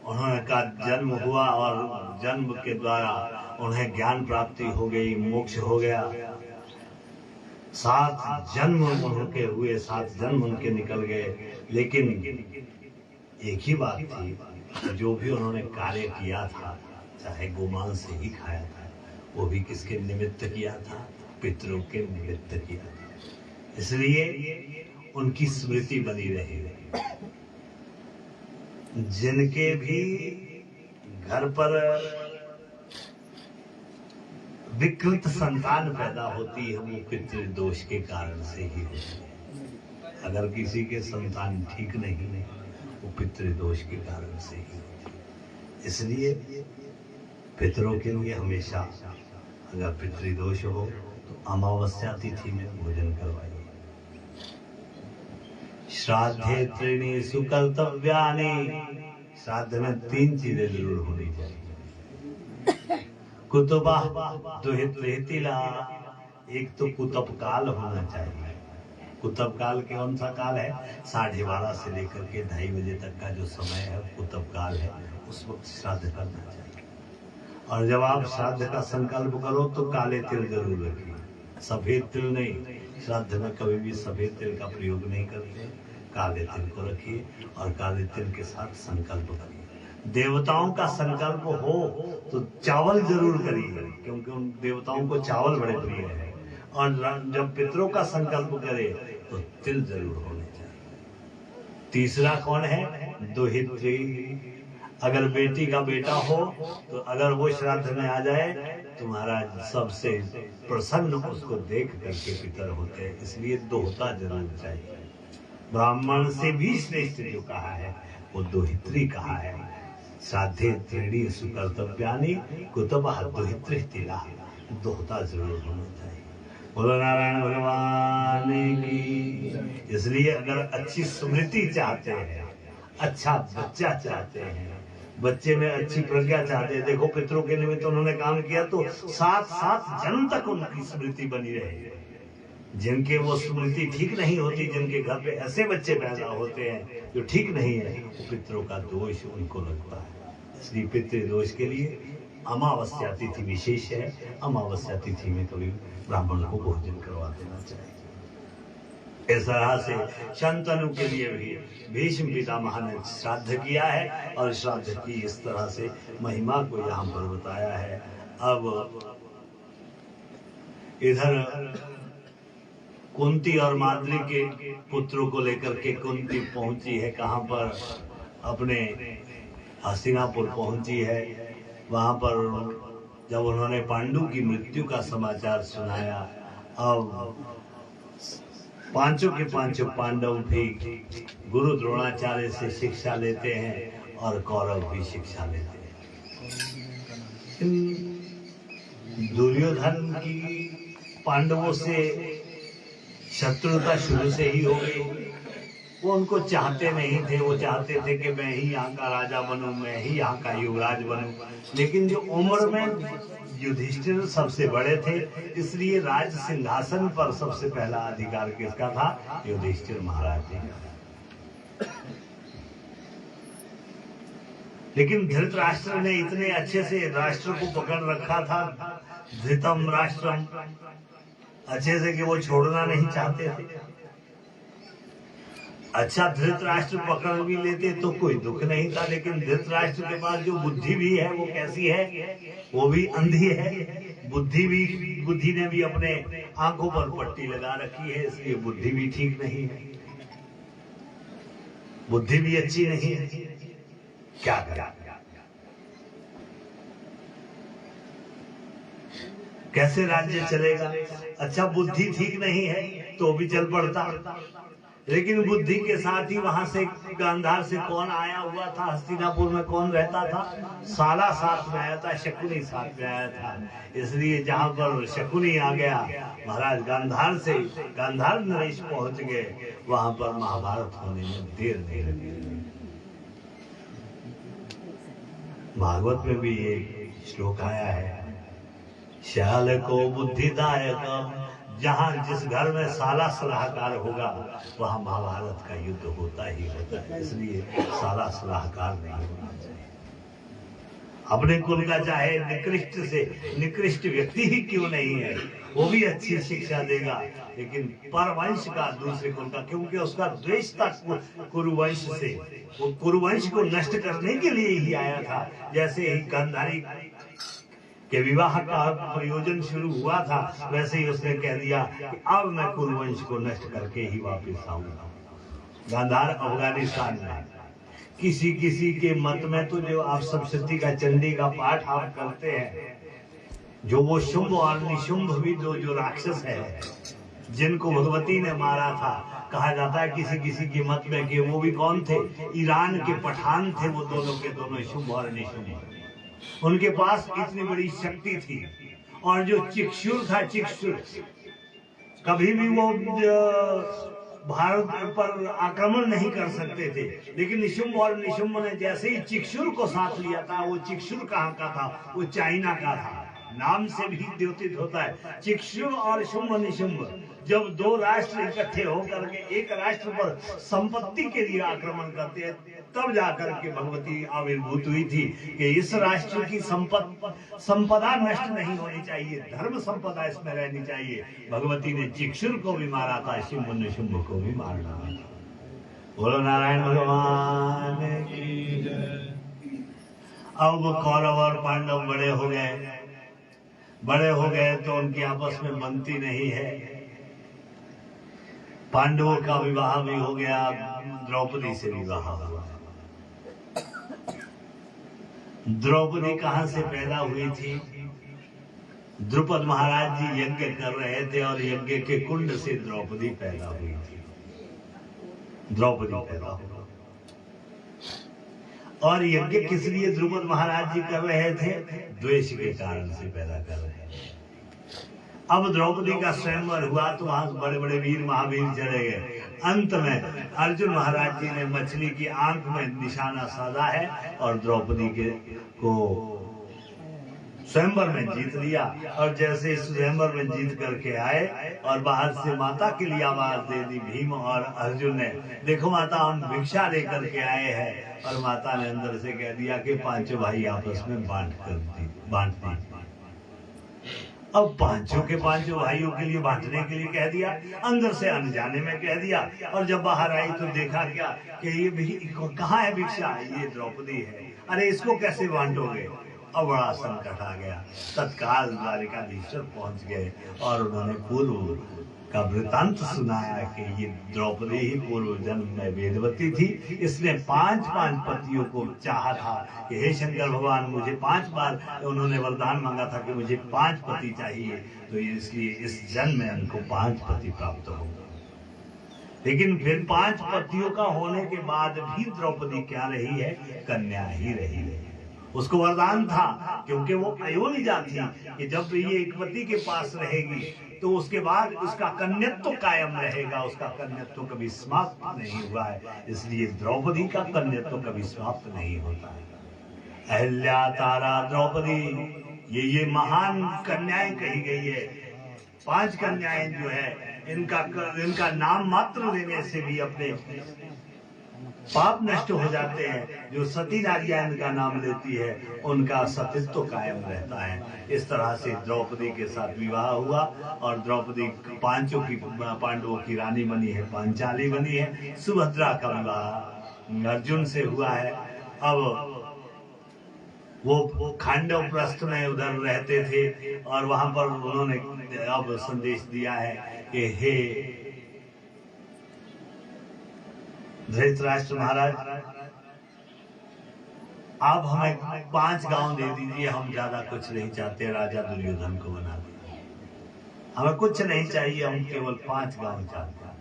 उन्होंने का जन्म हुआ और जन्म के द्वारा उन्हें ज्ञान प्राप्ति हो गई, मोक्ष हो गया। 7 जन्म उनके हुए, 7 जन्म उनके निकल गए। लेकिन एक ही बात थी, जो भी उन्होंने कार्य किया था, चाहे गोमांस से ही खाया था, वो भी किसके निमित्त किया था? पितरों के निमित्त किया था। इसलिए उनकी स्मृति बनी रही। जिनके भी घर पर विकृत संतान पैदा होती है, वो पितृदोष के कारण से ही होती है। अगर किसी के संतान ठीक नहीं है, वो पितृदोष के कारण से ही होती है। इसलिए पितरों के लिए हमेशा अगर पितृदोष हो तो अमावस्या तिथि में भोजन करवाइए। श्राद्धे त्रीणि सुकर्तव्यानि, श्राद्ध में 3 चीजें जरूर होनी चाहिए। कुतुबा दुहित रेतिला, एक तो कुतुब काल होना चाहिए। कुतुब काल कौन सा काल है? 12:30 से लेकर के 2:30 बजे तक का जो समय है कुतुब काल है, उस वक्त श्राद्ध करना चाहिए। और जब आप श्राद्ध का संकल्प करो तो काले तिल जरूर रखिए, सफेद तिल नहीं। श्राद्ध में कभी भी सफेद तिल का प्रयोग नहीं करते, काले तिल को रखिए और काले तिल के साथ संकल्प करिए। देवताओं का संकल्प हो तो चावल जरूर करिए, क्योंकि उन देवताओं को चावल बड़े प्रिय है। और जब पितरों का संकल्प करे तो तिल जरूर होने चाहिए। तीसरा कौन है? दुहित्री। अगर बेटी का बेटा हो तो अगर वो श्राद्ध में आ जाए तो महाराज सबसे प्रसन्न उसको देख करके पितर होते हैं। इसलिए दोहता जरूर चाहिए। ब्राह्मण से भी श्रेष्ठ जो कहा है वो दोहित्री कहा है। श्राद्धे त्रीणि सुकर्तव्यानि कुतुबः दुहित्री तिला, दोहता जरूर होना चाहिए। बोलो नारायण भगवान की। इसलिए अगर अच्छी स्मृति चाहते हैं, अच्छा बच्चा चाहते हैं, बच्चे में अच्छी प्रज्ञा चाहते हैं, देखो पितरों के निमित्त उन्होंने काम किया तो 7 जन्म तक उनकी स्मृति बनी रहे। जिनके वो स्मृति ठीक नहीं होती, जिनके घर पे ऐसे बच्चे पैदा होते हैं जो ठीक नहीं है, वो पितरों का दोष उनको लगता है। इसलिए पितृ दोष के लिए अमावस्या तिथि विशेष है। अमावस्या तिथि में कभी ब्राह्मण को भोजन करवा देना चाहिए। इस तरह से शंतनु के लिए भी भीष्म पितामह ने श्राद्ध किया है और श्राद्ध की इस तरह से महिमा को यहाँ पर बताया है। अब इधर कुंती और माद्री के पुत्रों को लेकर के कुंती पहुंची है कहाँ पर? अपने हस्तिनापुर पहुंची है। वहां पर जब उन्होंने पांडु की मृत्यु का समाचार सुनाया, अब 5 के 5 पांडव भी गुरु द्रोणाचार्य से शिक्षा लेते हैं और कौरव भी शिक्षा लेते हैं। दुर्योधन की पांडवों से शत्रुता शुरू से ही हो गई। वो उनको चाहते नहीं थे, वो चाहते थे कि मैं ही यहाँ का राजा बनूं, मैं ही यहाँ का युवराज बनूं। लेकिन जो उम्र में युधिष्ठिर सबसे बड़े थे, इसलिए राज सिंहासन पर सबसे पहला अधिकार किसका था? युधिष्ठिर महाराज जी का। लेकिन धृतराष्ट्र ने इतने अच्छे से राष्ट्र को पकड़ रखा था, धृतम राष्ट्रम, अच्छे से कि वो छोड़ना नहीं चाहते थे। अच्छा, धृतराष्ट्र पकड़ भी लेते तो कोई दुख नहीं था, लेकिन धृतराष्ट्र के पास जो बुद्धि भी है वो कैसी है? वो भी अंधी है। बुद्धि ने भी अपने आंखों पर पट्टी लगा रखी है, इसलिए बुद्धि भी ठीक नहीं है, बुद्धि भी अच्छी नहीं है। क्या करा? कैसे राज्य चलेगा? अच्छा, बुद्धि ठीक नहीं है तो भी चल पड़ता, लेकिन बुद्धि के साथ ही वहां से गांधार से कौन आया हुआ था? हस्तिनापुर में कौन रहता था? साला साथ में आया था, शकुनी साथ में आया था। इसलिए जहां पर शकुनी आ गया, महाराज गांधार से गांधार नरेश पहुंच गए, वहां पर महाभारत होने में देर नहीं लगी। भागवत में भी ये श्लोक आया है, श्याल को बुद्धिदायक। जहां जिस घर में साला सलाहकार होगा वहां महाभारत का युद्ध होता ही होता है। इसलिए साला सलाहकार नहीं होना चाहिए। अपने कुल का चाहे निकृष्ट से निकृष्ट व्यक्ति ही क्यों नहीं है, वो भी अच्छी शिक्षा देगा, लेकिन परवंश का दूसरे कुल का, क्योंकि उसका द्वेष था कुरुवंश से, वो कुरुवंश को नष्ट करने के लिए ही आया था। जैसे ही गांधारी के विवाह का प्रयोजन शुरू हुआ था, वैसे ही उसने कह दिया कि अब मैं कुरुवंश को नष्ट करके ही वापस आऊंगा। गांधार अफगानिस्तान में किसी किसी के मत में तो जो आप सप्तशती का चंडी का पाठ आप करते हैं, जो वो शुंभ और निशुंभ भी जो राक्षस है जिनको भगवती ने मारा था, कहा जाता है किसी किसी के मत में कि वो भी कौन थे, ईरान के पठान थे वो दोनों के दोनों, शुंभ और निशुंभ। उनके पास इतनी बड़ी शक्ति थी। और जो चिक्षुर था, चिक्षुर कभी भी वो भारत पर आक्रमण नहीं कर सकते थे, लेकिन निशुंभ और निशुंभ ने जैसे ही चिक्षुर को साथ लिया था, वो चिक्षुर कहाँ का था, वो चाइना का था। नाम से भी द्योतित होता है चिक्षुर और शुंभ निशुंभ। जब दो राष्ट्र इकट्ठे होकर के एक राष्ट्र पर संपत्ति के लिए आक्रमण करते हैं, तब जाकर के भगवती आविर्भूत हुई थी कि इस राष्ट्र की संपदा नष्ट नहीं होनी चाहिए, धर्म संपदा इसमें रहनी चाहिए। भगवती ने चिक्षुर को भी मारा था, शुंभ निशुंभ को भी मारना। बोलो नारायण भगवान की जय। अब कौरव और पांडव बड़े हो गए तो उनकी आपस में बनती नहीं है। पांडवों का विवाह भी हो गया, द्रौपदी से विवाह हुआ। द्रौपदी कहां से पैदा हुई थी? द्रुपद महाराज जी यज्ञ कर रहे थे और यज्ञ के कुंड से द्रौपदी पैदा हुई थी। द्रौपदी पैदा हुई और यज्ञ किस लिए द्रुपद महाराज जी कर रहे थे? द्वेष के कारण से पैदा कर रहे थे। अब द्रौपदी का स्वयंवर हुआ तो वहां बड़े बड़े वीर महावीर चले गए। अंत में अर्जुन महाराज जी ने मछली की आंख में निशाना साधा है और द्रौपदी को स्वयंवर में जीत लिया। और जैसे स्वयंवर में जीत करके आए और बाहर से माता के लिए आवाज दे दी भीम और अर्जुन ने, देखो माता हम भिक्षा लेकर के आए हैं। और माता ने अंदर से कह दिया कि पांचों भाई आपस में बांट दी। अब पांचों भाइयों के लिए बांटने के लिए कह दिया, अंदर से अनजाने में कह दिया। और जब बाहर आई तो देखा क्या कि ये भी कहाँ है भिक्षा, ये द्रौपदी है, अरे इसको कैसे बांटोगे? अब बड़ा संकट आ गया। तत्काल द्वारिकाधीश्वर पहुंच गए और उन्होंने पूर्व का वृतांत सुनाया कि ये द्रौपदी ही पूर्व जन्म में वेदवती थी। इसने 5 पतियों को चाहा था कि हे शंकर भगवान मुझे 5 बार, उन्होंने वरदान मांगा था कि मुझे 5 पति चाहिए, तो इसलिए इस जन्म में उनको 5 पति प्राप्त हो। लेकिन फिर 5 पतियों का होने के बाद भी द्रौपदी क्या रही है? कन्या ही रही है। उसको वरदान था, क्योंकि वो अयोनिजा थी, कि जब ये एक पति के पास रहेगी तो उसके बाद उसका कन्यत्व कायम रहेगा, उसका कन्यत्व कभी समाप्त नहीं हुआ है। इसलिए द्रौपदी का कन्यत्व कभी समाप्त नहीं होता है। अहिल्या, तारा, द्रौपदी, ये महान कन्याएं कही गई है। 5 कन्याएं जो है इनका नाम मात्र लेने से भी अपने पाप नष्ट हो जाते हैं। जो सती नारियां इनका नाम लेती है उनका सतीत्व कायम रहता है। इस तरह से द्रौपदी के साथ विवाह हुआ और द्रौपदी पांडवों की रानी बनी है, पांचाली बनी है। सुभद्रा का विवाह अर्जुन से हुआ है। अब वो खांडव प्रस्थ में उधर रहते थे और वहां पर उन्होंने अब संदेश दिया है कि हे धृतराष्ट्र महाराज, आप हमें 5 गांव दे दीजिए, हम ज्यादा कुछ नहीं चाहते, राजा दुर्योधन को बना दीजिए, हमें कुछ नहीं चाहिए, हम केवल 5 गांव चाहते हैं।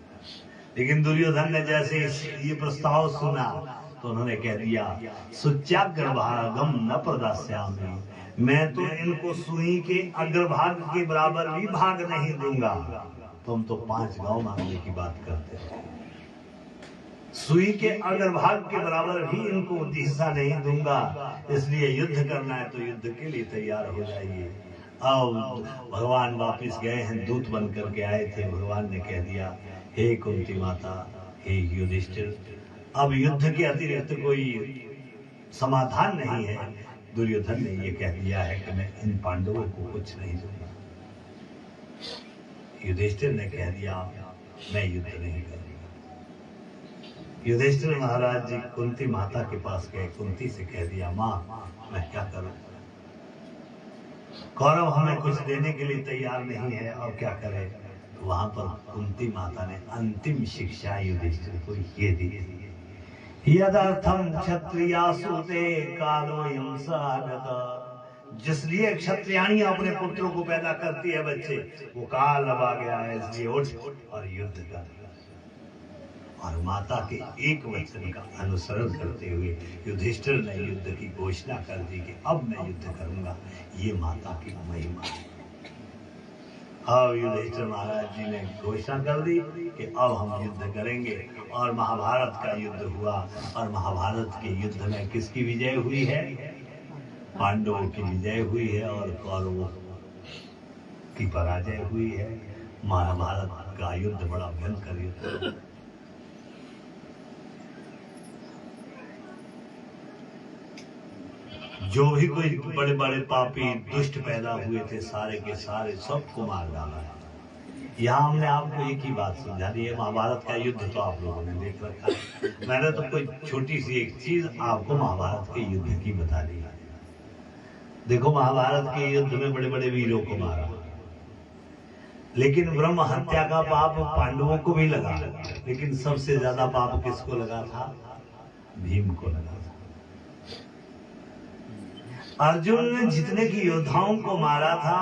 लेकिन दुर्योधन ने जैसे ये प्रस्ताव सुना तो उन्होंने कह दिया, सुच्याग्रभागम न प्रदास्यामि, मैं तो इनको सुई के अग्रभाग के बराबर भी भाग नहीं दूंगा, तुम तो 5 गांव मांगने की बात करते हो। सुई के अग्रभाग के बराबर भी इनको हिस्सा नहीं दूंगा, इसलिए युद्ध करना है तो युद्ध के लिए तैयार हो जाइए। अब भगवान वापस गए हैं, दूत बन करके आए थे। भगवान ने कह दिया, हे कुंती माता, हे युधिष्ठिर, अब युद्ध के अतिरिक्त कोई समाधान नहीं है। दुर्योधन ने ये कह दिया है कि मैं इन पांडवों को कुछ नहीं दूंगा। युधिष्ठिर ने कह दिया, मैं युद्ध नहीं करूंगा। युधिष्ठिर महाराज जी कुंती माता के पास गए, कुंती से कह दिया, माँ मैं क्या करूं, कौरव हमें कुछ देने के लिए तैयार नहीं है, और क्या करें। तो वहां पर कुंती माता ने अंतिम शिक्षा युधिष्ठिर को ये दी, यदर्थम क्षत्रियासु ते कालोऽयं साधक। जिस लिए क्षत्रियाणी अपने पुत्रों को पैदा करती है बच्चे, वो काल अब आ गया है, इसलिए उठ और युद्ध कर। और माता के एक वचन का अनुसरण करते हुए युधिष्ठिर ने युद्ध की घोषणा कर दी कि अब मैं युद्ध करूंगा। ये माता की महिमा है। अब युधिष्ठिर महाराज जी ने घोषणा कर दी कि अब हम युद्ध करेंगे, और महाभारत का युद्ध हुआ। और महाभारत के युद्ध में किसकी विजय हुई है? पांडवों की विजय हुई है और कौरवों की पराजय हुई है। महाभारत का युद्ध बड़ा भयंकर युद्ध। जो भी कोई बड़े बड़े पापी दुष्ट पैदा हुए थे, सारे के सारे सबको मार डाला है। यहाँ हमने आपको एक ही बात समझा दी है। महाभारत का युद्ध तो आप लोगों ने देख रखा है। मैंने तो कोई छोटी सी एक चीज आपको महाभारत के युद्ध की बता दी है। देखो, महाभारत के युद्ध में बड़े बड़े वीरों को मारा, लेकिन ब्रह्म हत्या का पाप पांडवों को भी लगा, लेकिन सबसे ज्यादा पाप किसको लगा था? भीम को लगा था। अर्जुन ने जितने की योद्धाओं को मारा था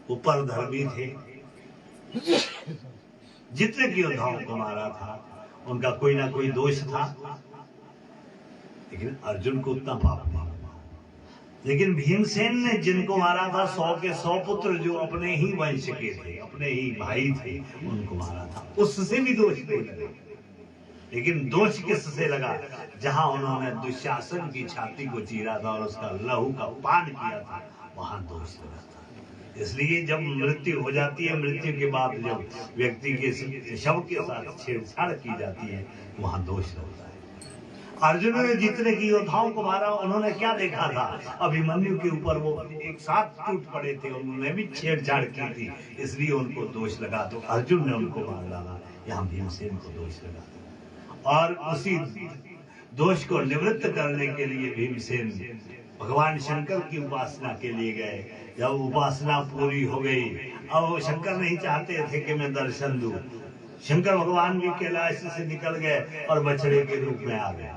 वो परधर्मी थे। जितने की योद्धाओं को मारा था उनका कोई ना कोई दोष था, लेकिन अर्जुन को उतना पाप नहीं। लेकिन भीमसेन ने जिनको मारा था 100 के 100 पुत्र जो अपने ही वंश के थे, अपने ही भाई थे, उनको मारा था। उससे भी दोष नहीं लगा, लेकिन दोष किससे लगा? जहां उन्होंने दुशासन की छाती को चीरा था और उसका लहू का पान किया था, वहां दोष लगा था। इसलिए जब मृत्यु हो जाती है, मृत्यु के बाद जब व्यक्ति के शव के साथ छेड़छाड़ की जाती है, वहां दोष लगता है। अर्जुन ने जितने की योद्धाओं को मारा, उन्होंने क्या देखा था? अभिमन्यु के ऊपर वो एक साथ टूट पड़े थे, उन्होंने भी छेड़छाड़ की थी, इसलिए उनको दोष लगा। तो अर्जुन ने उनको मार डाला, यहाँ भीमसेन को दोष लगा। और उसी दोष को निवृत्त करने के लिए भीमसेन भगवान शंकर की उपासना के लिए गए। जब उपासना पूरी हो गई, अब शंकर नहीं चाहते थे कि मैं दर्शन दूं। शंकर भगवान भी कैलाश से निकल गए और बछड़े के रूप में आ गए।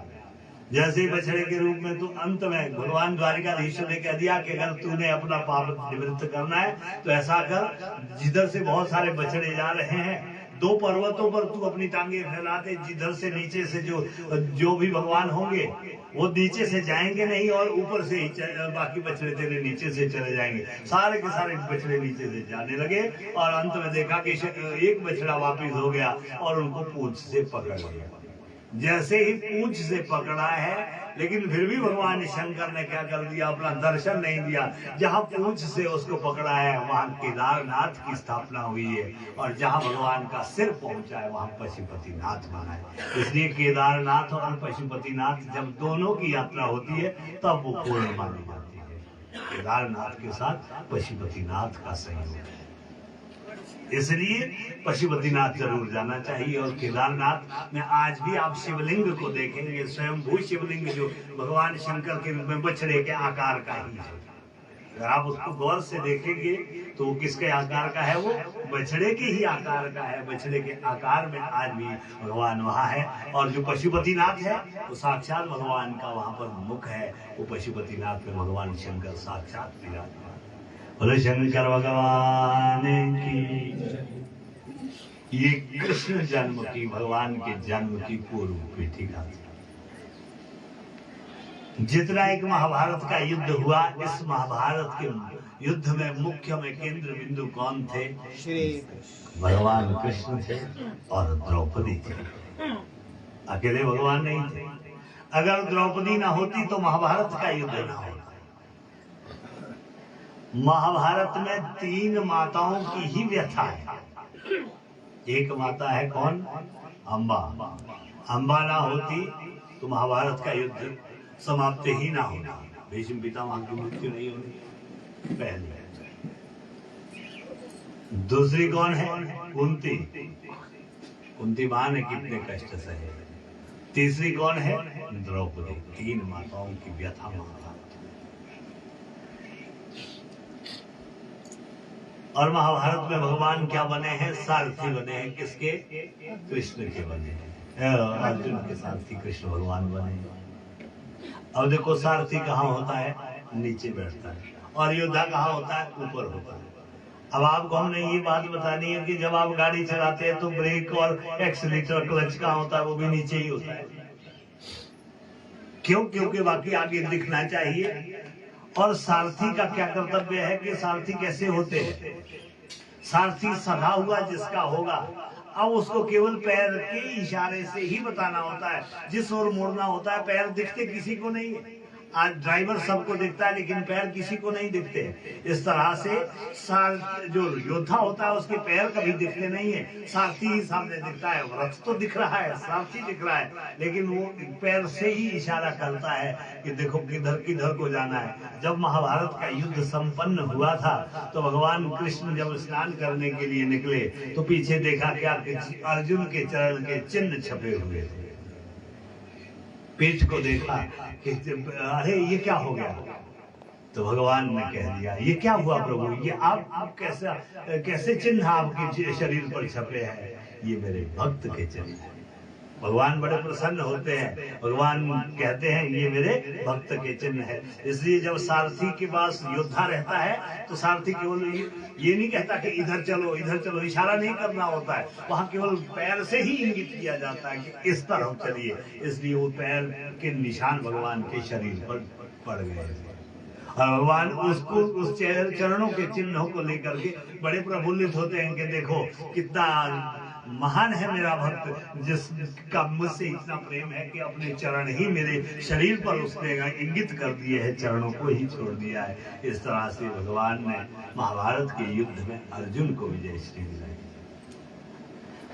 जैसे बछड़े के रूप में, तो अंत में भगवान द्वारिकाधीश ने कह दिया कि अगर तूने अपना पाप निवृत्त करना है तो ऐसा कर, जिधर से बहुत सारे बछड़े जा रहे हैं, 2 पर्वतों पर तू अपनी टांगे फैला दे। जिधर से नीचे से जो भी भगवान होंगे वो नीचे से जाएंगे नहीं, और ऊपर से ही बाकी बछड़े तेरे नीचे से चले जाएंगे। सारे के सारे बछड़े नीचे से जाने लगे, और अंत में देखा कि एक बछड़ा वापिस हो गया और उनको पूंछ से पकड़ लिया। जैसे ही पूंछ से पकड़ा है, लेकिन फिर भी भगवान शंकर ने क्या कर दिया? अपना दर्शन नहीं दिया। जहां पूंछ से उसको पकड़ा है, वहां केदारनाथ की स्थापना हुई है, और जहां भगवान का सिर पहुंचा है, वहां पशुपतिनाथ बना है। इसलिए केदारनाथ और पशुपतिनाथ जब दोनों की यात्रा होती है, तब वो पूर्ण मानी जाती है। केदारनाथ के साथ पशुपतिनाथ का संयोग है, इसलिए पशुपतिनाथ जरूर जाना चाहिए। और केदारनाथ में आज भी आप शिवलिंग को देखेंगे, स्वयंभू शिवलिंग जो भगवान शंकर के रूप में बछड़े के आकार का ही है। अगर आप उसको गौर से देखेंगे तो वो किसके आकार का है? वो बछड़े के ही आकार का है। बछड़े के आकार में आज भी भगवान वहाँ है। और जो पशुपतिनाथ है वो साक्षात भगवान का वहाँ पर मुख है। वो पशुपतिनाथ में भगवान शंकर साक्षात विराजमान। बोले शंकर भगवान की। ये कृष्ण जन्म की, भगवान के जन्म की पूर्व पीठिका थी। जितना एक महाभारत का युद्ध हुआ, इस महाभारत के युद्ध में मुख्य में केंद्र बिंदु कौन थे? श्री भगवान कृष्ण थे और द्रौपदी थे। अकेले भगवान नहीं थे। अगर द्रौपदी ना होती तो महाभारत का युद्ध ना होता। महाभारत में 3 माताओं की ही व्यथा है। एक माता है कौन? अम्बा। अम्बा ना होती तो महाभारत का युद्ध समाप्त ही ना होना। भीष्म पितामह की मृत्यु नहीं होनी पहले। दूसरी कौन है? कुंती। कुंती मां ने कितने कष्ट सहे। तीसरी कौन है? द्रौपदी। 3 माताओं की व्यथा महाभारत। और महाभारत में भगवान क्या बने हैं? सारथी बने हैं। किसके? कृष्ण के बने हैं। अर्जुन के सारथी कृष्ण भगवान बने हैं। अब देखो सारथी कहाँ होता है? नीचे बैठता है। और योद्धा कहाँ होता है? ऊपर होता है। अब आपको हमने ये बात बतानी है कि जब आप गाड़ी चलाते हैं तो ब्रेक और एक्सीलेटर क्लच कहाँ होता है? वो भी नीचे ही होता है। क्यों? क्योंकि बाकी आगे दिखना चाहिए। और सारथी का क्या कर्तव्य है कि सारथी कैसे होते हैं? सारथी सधा हुआ जिसका होगा, अब उसको केवल पैर के इशारे से ही बताना होता है जिस ओर मोड़ना होता है। पैर दिखते किसी को नहीं है। आज ड्राइवर सबको दिखता है लेकिन पैर किसी को नहीं दिखते। इस तरह से जो योद्धा होता है उसके पैर कभी दिखते नहीं है, सारथी ही सामने दिखता है। रथ तो दिख रहा है, सारथी दिख रहा है, लेकिन वो पैर से ही इशारा करता है कि देखो किधर किधर को जाना है। जब महाभारत का युद्ध संपन्न हुआ था तो भगवान कृष्ण जब स्नान करने के लिए निकले तो पीछे देखा क्या? अर्जुन के चरण के चिन्ह छपे हुए थे। पीठ को देखा कि अरे ये क्या हो गया? तो भगवान ने कह दिया ये क्या हुआ प्रभु? ये आप कैसे चिन्ह आपके शरीर पर छपे हैं? ये मेरे भक्त के चिन्ह हैं। भगवान बड़े प्रसन्न होते हैं। भगवान कहते हैं ये मेरे भक्त के चिन्ह है। इसलिए जब सारथी के पास योद्धा रहता है तो सारथी केवल ये नहीं कहता कि इधर चलो इधर चलो, इशारा नहीं करना होता है। वहां केवल पैर से ही इंगित किया जाता है कि इस तरफ चलिए। इसलिए वो पैर के निशान भगवान के शरीर पर पड़ गए और भगवान उसको उस चरणों के चिन्हों को लेकर के बड़े प्रफुल्लित होते हैं कि देखो कितना महान है मेरा भक्त, जिसका मुझसे इतना प्रेम है कि अपने चरण ही मेरे शरीर पर उसने इंगित कर दिए हैं, चरणों को ही छोड़ दिया है। इस तरह से भगवान ने महाभारत के युद्ध में अर्जुन को विजय श्री दिलाई।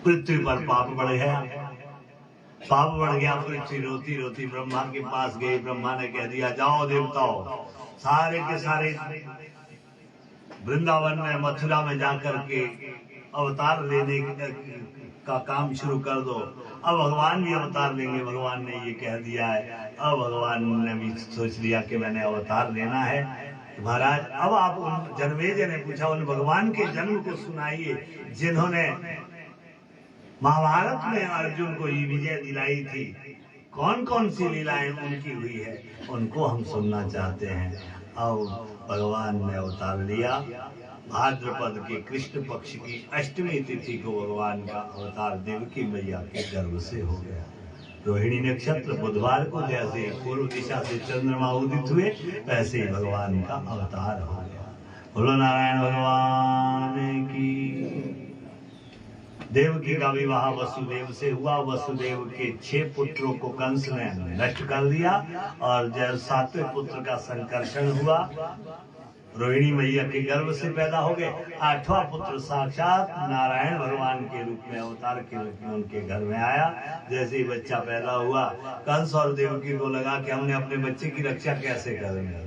पृथ्वी पर पाप बढ़ गया, पाप बढ़ गया। पृथ्वी रोती रोती ब्रह्मा के पास गई। ब्रह्मा ने कह दिया जाओ देवताओं, सारे के सारे वृंदावन में मथुरा में जाकर के अवतार लेने का काम शुरू कर दो। अब भगवान भी अवतार लेंगे। भगवान ने ये कह दिया है। अब भगवान ने भी सोच लिया कि मैंने अवतार लेना है। महाराज अब आप उन जन्मेजय ने पूछा उन भगवान के जन्म को सुनाइए जिन्होंने महाभारत में अर्जुन को ये विजय दिलाई थी। कौन कौन सी लीलाएं उनकी हुई है उनको हम सुनना चाहते हैं। अब भगवान ने अवतार लिया। भाद्रपद के कृष्ण पक्ष की अष्टमी तिथि को भगवान का अवतार देवकी मैया के गर्भ से हो गया। रोहिणी नक्षत्र बुधवार को जैसे पूर्व दिशा से चंद्रमा उदित हुए वैसे ही भगवान का अवतार हो गया। बोलो नारायण भगवान की। देवकी का विवाह वसुदेव से हुआ। वसुदेव के 6 पुत्रों को कंस ने नष्ट कर दिया और जब 7वें पुत्र का संकर्षण हुआ रोहिणी मैया के गर्भ से पैदा हो गए। 8वां पुत्र साक्षात नारायण भगवान के रूप में अवतार के रूप में उनके घर में आया। जैसे ही बच्चा पैदा हुआ कंस और देवकी को लगा कि हमने अपने बच्चे की रक्षा कैसे करेंगे।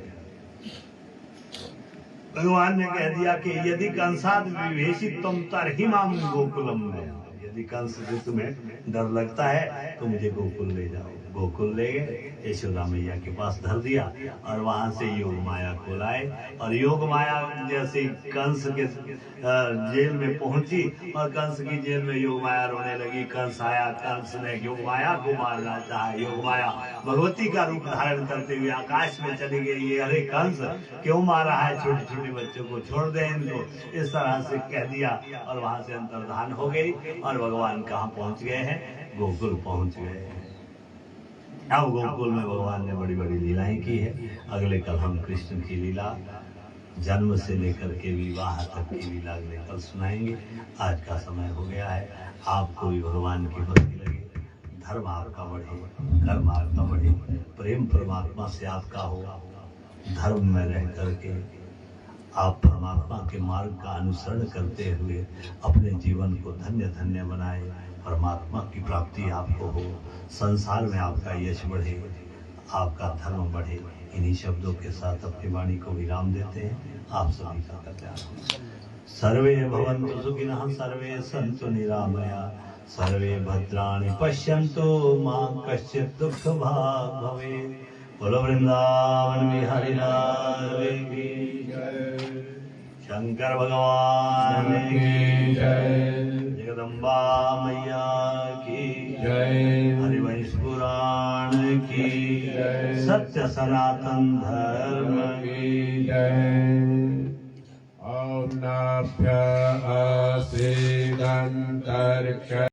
भगवान ने कह दिया कि यदि कंसाद विभेषित तुम तरहि माम गोकुलम में, यदि कंस से तुम्हें डर लगता है तो मुझे गोकुल ले जाओ। गोकुल ले गए, यशोदा मैया के पास धर दिया और वहां से योग माया को लाए। और योग माया जैसे कंस के जेल में पहुंची और कंस की जेल में योग माया रोने लगी। कंस आया, कंस ने योग माया को मारना चाहा। योग माया भगवती का रूप धारण करते हुए आकाश में चली गई। अरे कंस क्यों मार रहा है छोटे छोटे बच्चों को, छोड़ दे इनको, इस तरह से कह दिया और वहां से अंतर्धान हो गई। और भगवान कहाँ पहुंच गए हैं? गोकुल पहुंच गए हैं। अब गोकुल में भगवान ने बड़ी बड़ी लीलाएं की है। अगले कल हम कृष्ण की लीला जन्म से लेकर के विवाह तक की लीला अगले कल सुनाएंगे। आज का समय हो गया है। आपको भी भगवान की भक्ति लगे। धर्म आपका बढ़े, कर्म आपका बढ़े, प्रेम परमात्मा से आपका हो, धर्म में रह करके आप परमात्मा के मार्ग का अनुसरण करते हुए अपने जीवन को धन्य धन्य बनाए, परमात्मा की प्राप्ति आपको हो, संसार में आपका यश बढ़े, आपका धर्म बढ़े। इन्हीं शब्दों के साथ अपनी वाणी को विराम देते हैं। आप सभी का कल्याण। सर्वे भवन्तु सुखिनः, सर्वे सन्तु निरामया, सर्वे भद्राणि पश्यन्तु मा कश्चित् दुःखभाग् भवेत्। बोलो वृंदावन बिहारी लाल की जय, शंकर भगवान की जय, जगदम्बा मैया की जय, हरिवंश पुराण की जय, सत्य सनातन धर्म की जय। ओम नाभ्य आसीदन्तरिक्ष